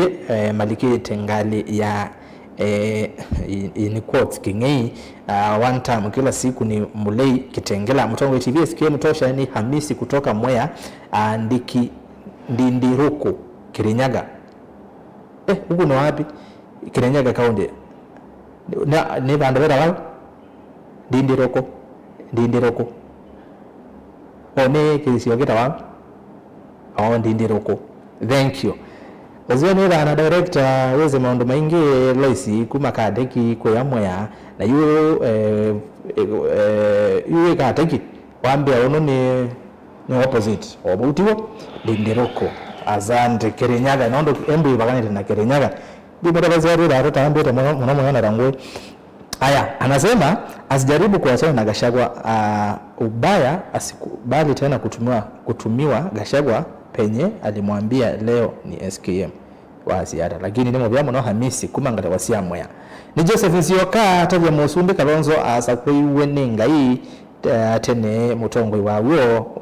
maliki tengali ya in quotes kingei one time kila siku ni Mulei Kitengela Mtongo TV SKM tosha ni Hamisi kutoka Mwea ndiki Ndindiruku Kirinyaga huko ni wapi Kirinyaga kaunti na ni bandera wao Ndindiroko one kisiogeta wao Ndindiroko thank you Wazoni na director weze maondo maingi Loisi kuma kadeki kwa Mwea na yu kadeki wambia ono ni opposite obutiwo Ndindiroko azande Kirinyaga nondo embu ibagani na Kirinyaga bibara bazari la tambe mwana rangwe haya anasema asijaribu kuachana na Gachagua ubaya asikubali tena kutumiwa Gachagua penye alimwambia leo ni SKM wa ziada lakini nimo byamo no Hamisi kumangata wasia Mwea ni Joseph Nsioka atavya Musumbi Kalonzo asakwiwe ningai tene mutongo wawo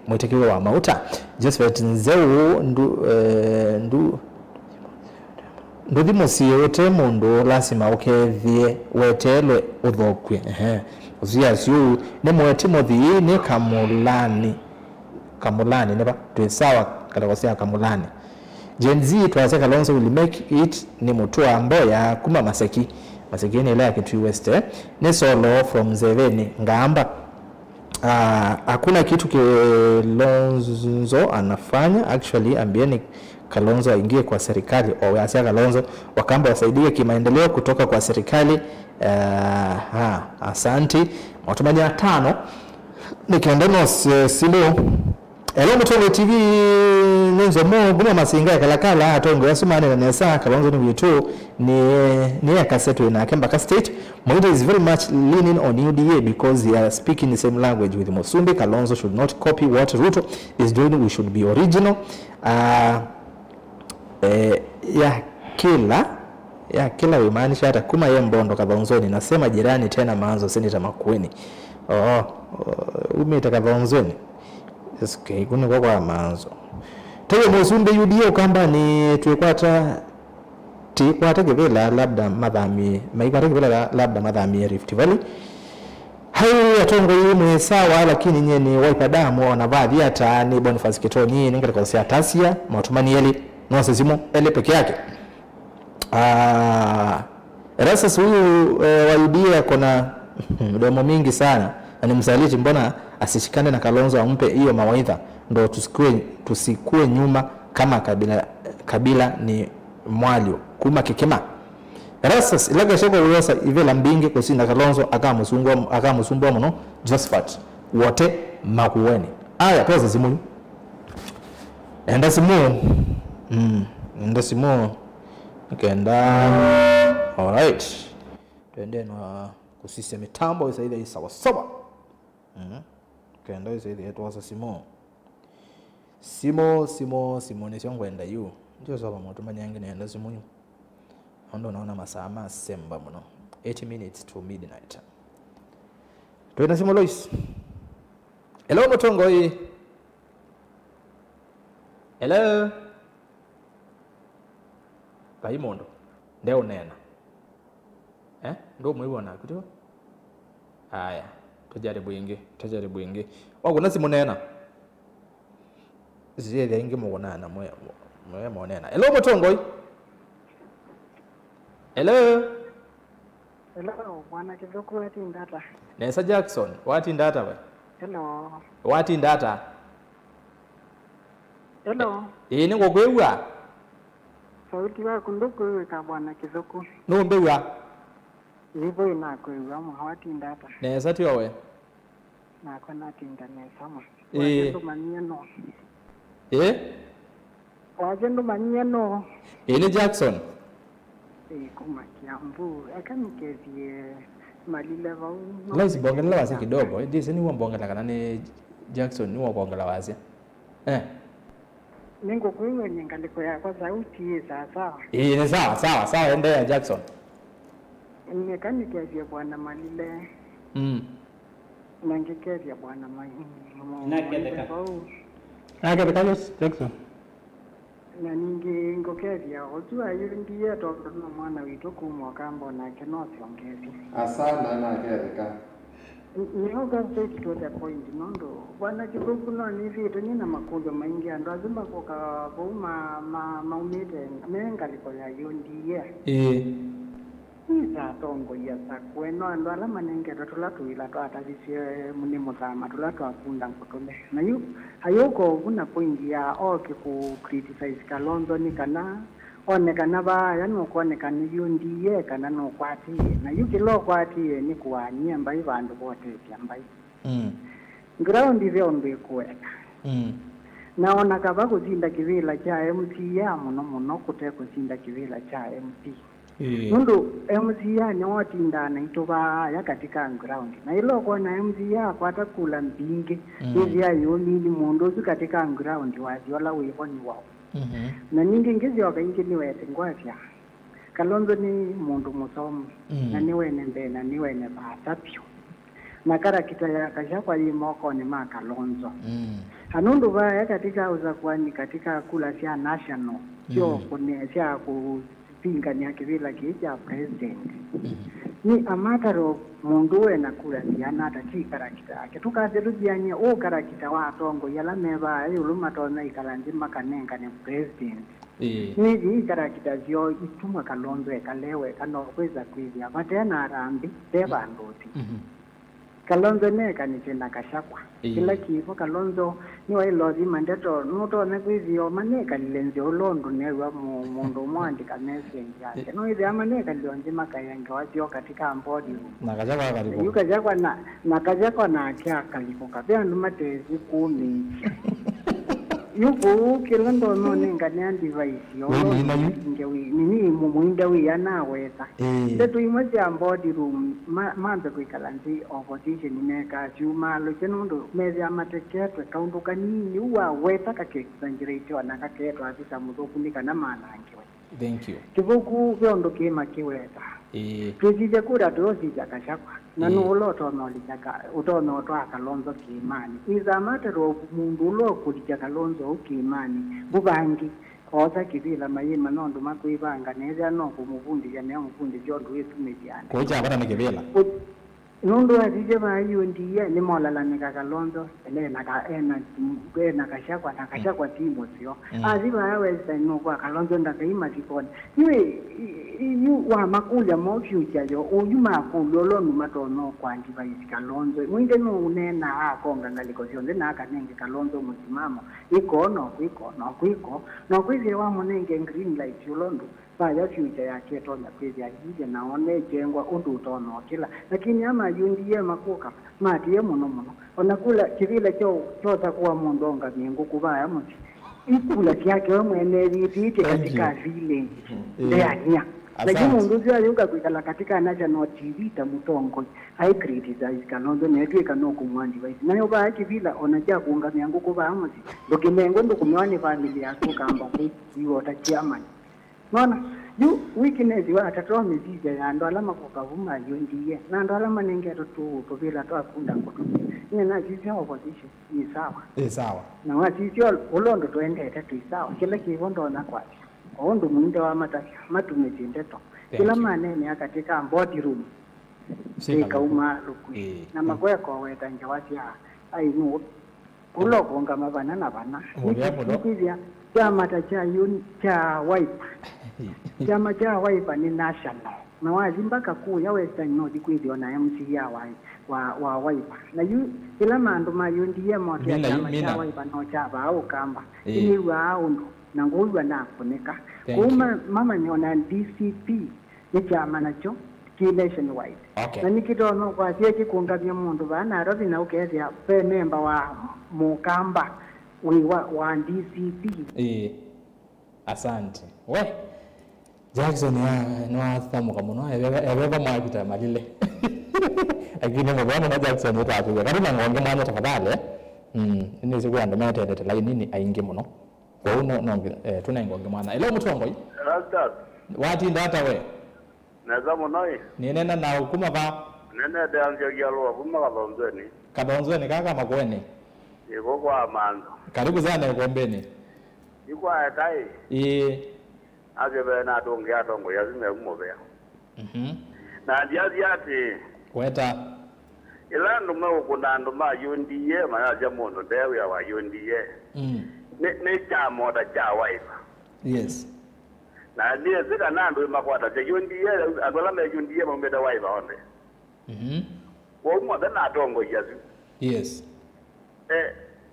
mweteke wa mauta Joseph Nzeu nduthi musie wote mundu lazima ukethie wetelwe uthokwe uzia siu ne mwete muthi ni kamulani neba tusawa kalakosia kamulani Gen Z tuaze Kalonzo will make it ni mutua Mboya kuma Maseki ni ile ya Kitui West ni solo from Zeveni ngamba hakuna kitu Kalonzo anafanya actually ambieni Kalonzo aingie kwa serikali au yasia Kalonzo wakamba wasaidie kimaendeleo kutoka kwa serikali asante matumanya 5 nikiendano silo Hello Mtongo TV nenzo mo guma masinga kalakala atongo yasumane na nesa Kalonzo ni witu ni ya kaseto ina Kemba State Moida is very much leaning on UDA because they are speaking the same language with Musumbi. Kalonzo should not copy what Ruto is doing, we should be original. Kila wimaanisha hata kuma ye mbondo Kalonzoni nasema jirani tena maanzo Senator Makueni umeta Kalonzoni okay kuna kwa maanzo tewe Musumbi UDA kamba ni tuekwata kivela labda madhami maikwata kivela labda madhami Rift Valley hayo yatongo yimwe sawa lakini nyeni waipa damu wanavadhi hata ni Boniface Kitoni ninga kwa siatasia matumani yeli nonse zimo ele peke yake Erastus huyu wa UDA kuna mdomo mingi sana na ni msaliti, mbona asishikane na Kalonzo ampe hiyo mawaidha ndo tusikue nyuma kama kabila ni mwalio kuma kikema. Erastus ilaga shoko uyosa ivela mbingi kusina Kalonzo akamusumbua muno Josephat wote makuweni. Aya pesa simu. Enda simu. Enda simu. Kenda. Alright. Tuende na kusisi mitambo isa ile sawa sawa. Kenda isa ile yetu wasa simu. Simo ni sio ngwenda yu. Ndio sawa moto manyange naenda simu yu. Ndo naona masaa masemba mno. 80 minutes to midnight. Tuende simu Lois. Hello Mutongo hii. Hello. Kaimondo. Ndeo nena. Ndo muibona kutio? Haya, tujaribu ingi. Wangu nasi munena. Zile ingi muonana mwe muonena. Hello Mutongo hii. Hello. Hello, bwana Kizoku wati ndata. Nesa Jackson, wati ndata we? Hello. Wati ndata. Hello. Ni ngokwewa. Sauti yako ndoko ka bwana Kizoku. No mbewa. Nivo inakwewa mu wati ndata. Nesa tiyo we? Na kona tinda nesa mu. Wajendo manyeno. Wajendo manyeno. Ni Jackson. Kuma kiambu akanikezie malile vau. Laisi bongela wasi kidogo. Disi ni wambongela kana ni Jackson ni wabongela wasi. Ningo kwewe nyengaliko ya kwa sauti sasa. Ni sawa endea Jackson. Akanikezie bwana malile. Nangikezie bwana Naketeka Jackson. Na ningi ngokezia ojua ndiye toka na mwana witu kumwakambo na kenosi ongezi asana na kereka nihoga state to the point nondo bwana Kizoku no ni vitu nina makujo maingi ando azima koka boma maumite menga liko ya yondiye isa tongo ya sakweno ando ala manenge totulatu ila to atavisie munimo zama tulatu akunda nkotole na yu hayoko kuna point ya oke ku criticize Kalonzo ni kana onekana ba yano konekana yondiye kana no kwati na yu kilo kwati ni kuanyia mbai bandu bote byambai ground ivyo mbekuweka naona kaba kuzinda kivila cha MC ya muno kute kuzinda kivila cha MC Mundu MC ya nyoti ndana itoba ya katika ground na ilo kwa na MC ya kwata kula mbinge hizi ya yoni ni mundu zu katika ground wazi wala wiboni wao na ningi ngizi wakaingi niwe ngwafya Kalonzo ni mundu musomu na niwe nembe na niwe ne basapyo na karakita ya kashakwa yimoko ni ma Kalonzo hanundu ba ya katika uzakwani katika kula sia national sio kunesia kupinga ni akivila kicha president ni amataro mundu we na kula siana ataki karakita akituka zerujianye o karakita wa tongo yala meba yuluma tona ikalanji makanenga ni president ni ji karakita zio ituma Kalonzo ekalewe kano kweza kwizia batena arambi deba ndoti Kalonzo ne kanitena kashakwa kila kifo Kalonzo ni wa ilozi mandeto nuto ne kwizio maneka lilenzi olondo ne wa mundu mwandika message yake no ile amaneka lionje makayenge wazio katika ambodi na kajakwa kalipo yuka jakwa na kajakwa na kya kalipo kabia ndumatezi 10 yuko kilando no nenga ne device yo ngewi nini mumuinda wi yanaweza tetu imoja ambodi room mambe kwikalanzi opposition neka chuma lo chenondo mezi amateketwe kaunduka nini uwa weta kakesanjirete wanaka ketwa afisa muzokunika na manangiwe thank you Kizoku byondo kema kiweta tujije kura dozi jakashakwa na nuloto nolijaka utono to Kalonzo kimani iza matero mundu lo kulija Kalonzo ukimani bubangi oza kibila mayima nondo makuibanga neza no kumuvundi ya ne muvundi jondo wetu mediana koja abana nikebela Nondo atije ba yundi ni mola la nika Kalonzo ene na kashakwa timo sio aziba yawe no kwa Kalonzo ndakaima tikoni yu wa makuja mo future yo uyuma kulolo matono kwa ndiba Kalonzo mwinde no unena akonga ngaliko sio ndena akanenge Kalonzo musimamo ikono no kwizire wa munenge green light yulondo ya future yake tonda kwezi ajije naone jengwa undu utono kila lakini ama yundiye makuka matiye muno onakula kivile choza kuwa mondonga mingu kubaya muti ikula kyake mwene vitite katika village ndeyania lakini mundu yuka kwikala katika national TV tamutongo hai criticize Kalonzo netwe kanoku mwandi baisi nayo ba kivila onaja kuunga mingu kubaya muti dokimengo ndokumwani family yako kamba kuiota chiamani Nona, yu weakness wa atatoa mizija ya ndo alama kukavuma yundiye. Na ndo alama nengeto tu vila toa kunda kutu. Nye na sisi opposition ni sawa. Sawa. Na wa sisi ulondo tuende tatu sawa. Kila kivondo na kwati. Ondo mwinde wa matumejinde to. Kila manene ya katika body room. Sika umaruku. Na magwe kwa weta njawati ya ainu. Ulo konga mabana na bana. Nikizia. Chama cha Wiper. Chama cha Wiper ni national. Na wazimbaka kuu ya Western North kwizio na MC ya wa Wiper. Na ila mandu mayundiye moto ya chama cha Wiper no chaba au kamba. Ini waundu na nguwa na kunika. Kuma mama nyona DCP ni chama nacho ki nationwide. Okay. Na nikitono kwa sieki kuungavya mundu bana robi na ukezia pe member wa Mukamba. wa DCP. Asante. We Jackson no thamuka muno ebeba mwapita malile. Lakini mbona na Jackson utatu. Karibu ngonge mwana tafadhali. Ini siku ando mate ndete line nini ainge muno. Kwa uno tuna ngonge mwana. Ile mutongo yi. Rasta. Wati ndata we. Naza munoi. Ni nena na hukuma ba. Nene de anje gyalo kuma Kalonzweni. Kalonzweni kaka makweni. Iko kwa Manzo. Karibu sana Gombeni. Iko atai. Agebe na donge atongo yazime kumobea. Na ndiazi ati weta ilando mawukunda ndo ma yondiye mayaja mondo dewe ya wa yondiye. Ne chamo da cha Wiper. Yes. Na ndiye zika nando makwata cha yondiye agola me yondiye mo meda Wiper onde. Wo mo da na dongo yazu. Yes.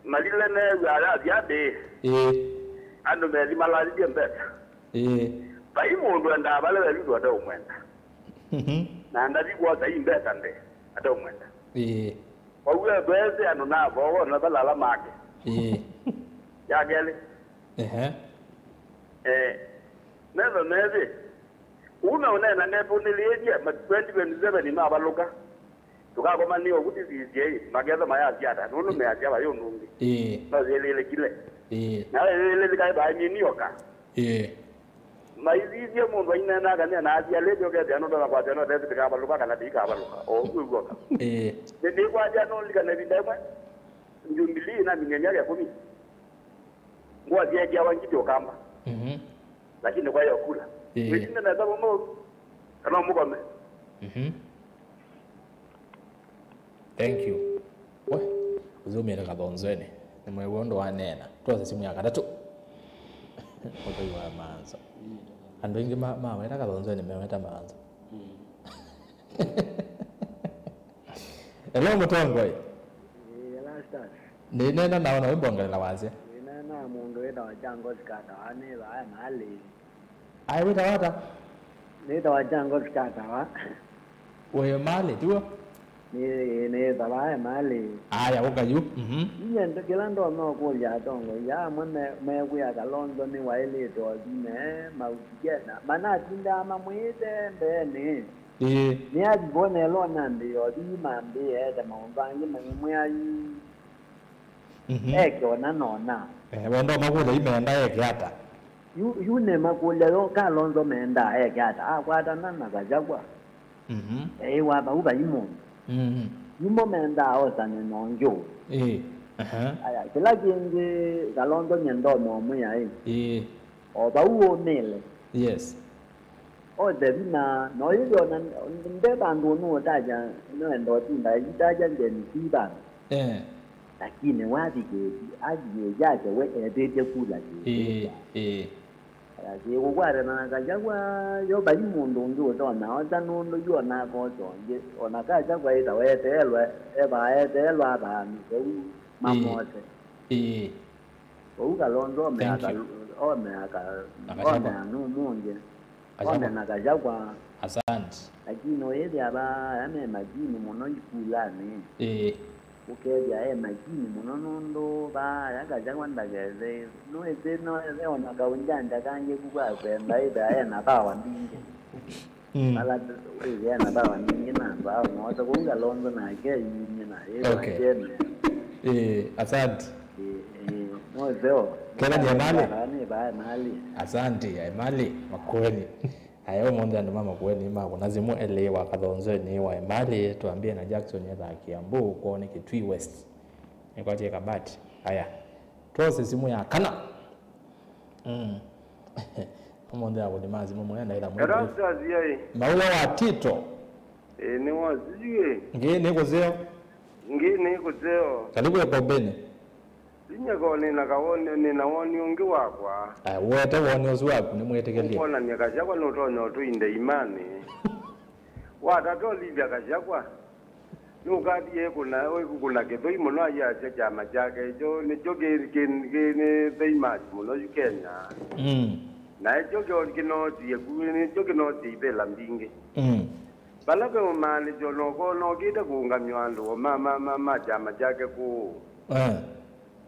Malile ne yara diade. Ando me di malali di mbeta. Bai mundu anda bale bali do da umwenda. Na ndadi kwa sai mbeta nde ata umwenda. Kwa uwe beze anu na bo na bala la make. Ya gele. Never neve. Una na nepo niliye ma 2027 ni mabaluka. Tukagoma niyo kuti zije mageza mayaziata nono meaja bayo nungi na zele kile na lele kai ba niyo ka maizizie mundu ina na gane na adia lejo ke dano na kwa dano de ka baluka kana dika baluka o kugo ka de kwa dano lika na bindema njumbili na mingenya ya kumi ngwa dia dia wangi to kamba lakini kwa hiyo kula wengine na sababu mo kana mugome Thank you. We, uzumira Kalonzweni. Ni mwewondo wa nena. Tuwa simu ya katatu. Oto yuwa maanza. Ando ingi weta Kalonzweni meweta maanza. Hello mutongo yi. Last. Ni nena naona wibonga la wazi. Ni nena mundu weta wajango skata wane wa mahali. Ai weta wata? Weta wajango skata wa. Wewe mali tuwa? Ni tabaya mali. Aya woga yu. Iya ndo kilando no kuja tongo ya me kuya Kalonzo ni waile to dine maujena. Mana tinda mamwite mbene. Ni ajibone lo nandi odi mambi eda mambangi mamwe ayi. Eke ona nona. Wendo makule imeenda eke hata. Yu ne makule lo Kalonzo menda eke hata. Kwata nana kajagwa. Wa ba uba imo. Yumo menda osane nonjo. Aya kila kingi Kalonzo nyendo no muya O ba uo mele. Yes. ode bina no yido na nde bandu no daja no ndo tinda daja ndeni tiba lakini wapi geti aje jaje we edete kula ye gwara na kajagwa yo bali mundu ndu dona oza nundu yo na ko tonje ona kajagwa ida we telwa e ba e telwa ba mi ko mamote uga londo me aka o me aka o me anu munje o me na kajagwa asante lakini oyede aba ame majini muno ikulane ukebya majini muno nondo ba yakajagwa ndageze no ese no ona kaunjanja kanje kugwa kwenda ida na bawa ndinge ala we na bawa ndinge na bawa no to kunga londo na ke yini na asante no zeo kila nyamale ni ba mali asante ya mali makweni ayo monde ndo mama kweni mako nazimu elewa kadonzo ni wa mali tuambie na Jackson ya Kiambu kuone Kitui West nikwaje kabati haya tose simu ya kana monde abo ni mazi mumo yenda ila mwezi maula wa Tito ni waziwe ngine kozeo karibu hapo bene Linyagone na kawone ni na woni ungi wakwa. Wote woni uzwaku ni mwetekelia. Mbona nyakashakwa notono tu inde imani. Watato libya kashakwa. Nukati ye kuna ketoi muno ya chama chake jo ni joge ni beima muno Kenya. Na joge kinoti ye kuni joge noti bela mbinge. Balabe umani jo no kita kuunga myandu mama chama chake ku.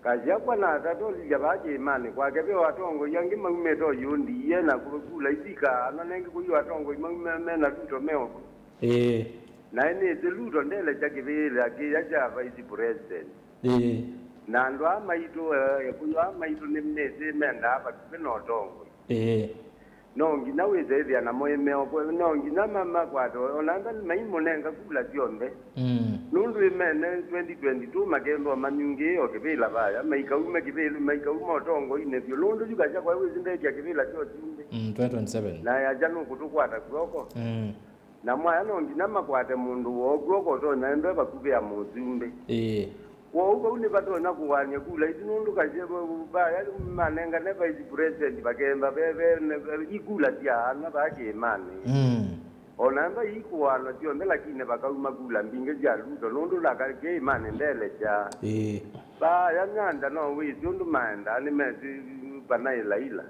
Kajagwa na tato lijabaje imani kwa kebe watongo yangi mangumeto yundi yena kula isika ananenge kuyu watongo mangume na luto meo na ene luto ndele jakivile akiyaja vice president na ndo amaito kuyu amaito nemneze menda hapa kipeno tongo no ngina weze na moyo meo kwa no ngina mama kwato onanga maimonenga kula tiombe nundu imene 2022 magendo manyungi okivila baya maikaume kivile maikaume otongo ine vyo nundu yukaja kwa wezi ndege ya kivila cho timbe 2027 na ya janu kutukwata kwoko na mwaya no ngina makwate mundu wo kwoko to na ndo bakube ya muzumbe wo uko uni bato na kuwanya kula itinundu kaje baya manenga ne vice president bakemba bebe ikula tia na bake mani onamba ikuwana tio mbela kine bakauma kula mbinge ja ludo nondo la kake imane ndele ja ba yanyanda no we tundu manda ni mezi bana ilaila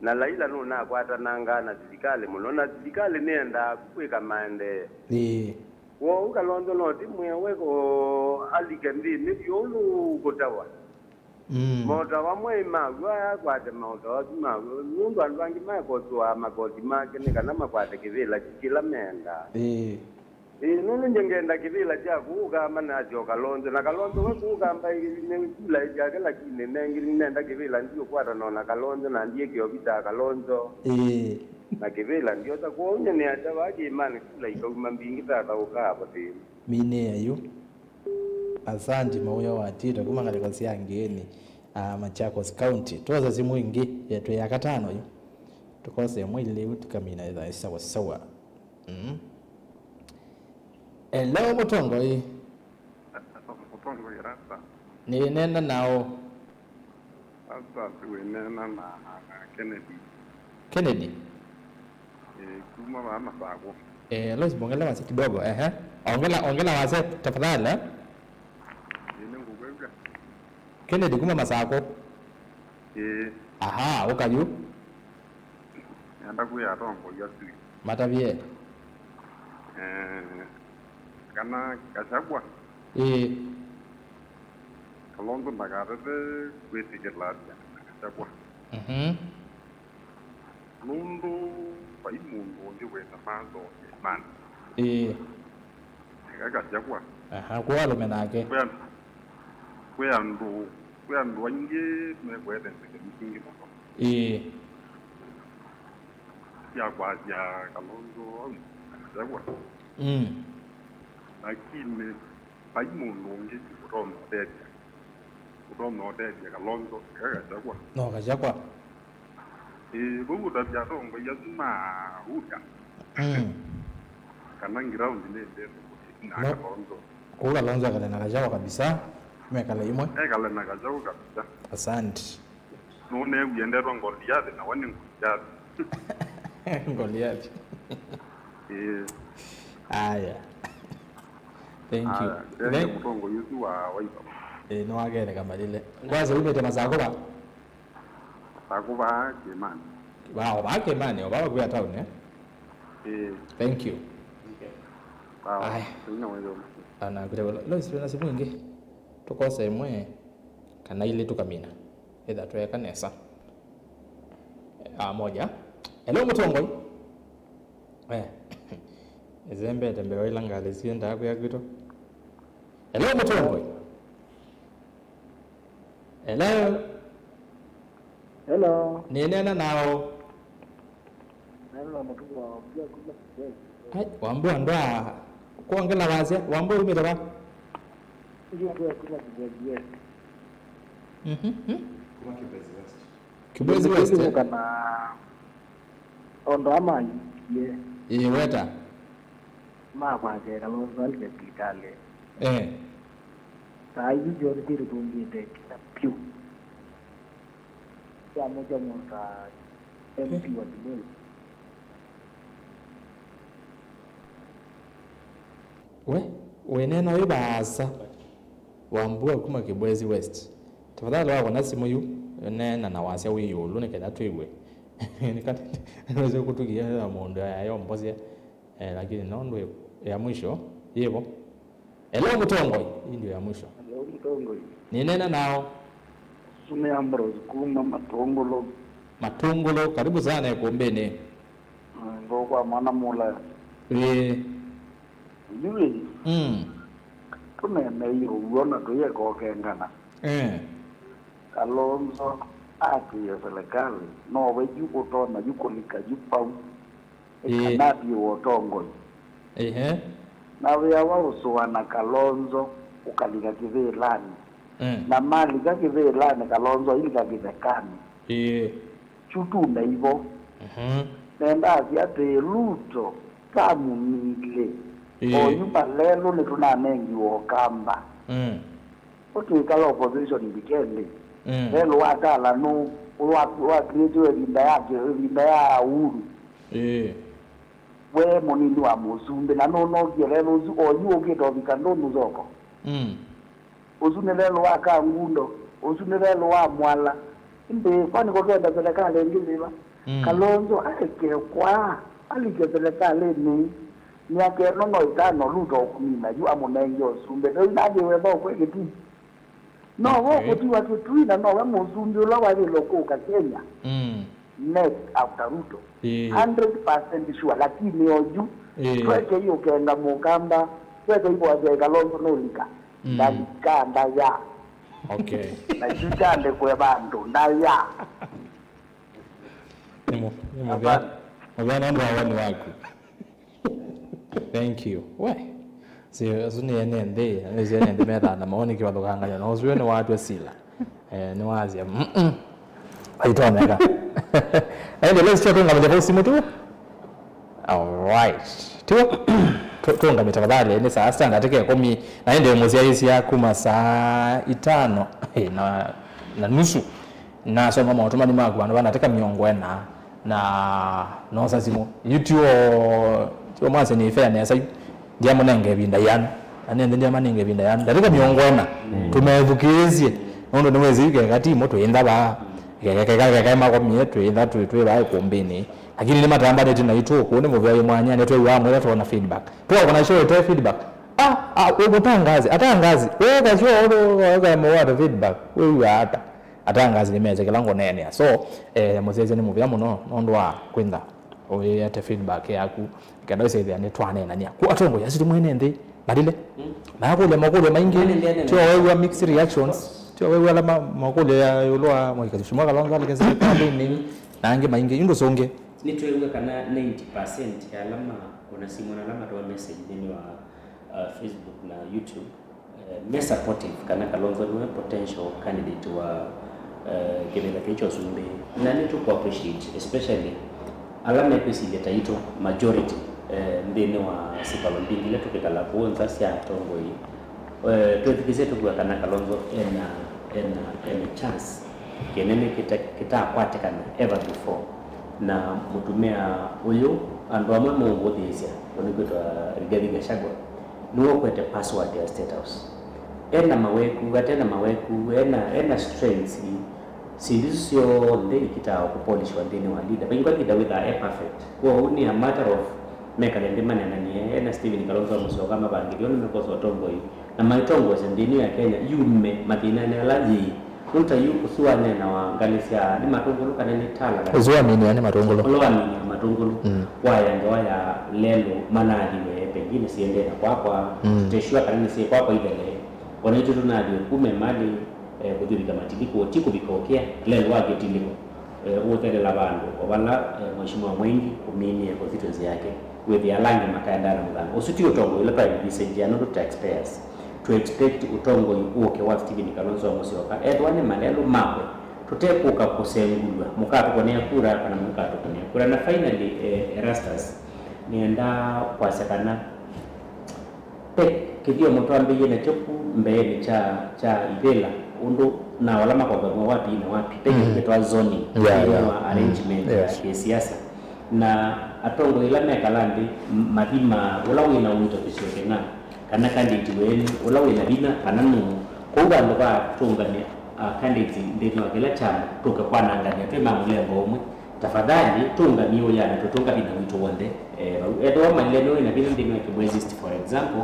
na laila no na kwata nanga na serikali muno na serikali nenda kuweka mande wo ukalondo no timwe weko alikembi ni byolu kotawa moto wa mwema gwa kwate moto wa mundu alwangi mako twa makoti make ni kana makwate kivila kila menda nunu njengenda kivila cha kuuga mana joka lonzo na kalonzo we kuuga mbai ne kula jake lakini nengi nenda kivila ndio kwata nona kalonzo na ndiye kiobita kalonzo na kivila ndio takuonya ni acha waje imani kula ikauma mbingi tata ukapa tini mine ayo asante mauya wa Tito kuma ngale kosi yangeni Machakos County toza simu ingi yetu ya katano yo tukose mwili utikamina ida sawa sawa hello mutongo hii mutongo irasa ni nena nao asa tuwe nena na Kennedy kuma mama sako lazima ongela wasi kidogo ongela wasi tafadhali Kennedy kuma masako aha ukayu anda kuya tongo yasi matavie kana kachagwa kalongo bagarade kweti gelati kachagwa mundu pai mundu ndio weta manzo man kachagwa aha kwa lo menake kweandu wange mekwete nsekemukingi moto ya kwa ya kalonzo kachagwa lakini pai mundu ngi kutono tete kalonzo kachagwa no kachagwa Bubu tabia tongo yazima uda. Kana ground ile na Kalonzo. Kwa Kalonzo kale nakajawa kabisa. Mekala imwe. Kala nakajawa kabisa. Asante. None uyenderwa Goliath na wani Goliath. Goliath. Aya. Thank you. Ndio mtongo yusu wa waipa. No agere kama lile. Kwanza ube tema zako ba. Zako ba Kimani. Ba Kimani, ba kwa town Thank you. Aya. Tuna wewe. Ana kule lo sio simu ingi. Tukose mwe kana ile tukamina. Eda tuweka nesa. Moja. Hello Mutongoi. Ezembe tembeo ilanga lesienda yako ya kitu. Hello Mutongoi. Hello. Hello. Nena nao. Hello mtukwa wambia kula kibwezi. Hai, wambua ndoa. Kuongela wazi, wambua umetoka. Ndio kula kibwezi. Kuma Kibwezi West. Kibwezi West. Kana ondo ama ye. Weta. Ma kwa jera lo zalike kitale. Sai jori tiru tumbi de piu. Ya moja mwaka MP wa Kibwezi. We nena we baasa. Wambua kuma Kibwezi West. Tafadhali wako na simu yu nena na wasia we yulu nekeda twigwe. Nikati naweza kutugia na mondo ya mbozi lakini nondo ya mwisho yebo. Hello Mutongoi, hii ndio ya mwisho. Hello Mutongoi. Ni nena nao. Sume Ambrose kuma Matongolo. Karibu sana Kombeni. Ndo kwa mwana mula. Yule. Kuna hiyo uona tu yako kengana. Kalonzo ati ya serikali no weju kutona yuko likajupa kanadi wotongoi na wewe wausuana Kalonzo ukalika kivelani na mali kakivelani Kalonzo ilika kivekani chutu na hivyo nenda asiate luto kamu mile oyupa lelo netuna mengi wokamba ukikala opposition bikende lelo watala no wa create winda ya uhuru we monini wa musumbe na no lelo oyu ogedo bikando zoko uzune lelo wa kangundo uzune lelo wa mwala imbe kwani kokenda serikali ngiliba Kalonzo akekwa alike serikali ni yake no itano luto kumina yu amonenyo osumbe no inaje webo kwegeti no wo kutiwa tutwina no we musumbe lo wali lokuka Kenya next after Ruto 100% sure lakini oju kweke hiyo kenda mukamba kweke hiyo waje Kalonzo no lika ndakanda ya na jitande kwa bandu ndaya Mwana ndo wani wako. Thank you. We. Si azuni enende, anezi enende meda na maoni kiwa lokanganya. Na uzuwe ni watu sila. Ni wazi ya. Aito mega. Let's check on the simu tu. Alright. Tuonga mitafadhali ni saa sita ngateke 10 na ndio mwezi hizi ya kuma saa 5 na nusu. Na soma maotomani magu wanataka miongo na nosa simu YouTube tio mwase ni fairness ndia munenge binda yan anende ndia manenge binda yan ndataka miongo tumevukizie ndo nimwezi yike kati moto yenda ba kaka mako mietu yenda tuwe ba Kombeni lakini ni matamba ndio tunaito kuone muvya mwanya ndio tuwe amwe tuona feedback kuna show tu feedback wewe tangazi atangazi wewe kasho wewe mwa feedback wewe hata atangazi nimeze kelango nene so muzeze ni muvya muno ndwa kwenda oye ate feedback yaku kada seze ne twane nani ku atongo yasitu mwene ndi badile makule makule maingi tio wewe mixed reactions tio wewe ala makule ya yolwa mwikazi shimwa Kalonzo alikeza pale ni nange maingi ndo songe ni twewe kana 90% ya alama kuna simu na alama to message ni wa Facebook na YouTube me supportive kana Kalonzo ni potential candidate wa kibela kicho sumbe na ni to appreciate especially alama kwisi leta ito majority ndene wa sipalo mbili letu kikala kuonza sia tongo hii tukizetu kwa kana Kalonzo ena chance kenene kita kwatekana ever before na mutumia uyu andu amwe muguthisia onigwitwa Rigathi Gachagua nuo kwete password ya State House ena maweku gatena maweku ena strengths sio ndeli kitao kupolish wandeni wa leader but ingwa kita with a perfect kwa uni a matter of meka ndi manena ni ena Stephen Kalonzo muso kama bangi yoni mekoso tongo hii na maitongo ndini ya Kenya yume mathina ne alaji kunta yu kusuane na wangalisia ni matungulu kanene tala uzwa mini yani matungulu matungulu waya ndo ya lelo manadi we pengine siende na kwa teshua kanene si kwa ibele wanaito tunadi kume mali kudhibika matibiko tiko bikokea lelo wake tiliko wote la bandu obala mheshimiwa Mwengi kumini constituency yake with the alangi makaenda na mgano usitio tongo ile private message no taxpayers to expect utongo uoke wa Stephen Kalonzo Musyoka edwane manelo mawe tutekuka kusengulwa mukato kwenye kura kana mukato kwenye kura na finally Erastus nienda kwa sekana kidio mtu ambaye na chopu mbele cha ibela undu na walama kwa wapi na wapi kwa zoning arrangement ya siasa na atongo ilame kalandi madima ulawi na unto kisokena kana candidate wenu ulawi na bina kananu kuba ndo ba tungane candidate ndino kila chama toka kwa nangania tema mulembo umwe tafadhali tunga niyo yana tutunga bina wito wonde edo maleno ina bina ndino ke resist for example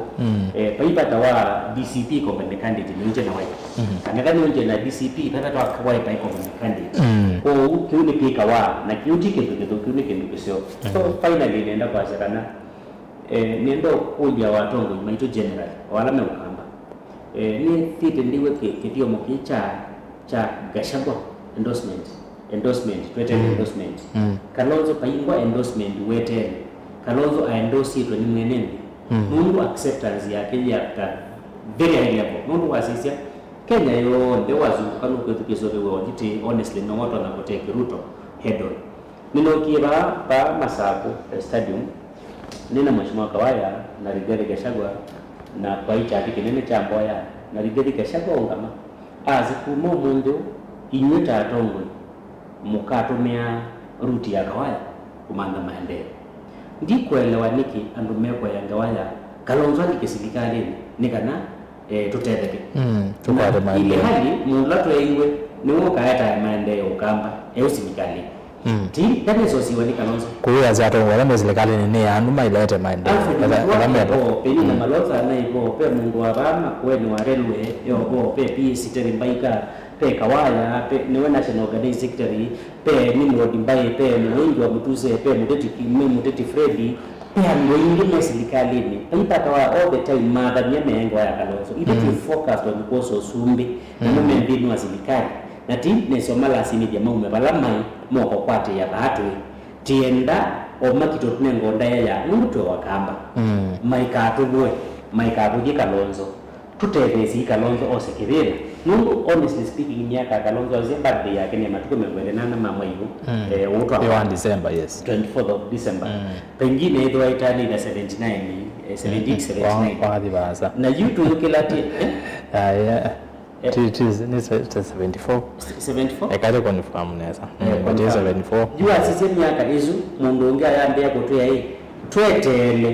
paipa tawa DCP ko bende candidate nje na wapi kana kani nje na DCP tata tawa kwa ipa ko bende candidate ko kiuni pika wa na kiuti ke kiuni ke sio so finally nenda kwa sakana niendo kuja watongo maito general wala me ukamba ni tite ndiwe kitio mokicha cha Gachagua endorsement twete endorsement Kalonzo paingwa endorsement wete Kalonzo a endorse it ni mwenende mundu acceptance yake ya very high level mundu wasisia Kenya yo nde wazunguka nuko tukizobe wojiti honestly no watu wanapoteka Ruto head on ninokiba pa Masako stadium nina mheshimiwa Kawaya na Rigathi Gachagua na kwa hicho kinene cha Mboya na Rigathi Gachagua ungama azikumo mundu inyuta atongo mukatumia ruti ya Kawaya kumanda maendeleo ndikuelewa niki andu mekwa ya Kawaya Kalonzo likisilikali nikana tutetheke tukare maendeleo hali mulato yiwe niwo kaeta maendeleo kamba eusilikali ti tanizo siwani Kalonzo kuya za tongo wala mezilekali ni anu mailete maendeleo peni na maloza na ibo pe mungu abama kweni warelwe yo bo pe pi siteri mbaika pe Kawaya pe niwe national organizing secretary pe ni modimbaye pe mwingi wa mtuze pe mudeti Freddy pe mwingi na serikali ni paipa wa all the time mada nyamengo ya Kalonzo ile tu focus on koso sumbi na mbinu wa serikali na ti nesomala asini jamaa umebalamai moko kwate ya bahatu tienda omakito tunengo ndaya ya mtu wakamba maikatu ji Kalonzo tutebezi Kalonzo osekebele nungu honestly speaking nyaka Kalonzo azembadi yake ni matuko mengwelena na mama hiyo utwa 1 December yes 24th of December pengine ndio itani na 79 baadhi baza na YouTube kila ti it is 74 ekale confirm neza it is 74 jua sisi miaka hizo mundu ngia yambe yako tu yai twetele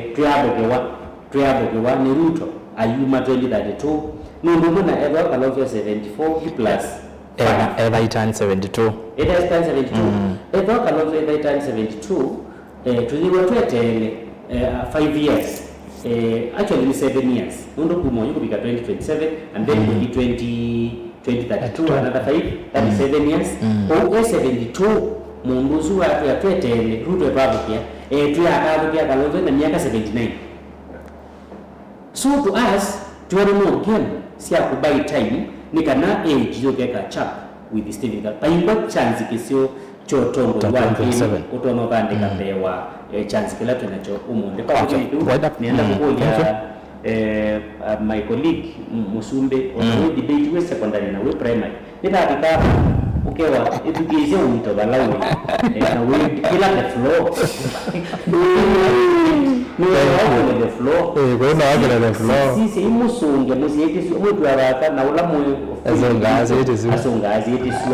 tuyabokewa ni Ruto ayuma 2032 mundu muna ever Kalonzo 74 plus ever turn 72 it has turned 72 ever Kalonzo ever turned 72 tuliwa twetele 5 years actually 7 years mundu kumo yuko bika 2027 and then 2032 another 5 that is 7 years o 72 mundu zuwa ya twetele Ruto ebabukia tuyakabukia Kalonzo na miaka 79 so to us tuwarimo again siya kubai time nikana age yoke catch up with the Stephen Kalonzo chance kisio chotongo wangini utono bande kambewa chance kila tunacho umunde kwa nienda kuboja my colleague Musumbe on debate we secondary na we primary nita ukewa education wito balawi na we kila the floor no the floor kwa hiyo na the floor sisi imusunge musiyeti umuntu arata na ulamu azongazi yeti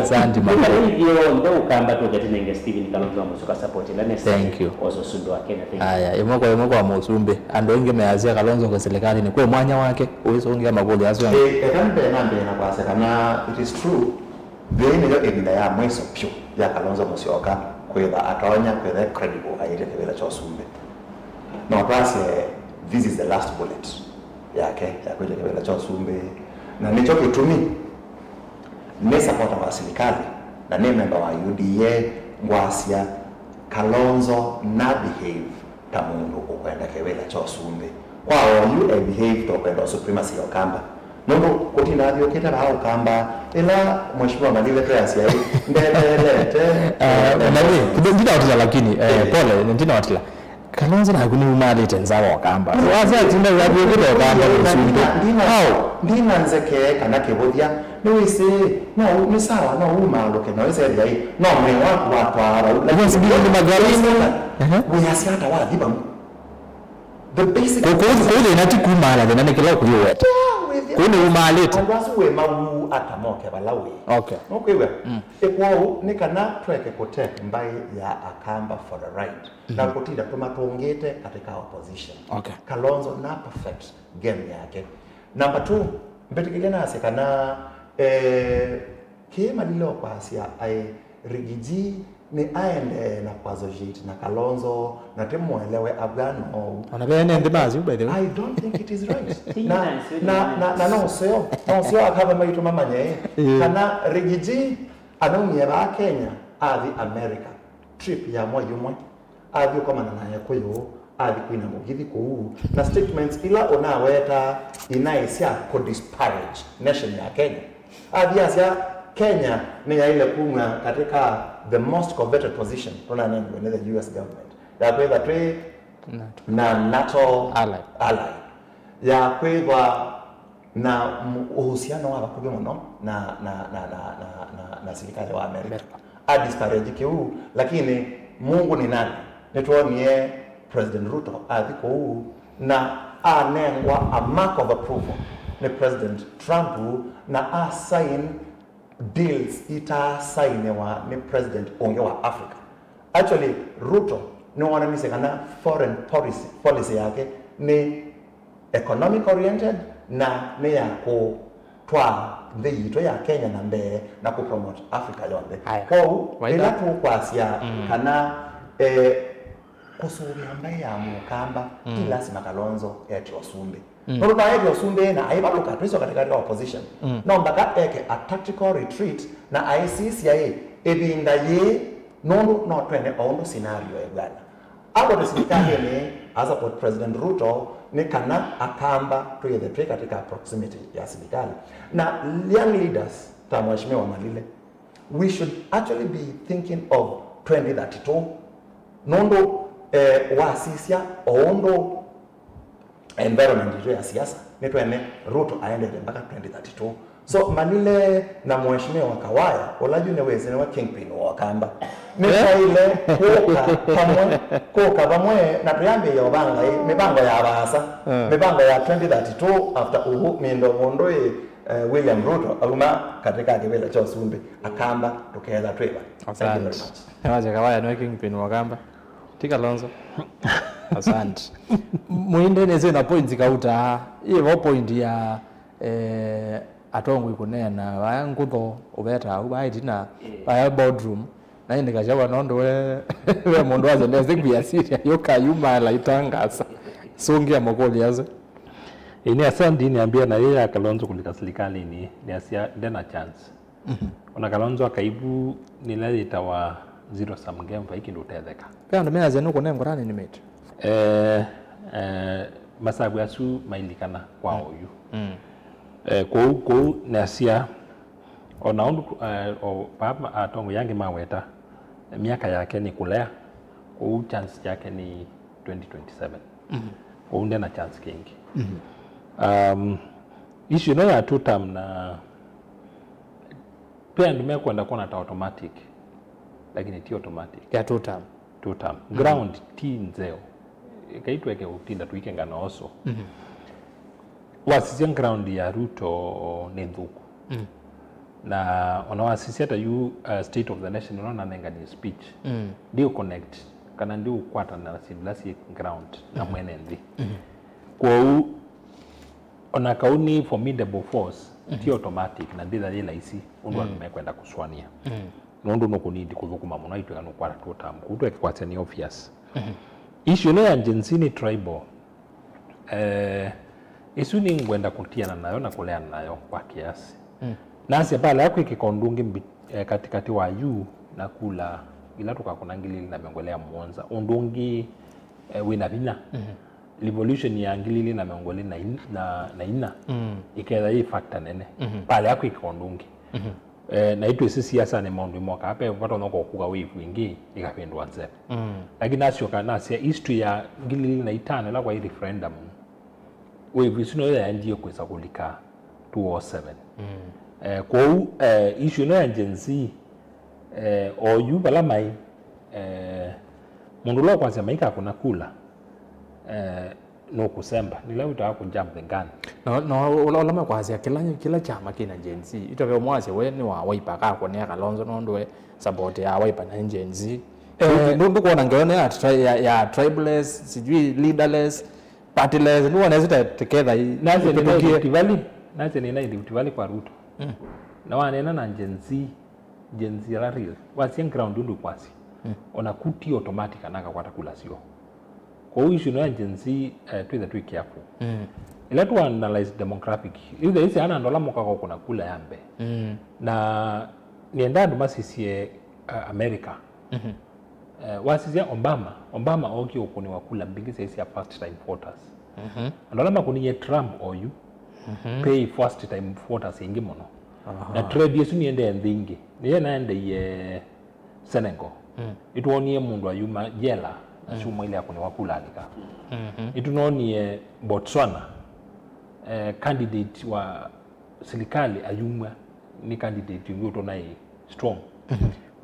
asante mama hivyo ndo ukamba to get nenge Steven Kalonzo musuka support lane thank you also sundo akena thank you aya imoko kwa musumbe ando inge meazia Kalonzo kwa serikali ni kwa mwanya wake uwezo ongea magoli yazo ekambe na kwa sekana it is true Bini yo ebinda ya mweso pyo ya Kalonzo Musyoka kwetha atonya kwetha credible aire kibela cha Osumbe. No plus this is the last bullet yake ya kwetha kibela cha Osumbe na nicho kitumi ne support wa serikali na ne member wa UDA ngwasia Kalonzo na behave ta mundu ukwenda kibela cha Osumbe. Kwa you behave to kwenda supremacy ya Kamba. Nondo kotina dio kita hao kamba ila mheshimiwa Malile Prayers yai ndelete ndina watila lakini pole ndina watila Kalonzo na kuni umali tenza wa kamba waza tinda radio kile kamba ndina nzeke kana kebodia no ise no ni sawa no umalo ke no ise yai no mwe wako watwara lakini sibili ni magarini we hasiata wa diba the basic ko ina tikumala de nane kila kuliweta kuni umalite andasu we mawu atamoke balawi okay we ekwo ni kana tweke protect mbai ya akamba for the right na kutinda tumatongete katika opposition okay Kalonzo na perfect game yake number 2 mbetikilena asekana kema lilo kwa asia ai rigiji ni aende na kwazo jit na Kalonzo na temuelewe Afgano anabene ndimazi by the way I don't think it is right na no sio akaba maito mama nye kana rigiji anaumia ba Kenya athi America trip ya moyo mwe athi kama na yakoyo athi kuina mugithi ku na statements ila onaweta inaisia ko disparage nation ya Kenya athi asia Kenya ni ya ile kunga katika the most coveted position tuna nani with the US government ya kwenda trade na NATO ally ya kwenda na uhusiano wa bakubwa mno na serikali wa Amerika a disparage kiu lakini Mungu ni nani nituonie President Ruto athiko huu na anengwa a mark of approval ni President Trump na a sign deals ita sainewa ni president onge wa Africa. Actually Ruto no wana nisekana foreign policy yake ni economic oriented na ne ya ko twa ndeyito ya Kenya na mbe na ku promote Africa yote. Kwa ila tu kwasia kana kusuri ambaye ya mukamba ila sima Kalonzo eti Osumbe. Ndio eti Osumbe na aibaluka tuiso katika opposition. Na mbaka eke a tactical retreat na ICC ya ebinda ye no twende ondo scenario ya Uganda. Hapo tusikane ni as a President Ruto ni kana akamba to the trade katika proximity ya serikali. Na young leaders tamwashimiwa Malile, we should actually be thinking of 2032 nondo wasisia ondo environment ya siasa nitwene Ruto aende mpaka 2032. So Malile na mheshimiwa wa Kawaya olajune weze wa kingpin wa Kamba ile koka bamwe na tuyambe ya banga mibango ya basa mibango ya 2032 after mindo mondo William Ruto aluma katika kibela cha Osumbe akamba tukeza tweba. Thank you very much. Hawaje Kawaya no kingpin wa Kamba tika Kalonzo asante muinde neze na points kauta iyo point ya atongwe kunena wangutho ubeta ubaidina by boardroom na indika jawa nondo we mundu waze ndeze bia siria yoka yuma la itangasa songia mogoli yaze ini asandi niambia na yeye Kalonzo kulika serikali ni asia ndena chance ona Kalonzo akaibu nilaleta wa zero sum game fa ikindu tetheka pia ndo menaze nuko nengorani ni metu masabu yasu mailikana kwa oyu ko nasia ona ondu o baba atongo yangi maweta miaka yake ni kulea ko chance yake ni 2027 unde na chance kingi issue no ya two term na pia ndume kwenda kuona ta automatic lakini ti automatic ya two term ground ti nzeo ikaitweke utinda tuikenga na oso wasisia ground ya Ruto ni Thuku na wanawasisia hata yu state of the nation unaona nenga ni speech ndio connect kana ndio kwata na simulasi ground na mwene ndi kwa ona kauni formidable force ti automatic na nditha ile isi undu amekwenda kuswania nundu no kunidi kuthukuma muno itwe no kwara tutam kutwe kwatsia ni obvious issue no ya jensini tribal isu ni ngwenda kutiana nayo na kuleana nayo kwa kiasi nasi pale yako ikikondungi katikati wa yu na kula ila tukakunangilili na mengolea muonza undungi wina vina revolution ya ngilili na mengole na ina ikenda hii factor nene pale yako ikikondungi na itu isi siasa ni maundu mwaka hape watu wanoko kuka wave wingi ikapendwa nze lakini nasio kanasi ya history ya ngilili na itano ila kwa hii referendum wave isi no ya ndio kweza kulika 207 kwa issue no ya jenzi oyu bala mai mundu lo kwanza maika kuna kula no kusemba nila utaka kujump the gun no ulama kwanza kila chama kina jenzi itoke mwase we ni wa Wiper ka kone Kalonzo nondwe support ya Wiper na jenzi ndu kuona ngone ya tribeless sijui leaderless partyless ndu wanaweza together naze ni Rift Valley kwa Ruto na wanena na jenzi la real wasien ground ndu kwasi ona kuti automatic anaka kwata kula sio kwa hiyo issue ya jenzi tweza tu careful ila tu analyze demographic ile hizi ana ndola moka kwa kuna kula yambe na nienda ndo masisie America wasisia Obama oki okuni wakula mbingi sisi ya first time voters ndola makuni ye Trump oyu pay first time voters ingi mono na trade yesu niende ndingi niye naende ye Senegal ituonie mundu ayuma jela asuma ile akuni wakula alika itunonie Botswana candidate wa serikali ayuma ni candidate yuto na strong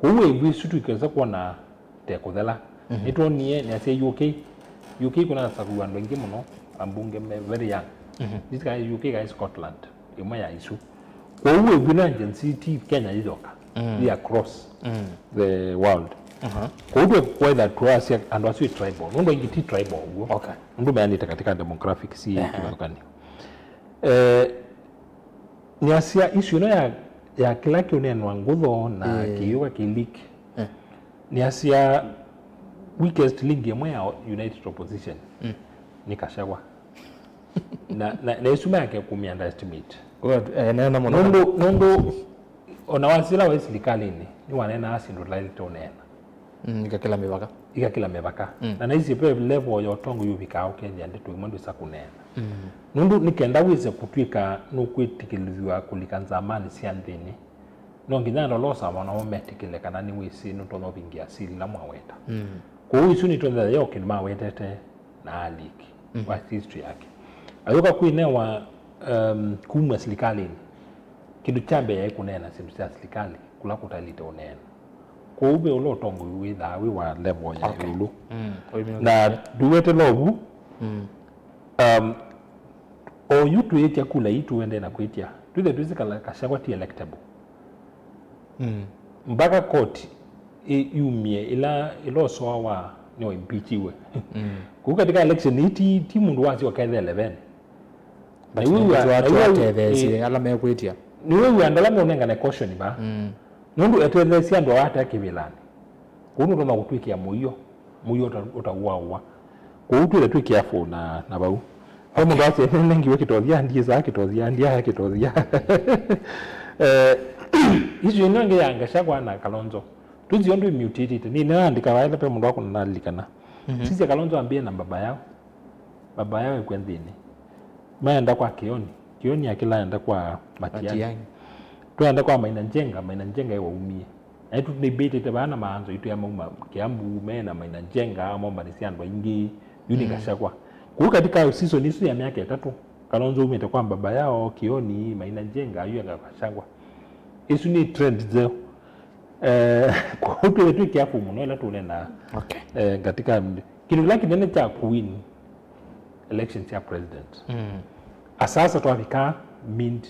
kwa hiyo hivi sutu ikaweza kuwa na tekothela ituonie ni ase UK kuna sakuwa wengi muno ambunge very young this guy UK guy Scotland yuma ya isu kwa hiyo hivi na agency Kenya izoka they across the world kwa hiyo kwa that tuasia ando asui tribal ndo ingiti tribal okay ndo meani katika demographic si kinakani ni asia issue no ya kila kionenwa ngutho na kiuga kilik ni asia weakest link yemwe ya United Opposition ni Kashagwa na isuma yake kumi underestimate nena mono nondo ona wasila wa serikali ni wanena asindu laili tonena ikakila mebaka na naisi pe level ya otongo yubika Kenya ndetu imundu sakunena nundu nikenda wize kutwika nukwitikilizwa kulikanza amani siandini nonginya losa wana ometikile kana ni wisi ntono bingi asili na mwaweta kwa hiyo isuni tonda yoke ma wetete na aliki wa history yake ayoka kuinewa kumwa serikali kidu chambe ya kunena simsia serikali kula kutalite onena kwa ube ulo tongo witha we wa level ya lulu na duwete lobu o yutu yetia kula itu wende na kuitia tuze tuzikala Kashagwa ti electable mpaka court yumie ilo soa wa no impeachiwe kwa katika election iti mundu wasi wa kaitha 11 but we were alama kuitia ni wewe andala monenga na caution ba nundu etwelesi ando hata kivilani kuno ndo makutwikia muyo utawa kwa utu ile twikia fo na bau au mundu ase nengi wekitothia ndiye za kitothia ndiye kitothia hizo inonge yanga Kashagwa na Kalonzo tuzi ondo mutate ni naandika waenda pe mundu wako nalikana sisi Kalonzo ambie na baba yao kwendini maenda kwa Kioni akila enda kwa Matiang'i tuenda kwa Maina Njenga yaumie na itu debate te bana maanzo itu ya mauma Kiambu mena Maina Njenga ama mbalisiano ingi yuni Kashagwa kwa katika season hizo ya miaka 3 Kalonzo umete kwa baba yao Kioni Maina Njenga ayu ya Kashagwa isu ni trend zeo kwa tu kiapo muno ila tunena okay katika kitu laki nene cha kuwin election ya president asasa twafika mid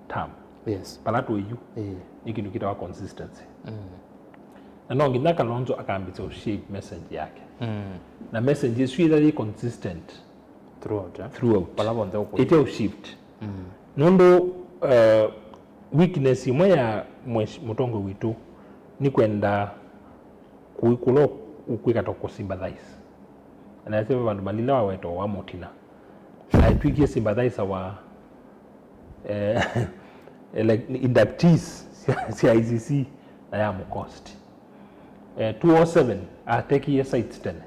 term yes palato yu ni kitu kitawa consistency na nongi na Kalonzo akambitsa shape message yake na message is really consistent throughout palavo ndio kwa ite shift nondo weakness imwe ya Mutongo witu ni kwenda kuikulo ukwikata kusympathize na yasema bandu malila wa weto wa motina aitwikie sympathize wa like inductees CICC na ya mukosti 207 ateki sites tena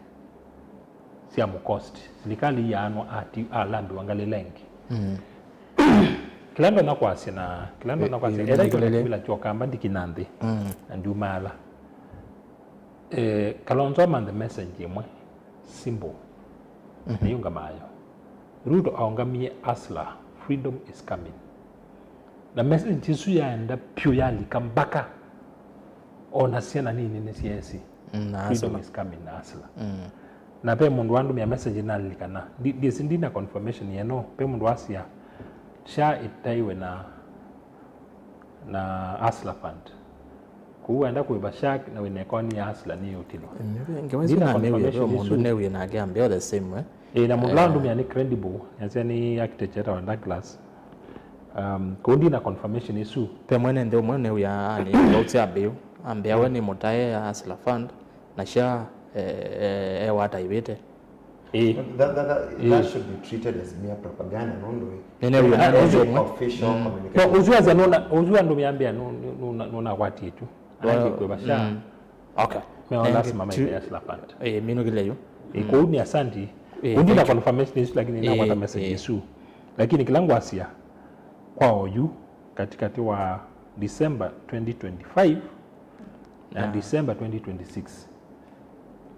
sia mukosti serikali ya anwa ati alambi wangali lengi kilando na kwasi na kilando na kwasi era bila chokamba ndikinandi ndio mala Kalonzo man the message yemwe simple niyunga mayo Ruto aongamie asla freedom is coming na message isu yaenda pure yali kambaka ona siana nini ni siesi freedom is coming na asla na pe mundu wandu ya message nalikana ndina confirmation yeno pe mundu asia sha itaiwe na asla fund kuenda kuiba shak na winekoni ya asla ni utilo ngeweza na mewe mundu newe na agambia the same na mundu wandu ya ni credible yazeni architecture wa Douglas kundi na confirmation isu pe mwene ndio mwene ya ani auti abiu ambia wani mutaye ya asla fund na sha wata ibete that should be treated as mere propaganda official communication no uzua ndo miambia nuna wati yetu kwebasha okay meo lazima maende asla fund mino kile yo kundi asanti kundi na confirmation isu lakini na wata message isu lakini kilangu asia kwa oyu katikati wa December 2025 na December 2026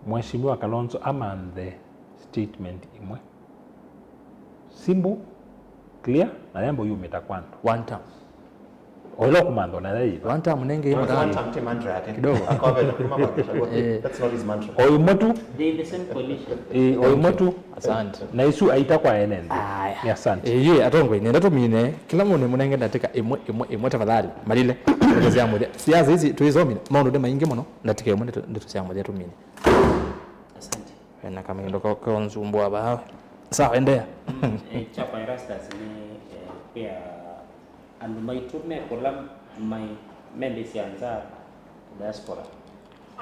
Mheshimiwa Kalonzo amande statement imwe simple clear na yambo yu metakwanto one time oilo kumando na dai one time nenge imo one time mantra yake kidogo that's not his mantra oyo motu they in the same coalition oyo motu asante na isu aita kwa enende ni asante ye atongo nenda to mine kila mune munenge ndatika imwe tafadhali malile ndeze ya moja siaza hizi tuizomine maono de maingi muno ndatika imwe ndeto sia moja tu mine asante na kama ndo kwa nzumbwa bawe sawa endea chapa Erastus ni pia andu maitume kolam mai members yanza diaspora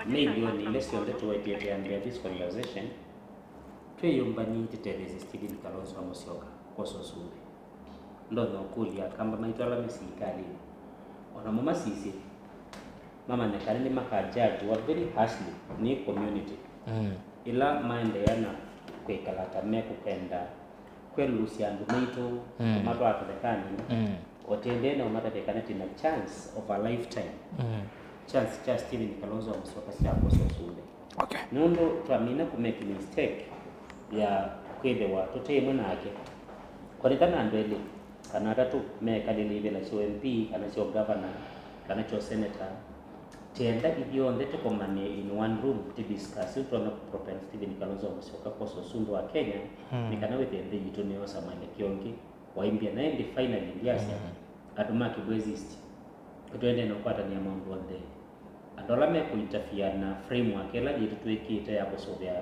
milioni ile sio ndeto wa pia this conversation tuyumba ni teterezi Stephen Kalonzo Musyoka koso sube ndo kulia kamba maitwala mesikali ona mama sisi mama ne kanini makajaji wa very harshly ni community ila maende yana kwekalata mekupenda kwelusi andu maito mato atakani otende na umatakana tina chance of a lifetime chance cha Stephen Kalonzo Musyoka si akoso sube okay nundo tuamina ku make mistake ya kwede wa tote mwanake kwa kana ndele kana tatu me kadili bila MP kana sio governor kana sio senator tenda ibyo ndete komane in one room to discuss it on propose Stephen Kalonzo Musyoka kwa sundu wa Kenya nikana wete ndiji tunio samanya kiongi waimbia na ndi finally ndiasa atumaki bwezist tuende no kwata ni amount one day adola me kuitafia na framework ela jitu tuikite ya bosovya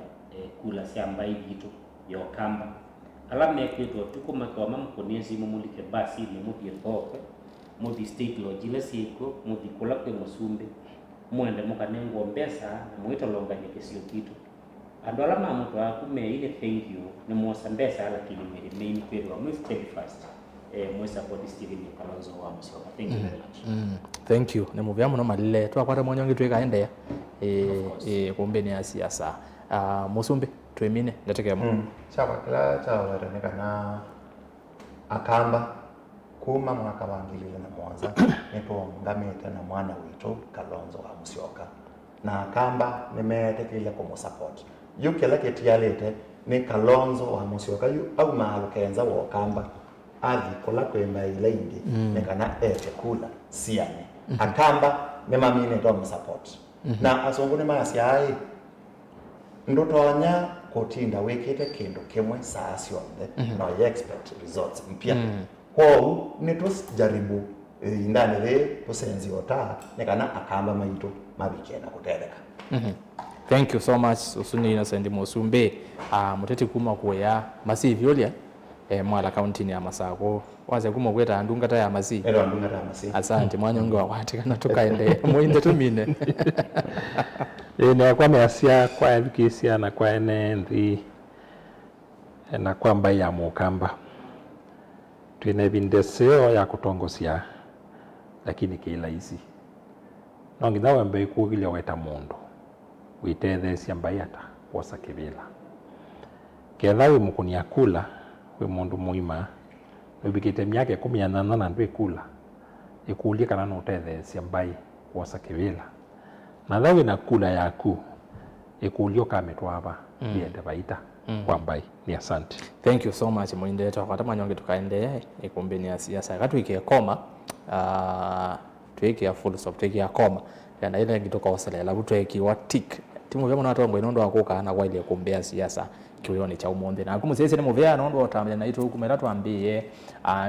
kula siamba yitu yo kamba alame kwetu tukuma kwa mamkonezi mumulike basi ni mudi thoke mudi state lodge siko mudi kula kwa musumbe mwende mukanengo mbesa na mwito longanye kesio kitu adola mamuto akume ile thank you ni mwasambesa lakini main kwetu wa stay fast mwesa for Stephen Kalonzo wa Musyoka thank you very much thank you ne muvyamo no malile twakwata mwanyongi twikaendea kumbe ni siasa musumbe twemine ndateke mu chapa kila chawa kana akamba kuma mwaka wa 2001 nipo ngamite na mwana witu Kalonzo wa Musyoka na akamba nimetekile kumusupport yukela ketialete ni Kalonzo wa Musyoka yu au mahalo kenza wa kamba athi kola kwemba ile indi nekana ete kula siane akamba mema mine ndo support na asongone masiai ndotonya kotinda wekete kendo kemwe saa cionthe no expect results mpya kwa nitos jaribu indane le posenzi ota nekana akamba maito mabikena kutereka. Thank you so much Usuni Innocent Musumbe muteti kuma kuya masivyolia mwala county ya Masako waze kuma kweta andungata ya masi andungata ya masi asante mwanyonge wa watikana tukaende muinde tumine ne kwa measia kwa education na kwa enendi na kwamba ya mukamba twine bindeseo ya kutongosia lakini kila hizi nongitha wembe kugilia weta mundu witethesia mbayata wosa kibila kethawe mukunia kula we mundu muima wibikite miaka 18 na ndwe kula ikulia kana no tethesia mbai wosa kibila na thawe na kula yaku ikulio kametwaba biende baita kwa mbai ni asante. Thank you so much muinde to kwata manyonge tukaende ikumbeni ya siasa katwike koma tweke ya full stop tweke ya koma yana ile ngitoka wasalela butweke wa tick timu vya mwana tongo inondo akoka na kwa ile kumbea siasa kiwoni cha umonde na kumusese ni muvya nondo otamya na ito kumera twambie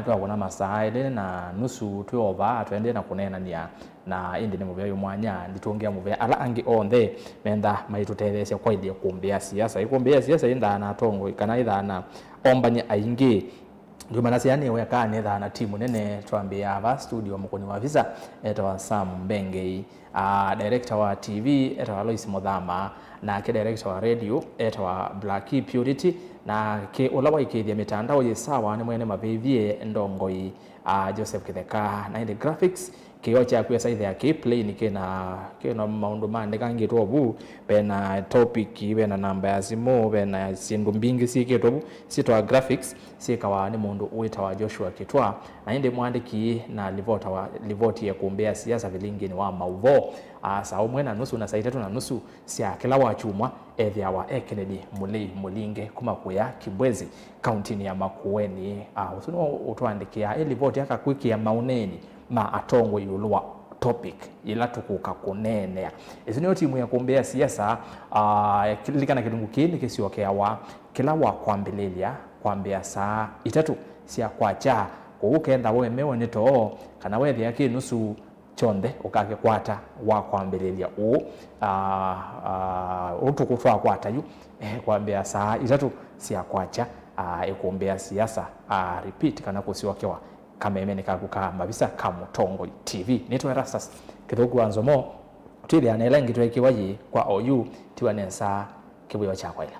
twakona masaa ile na nusu twova twende na kunena nia na indi ni muvya yumwanya nditongea muvya ala angi onthe menda maitutethesia kwa ile kumbea siasa ikumbea siasa inda na tongo kana idha na ombanya aingi ndio maana siani weka netha na timu nene twambia ava studio mukoni wa visa etwa Sam Mbengei director wa TV etwa Lois Muthama na ke director wa radio etwa Black Purity na ke olawa ikithia mitandao ye sawa ni mwene mavivie ndongoi Joseph Kitheka na inde graphics kiyo cha kwa side yake play ni kena maundu mande kangitwa bu bena topic bena namba ya simu bena sindu mbingi sikitwa bu sitwa graphics sikawa ni mundu uita wa Joshua Kitwa na inde mwandiki na livoti ya kuombea siasa vilingini wa mauvo saa umwe na nusu na saa 3 na nusu sia kila wa chumwa ethia wa Kennedy Mulinge kuma kuya Kibwezi county ya Makueni usuno utwandikia livoti akakwikia mauneni ma atongo yulwa topic ila tukuka kunenea iziniyo timu ya kuombea siasa kilikana kidungu kini kisiokea kila wa kwambililia kwambia saa 3 sia kwacha ukenda wemewe nito kana wethi yake nusu chonde ukake kwata wa kwambililia utukutwa kwata yu kwambia saa 3 sia kwacha ikuombea siasa repeat kana kusiwakewa kama emene kakuka mabisa kama Tongo TV nito Erastus kithugu anzomo tili anelengi twekiwaji kwa OU tiwa nensa kibuyo cha kwaila